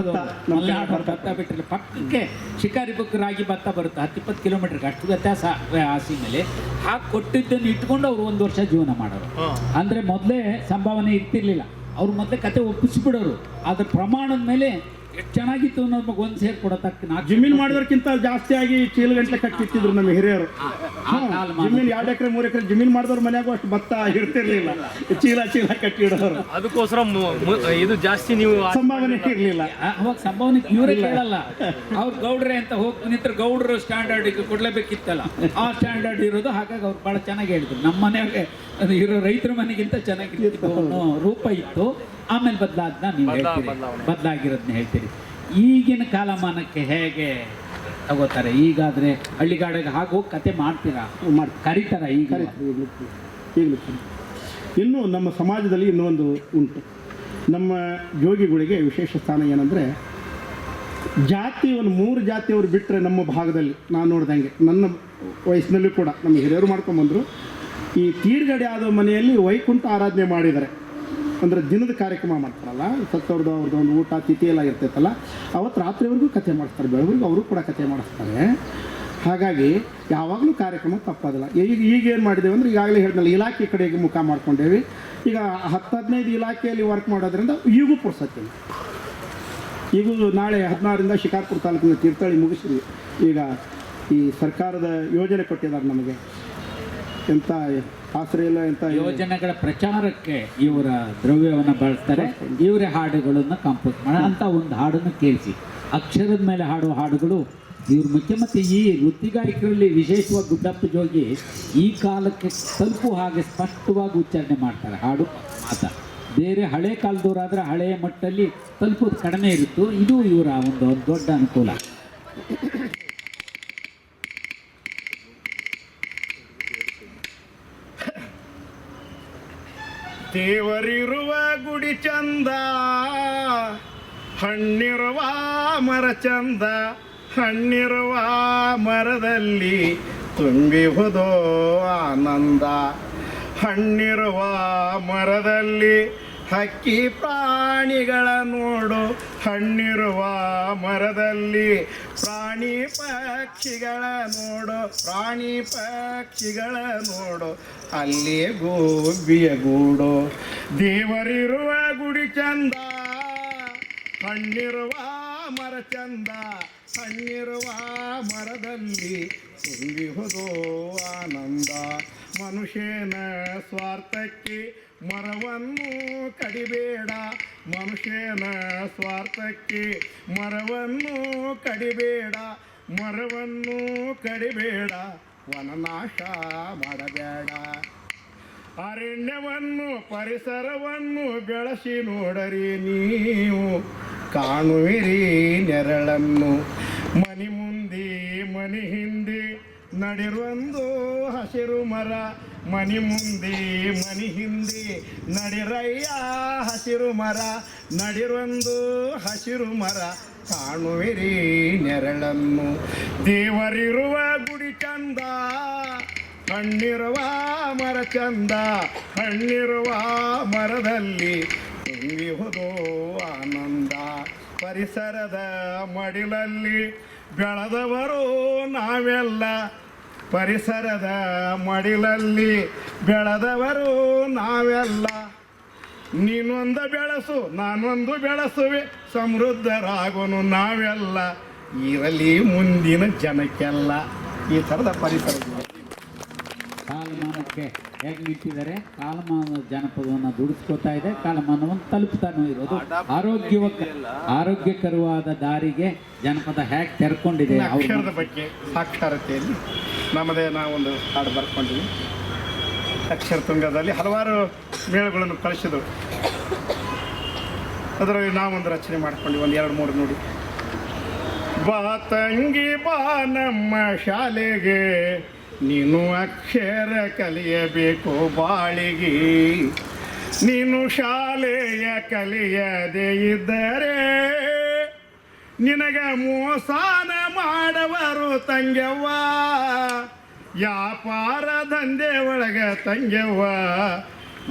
ಬಿಟ್ಟರೆ ಪಕ್ಕಕ್ಕೆ ಶಿಕಾರಿ ಬುಕ್ ರಾಗಿ ಭತ್ತ ಬರುತ್ತೆ, 10-20 ಕಿಲೋಮೀಟರ್ಗೆ. ಅಷ್ಟು ವ್ಯತ್ಯಾಸ ಆಸಿ ಮೇಲೆ ಹಾಕಿ ಕೊಟ್ಟಿದ್ದನ್ನು ಇಟ್ಕೊಂಡು ಅವ್ರು 1 ವರ್ಷ ಜೀವನ ಮಾಡೋರು. ಅಂದರೆ ಮೊದಲೇ ಸಂಭಾವನೆ ಇರ್ತಿರ್ಲಿಲ್ಲ, ಅವ್ರು ಮೊದಲೇ ಕತೆ ಒಪ್ಪಿಸ್ಬಿಡೋರು. ಅದ್ರ ಪ್ರಮಾಣದ ಮೇಲೆ ಎಷ್ಟು ಚೆನ್ನಾಗಿತ್ತು ಅನ್ನೋದು ಮಗ 1 ಸೇರ್ ಕೊಡತಕ್ಕ. ಜಮೀನು ಮಾಡೋದಕ್ಕಿಂತ ಜಾಸ್ತಿ ಆಗಿ ಚೀಲ ಗಂಟೆ ಕಟ್ಟಿಟ್ಟಿದ್ರು ನಮ್ಮ ಹಿರಿಯರು. ಜಮೀನು 2 ಎಕರೆ 3 ಎಕರೆ ಜಮೀನು ಮಾಡಿದವ್ರ ಮನೆಯಾಗೂ ಅಷ್ಟು ಭತ್ತ ಇರ್ತಿರ್ಲಿಲ್ಲ, ಚೀಲ ಕಟ್ಟಿಡೋರು. ಅದಕ್ಕೋಸ್ಕರ ಇದು ಜಾಸ್ತಿ ನೀವು ಸಂಭಾವನೆ ಇರಲಿಲ್ಲ. ಅವಾಗ ಸಂಭಾವನೆ ಇವರೇ ಕೇಳಲ್ಲ, ಅವ್ರು ಗೌಡ್ರೆ ಅಂತ ಹೋಗಿ ನಿಂತರ ಗೌಡ್ರು ಸ್ಟ್ಯಾಂಡರ್ಡ್ ಕೊಡ್ಲೇಬೇಕಿತ್ತಲ್ಲ, ಆ ಸ್ಟ್ಯಾಂಡರ್ಡ್ ಇರೋದು. ಹಾಗಾಗಿ ಅವ್ರು ಭಾಳ ಚೆನ್ನಾಗಿ ಹೇಳಿದ್ರು. ನಮ್ಮ ಮನೆಯಾಗೆ ಇರೋ ರೈತರ ಮನೆಗಿಂತ ಚೆನ್ನಾಗಿತ್ತು ಅನ್ನೋ ರೂಪ ಇತ್ತು. ಆಮೇಲೆ ಬದಲಾದ್ನ ನೀವು ಹೇಳ್ತೀರಿ, ಬದಲಾಗಿರೋದನ್ನ ಹೇಳ್ತೀರಿ. ಈಗಿನ ಕಾಲಮಾನಕ್ಕೆ ಹೇಗೆ ತಗೋತಾರೆ? ಈಗಾದರೆ ಹಳ್ಳಿಗಾಡಿಗೆ ಹೋಗಿ ಕತೆ ಮಾಡ್ತೀರಾ, ಕರೀತಾರ? ಈಗ ಈಗಲೂ ಇನ್ನೂ ನಮ್ಮ ಸಮಾಜದಲ್ಲಿ ಇನ್ನೊಂದು ಉಂಟು. ನಮ್ಮ ಯೋಗಿಗಳಿಗೆ ವಿಶೇಷ ಸ್ಥಾನ ಏನಂದರೆ, ಜಾತಿ ಒಂದು 3 ಜಾತಿಯವರು ಬಿಟ್ಟರೆ ನಮ್ಮ ಭಾಗದಲ್ಲಿ ನಾನು ನೋಡ್ದಂಗೆ, ನನ್ನ ವಯಸ್ಸಿನಲ್ಲೂ ಕೂಡ ನಮ್ಮ ಹಿರಿಯರು ಮಾಡ್ಕೊಂಬಂದರು. ಈ ತೀರ್ಗಡೆ ಆದ ಮನೆಯಲ್ಲಿ ವೈಕುಂಠ ಆರಾಧನೆ ಮಾಡಿದ್ದಾರೆ. ಅಂದರೆ ದಿನದ ಕಾರ್ಯಕ್ರಮ ಮಾಡ್ತಾರಲ್ಲ, ಸತ್ತವ್ರದ್ದು ಅವ್ರದ್ದು ಒಂದು ಊಟ ತಿಥಿ ಎಲ್ಲ ಇರ್ತೈತಲ್ಲ, ಅವತ್ತು ರಾತ್ರಿವರೆಗೂ ಕತೆ ಮಾಡಿಸ್ತಾರೆ, ಬೆಳವರೆಗೂ ಅವರು ಕೂಡ ಕತೆ ಮಾಡಿಸ್ತಾರೆ. ಹಾಗಾಗಿ ಯಾವಾಗಲೂ ಕಾರ್ಯಕ್ರಮ ತಪ್ಪೋದಿಲ್ಲ. ಈಗೇನು ಮಾಡಿದ್ದೇವೆ ಅಂದರೆ, ಈಗಾಗಲೇ ಹೇಳಿದ್ನಲ್ಲ, ಇಲಾಖೆ ಕಡೆಗೆ ಮುಖ ಮಾಡ್ಕೊಂಡೇವಿ. ಈಗ 10-15 ಇಲಾಖೆಯಲ್ಲಿ ವರ್ಕ್ ಮಾಡೋದ್ರಿಂದ ಈಗೂ ಪುರ್ಸತ್ತಿಲ್ಲ. ಈಗೂ ನಾಳೆ 16ರಿಂದ ಶಿಕಾರ್ಪುರ ತಾಲೂಕಿನ ತೀರ್ಥಹಳ್ಳಿ ಮುಗಿಸಿದ್ವಿ. ಈಗ ಈ ಸರ್ಕಾರದ ಯೋಜನೆ ಕೊಟ್ಟಿದ್ದಾರೆ ನಮಗೆ, ಎಂಥ ಆಶ್ರಯ ಇಲ್ಲ, ಎಂಥ ಯೋಜನೆಗಳ ಪ್ರಚಾರಕ್ಕೆ ಇವರ ದ್ರವ್ಯವನ್ನು ಬಳಸ್ತಾರೆ. ಇವರೇ ಹಾಡುಗಳನ್ನು ಕಂಪೋಸ್ ಮಾಡಿ ಅಂತ ಒಂದು ಹಾಡನ್ನು ಕೇಳಿಸಿ, ಅಕ್ಷರದ ಮೇಲೆ ಹಾಡುವ ಹಾಡುಗಳು ಇವ್ರು ಮುಖ್ಯ. ಮತ್ತು ಈ ವೃತ್ತಿಗಾಯಕರಲ್ಲಿ ವಿಶೇಷವಾಗಿ ಗುಡ್ಡಪ್ಪ ಜೋಗಿ ಈ ಕಾಲಕ್ಕೆ ತಲುಪು ಹಾಗೆ ಸ್ಪಷ್ಟವಾಗಿ ಉಚ್ಚಾರಣೆ ಮಾಡ್ತಾರೆ ಹಾಡು ಮಾತಾ. ಬೇರೆ ಹಳೆ ಕಾಲದವರಾದರೆ ಹಳೆಯ ಮಟ್ಟದಲ್ಲಿ ತಲುಪೋದು ಕಡಿಮೆ ಇರುತ್ತು. ಇದು ಇವರ ಒಂದು ದೊಡ್ಡ ಅನುಕೂಲ. ದೇವರಿರುವ ಗುಡಿ ಚಂದ, ಹಣ್ಣಿರುವ ಮರ ಚಂದ, ಹಣ್ಣಿರುವ ಮರದಲ್ಲಿ ತುಂಬಿಹುದೋ ಆನಂದ. ಹಣ್ಣಿರುವ ಮರದಲ್ಲಿ ಹಕ್ಕಿ ಪ್ರಾಣಿಗಳ ನೋಡು, ಹಣ್ಣಿರುವ ಮರದಲ್ಲಿ ಪ್ರಾಣಿ ಪಕ್ಷಿಗಳ ನೋಡು, ಪ್ರಾಣಿ ಪಕ್ಷಿಗಳ ನೋಡು, ಅಲ್ಲಿ ಗೋಬಿಯ ಗೂಡು. ದೇವರಿರುವ ಗುಡಿ ಚಂದ, ಹಣ್ಣಿರುವ ಮರ ಚಂದ ಹಣ್ಣಿರುವ ಮರದಲ್ಲಿ ತುಂಬಿಹುದು ಆನಂದ. ಮನುಷ್ಯನ ಸ್ವಾರ್ಥಕ್ಕೆ ಮರವನ್ನು ಕಡಿಬೇಡ, ಮನುಷ್ಯನ ಸ್ವಾರ್ಥಕ್ಕೆ ಮರವನ್ನು ಕಡಿಬೇಡ, ಮರವನ್ನು ಕಡಿಬೇಡ, ವನನಾಶ ಮಾಡಬೇಡ. ಅರಣ್ಯವನ್ನು ಪರಿಸರವನ್ನು ಬೆಳೆಸಿ ನೋಡರಿ ನೀವು, ಕಾಣುವಿರಿ ನೆರಳನ್ನು. ಮನೆ ಮುಂದೆ ಮನೆ ಹಿಂದೆ ನಡಿರೊಂದು ಹಸಿರು ಮರ, ಮನೆ ಮುಂದೆ ಮನೆ ಹಿಂದೆ ನಡಿರಯ್ಯ ಹಸಿರು ಮರ, ನಡಿರೊಂದು ಹಸಿರು ಮರ, ಕಾಣುವಿರಿ ನೆರಳನ್ನು. ದೇವರಿರುವ ಗುಡಿ ಚಂದ, ಹಣ್ಣಿರುವ ಮರ ಚಂದ, ಹಣ್ಣಿರುವ ಮರದಲ್ಲಿ ತುಂಬಿಹುದು ಆನಂದ. ಪರಿಸರದ ಮಡಿಲಲ್ಲಿ ಬೆಳೆದವರು ನಾವೆಲ್ಲ, ಪರಿಸರದ ಮಡಿಲಲ್ಲಿ ಬೆಳೆದವರು ನಾವೆಲ್ಲ. ನೀನೊಂದು ಬೆಳೆಸು ನಾನೊಂದು ಬೆಳೆಸುವೆ, ಸಮೃದ್ಧರಾಗೋನು ನಾವೆಲ್ಲ, ಇರಲಿ ಮುಂದಿನ ಜನಕ್ಕೆಲ್ಲ. ಈ ಥರದ ಪರಿಸರ ಕಾಲಮಾನಕ್ಕೆ ಹೇಗೆ ನಿಂತಿದ್ದಾರೆ, ಕಾಲಮಾನ ಜನಪದವನ್ನು ದುಡಿಸ್ಕೋತಾ ಇದೆ, ಕಾಲಮಾನವನ್ನು ತಲುಪ್ತಾನೂ ಇರೋದು. ಆರೋಗ್ಯಕರವಾದ ದಾರಿಗೆ ಜನಪದ ಹೇಗೆ ತೆರ್ಕೊಂಡಿದೆ. ಅಕ್ಷರದ ಬಗ್ಗೆ ಸಾಕ್ಷರತೆಯಲ್ಲಿ ನಮ್ಮದೇ ನಾವೊಂದು ಹಾಡು ಬರ್ಕೊಂಡಿವಿ. ಅಕ್ಷರ ತುಂಗದಲ್ಲಿ ಹಲವಾರು ಮೇಳಗಳನ್ನು ಕಳಿಸಿದ್ರು, ಅದರಲ್ಲಿ ನಾವೊಂದು ರಚನೆ ಮಾಡ್ಕೊಂಡ್ವಿ, ಒಂದು 2-3 ನೋಡಿ. ಬಾ ತಂಗಿ ಬಾ ನಮ್ಮ ಶಾಲೆಗೆ, ನೀನು ಅಕ್ಷರ ಕಲಿಯಬೇಕು ಬಾಳಿಗೆ. ನೀನು ಶಾಲೆಯ ಕಲಿಯದೇ ಇದ್ದರೆ ನಿನಗೆ ಮೋಸಾನ ಮಾಡವರು ತಂಗ್ಯವ್ವ, ವ್ಯಾಪಾರ ದಂಧೆ ಒಳಗ ತಂಗ್ಯವ್ವ,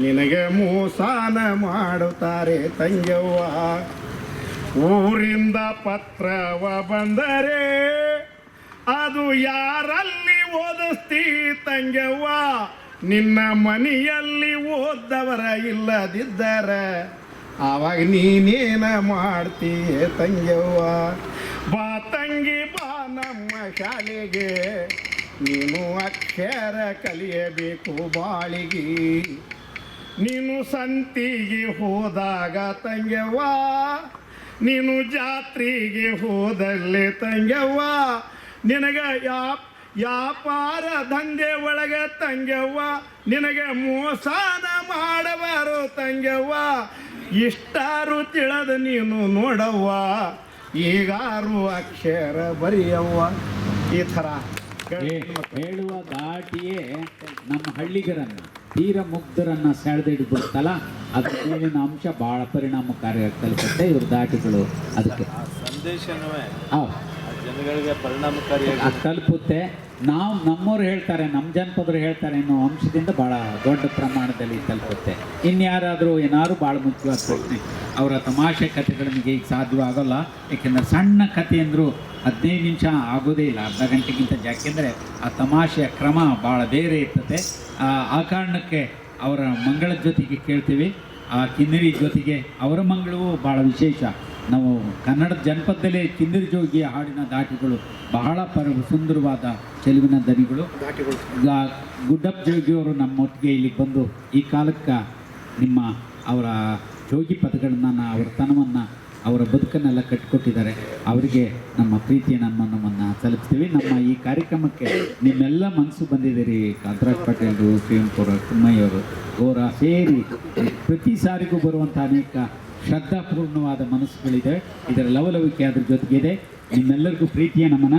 ನಿನಗೆ ಮೋಸಾನ ಮಾಡುತ್ತಾರೆ ತಂಗ್ಯವ್ವ. ಊರಿಂದ ಪತ್ರವ ಬಂದರೆ ಅದು ಯಾರಲ್ಲಿ ಓದಿಸ್ತೀ ತಂಗ್ಯವ್ವ, ನಿನ್ನ ಮನೆಯಲ್ಲಿ ಓದ್ದವರ ಇಲ್ಲದಿದ್ದರ ಆವಾಗ ನೀನೇನ ಮಾಡ್ತೀಯ ತಂಗ್ಯವ್ವ. ಬಾ ತಂಗಿ ಬಾ ನಮ್ಮ ಶಾಲೆಗೆ, ನೀನು ಅಕ್ಷರ ಕಲಿಯಬೇಕು ಬಾಳಿಗೆ. ನೀನು ಸಂತಿಗೆ ಹೋದಾಗ ತಂಗ್ಯವ್ವ, ನೀನು ಜಾತ್ರೆಗೆ ಹೋದಲ್ಲೇ ತಂಗ್ಯವ್ವ, ನಿನಗೆ ವ್ಯಾಪಾರ ದಂಧೆ ಒಳಗೆ ತಂಗ್ಯವ್ವ, ನಿನಗೆ ಮೋಸಾನ ಮಾಡಬಾರು ತಂಗ್ಯವ್ವ. ಇಷ್ಟಾರು ತಿಳಿದ ನೀನು ನೋಡವ್ವ, ಈಗಾರು ಅಕ್ಷರ ಬರೆಯವ್ವ. ಈ ಥರ ಹೇಳುವ ದಾಟಿಯೇ ನಮ್ಮ ಹಳ್ಳಿಗರನ್ನು ತೀರ ಮುಗ್ಧರನ್ನು ಸೆಳೆದಿಡ್ಬಿಡ್ತಲ್ಲ, ಅದ್ರ ಮೇಲಿನ ಅಂಶ ಭಾಳ ಪರಿಣಾಮಕಾರಿಯಾಗಿ ತಲುಪುತ್ತೆ ಇವ್ರ ದಾಟಿಗಳು. ಅದಕ್ಕೆ ಸಂದೇಶನವೇ ಹೌದು ಜನಗಳಿಗೆ ಪರಿಣಾಮಕಾರಿಯಾಗಿ ತಲುಪುತ್ತೆ. ನಾವು ನಮ್ಮವ್ರು ಹೇಳ್ತಾರೆ, ನಮ್ಮ ಜನಪದರು ಹೇಳ್ತಾರೆ ಅನ್ನೋ ಅಂಶದಿಂದ ಭಾಳ ದೊಡ್ಡ ಪ್ರಮಾಣದಲ್ಲಿ ತಲುಪುತ್ತೆ. ಇನ್ಯಾರಾದರೂ ಏನಾದ್ರು ಭಾಳ ಮುಖ್ಯವಾದ ಪ್ರಶ್ನೆ, ಅವರ ತಮಾಷೆ ಕಥೆಗಳಿಗೆ ಈಗ ಸಾಧ್ಯವಾಗೋಲ್ಲ. ಏಕೆಂದರೆ ಸಣ್ಣ ಕಥೆ ಅಂದರೂ 15 ನಿಮಿಷ ಆಗೋದೇ ಇಲ್ಲ, ಅರ್ಧ ಗಂಟೆಗಿಂತ. ಯಾಕೆಂದರೆ ಆ ತಮಾಷೆಯ ಕ್ರಮ ಭಾಳ ಬೇರೆ ಇರ್ತದೆ. ಆ ಕಾರಣಕ್ಕೆ ಅವರ ಮಂಗಳದ ಜೊತೆಗೆ ಕೇಳ್ತೀವಿ, ಆ ಕಿನ್ನರಿ ಜೊತೆಗೆ ಅವರ ಮಂಗಳವು ಭಾಳ ವಿಶೇಷ. ನಾವು ಕನ್ನಡದ ಜನಪದದಲ್ಲೇ ಕಿನ್ನರಿ ಜೋಗಿಯ ಹಾಡಿನ ದಾಟಿಗಳು ಬಹಳ ಸುಂದರವಾದ ಚೆಲುವಿನ ದನಿಗಳು. ಗುಡ್ಡಪ್ಪ ಜೋಗಿಯವರು ನಮ್ಮೊಟ್ಟಿಗೆ ಇಲ್ಲಿಗೆ ಬಂದು ಈ ಕಾಲಕ್ಕೆ ನಿಮ್ಮ ಅವರ ಜೋಗಿ ಪದಗಳನ್ನು, ಅವರ ತನವನ್ನು, ಅವರ ಬದುಕನ್ನೆಲ್ಲ ಕಟ್ಟಿಕೊಟ್ಟಿದ್ದಾರೆ. ಅವರಿಗೆ ನಮ್ಮ ಪ್ರೀತಿಯ ನಮ್ಮನ್ನು ತಲುಪಿಸ್ತೀವಿ. ನಮ್ಮ ಈ ಕಾರ್ಯಕ್ರಮಕ್ಕೆ ನಿಮ್ಮೆಲ್ಲ ಮನಸ್ಸು ಬಂದಿದ್ದೀರಿ. ಕಾಂತರಾಜ್ ಪಟೇಲ್ರು, ಶ್ರೀರಂಪುರ, ಕುಮ್ಮಯ್ಯವರು, ಗೋರ ಸೇರಿ ಪ್ರತಿ ಸಾರಿಗೂ ಬರುವಂಥ ಅನೇಕ ಶ್ರದ್ಧಾಪೂರ್ಣವಾದ ಮನಸ್ಸುಗಳಿದೆ. ಇದರ ಲವಲವಿಕೆ ಅದ್ರ ಜೊತೆಗಿದೆ. ನಿಮ್ಮೆಲ್ಲರಿಗೂ ಪ್ರೀತಿಯ ನಮನ.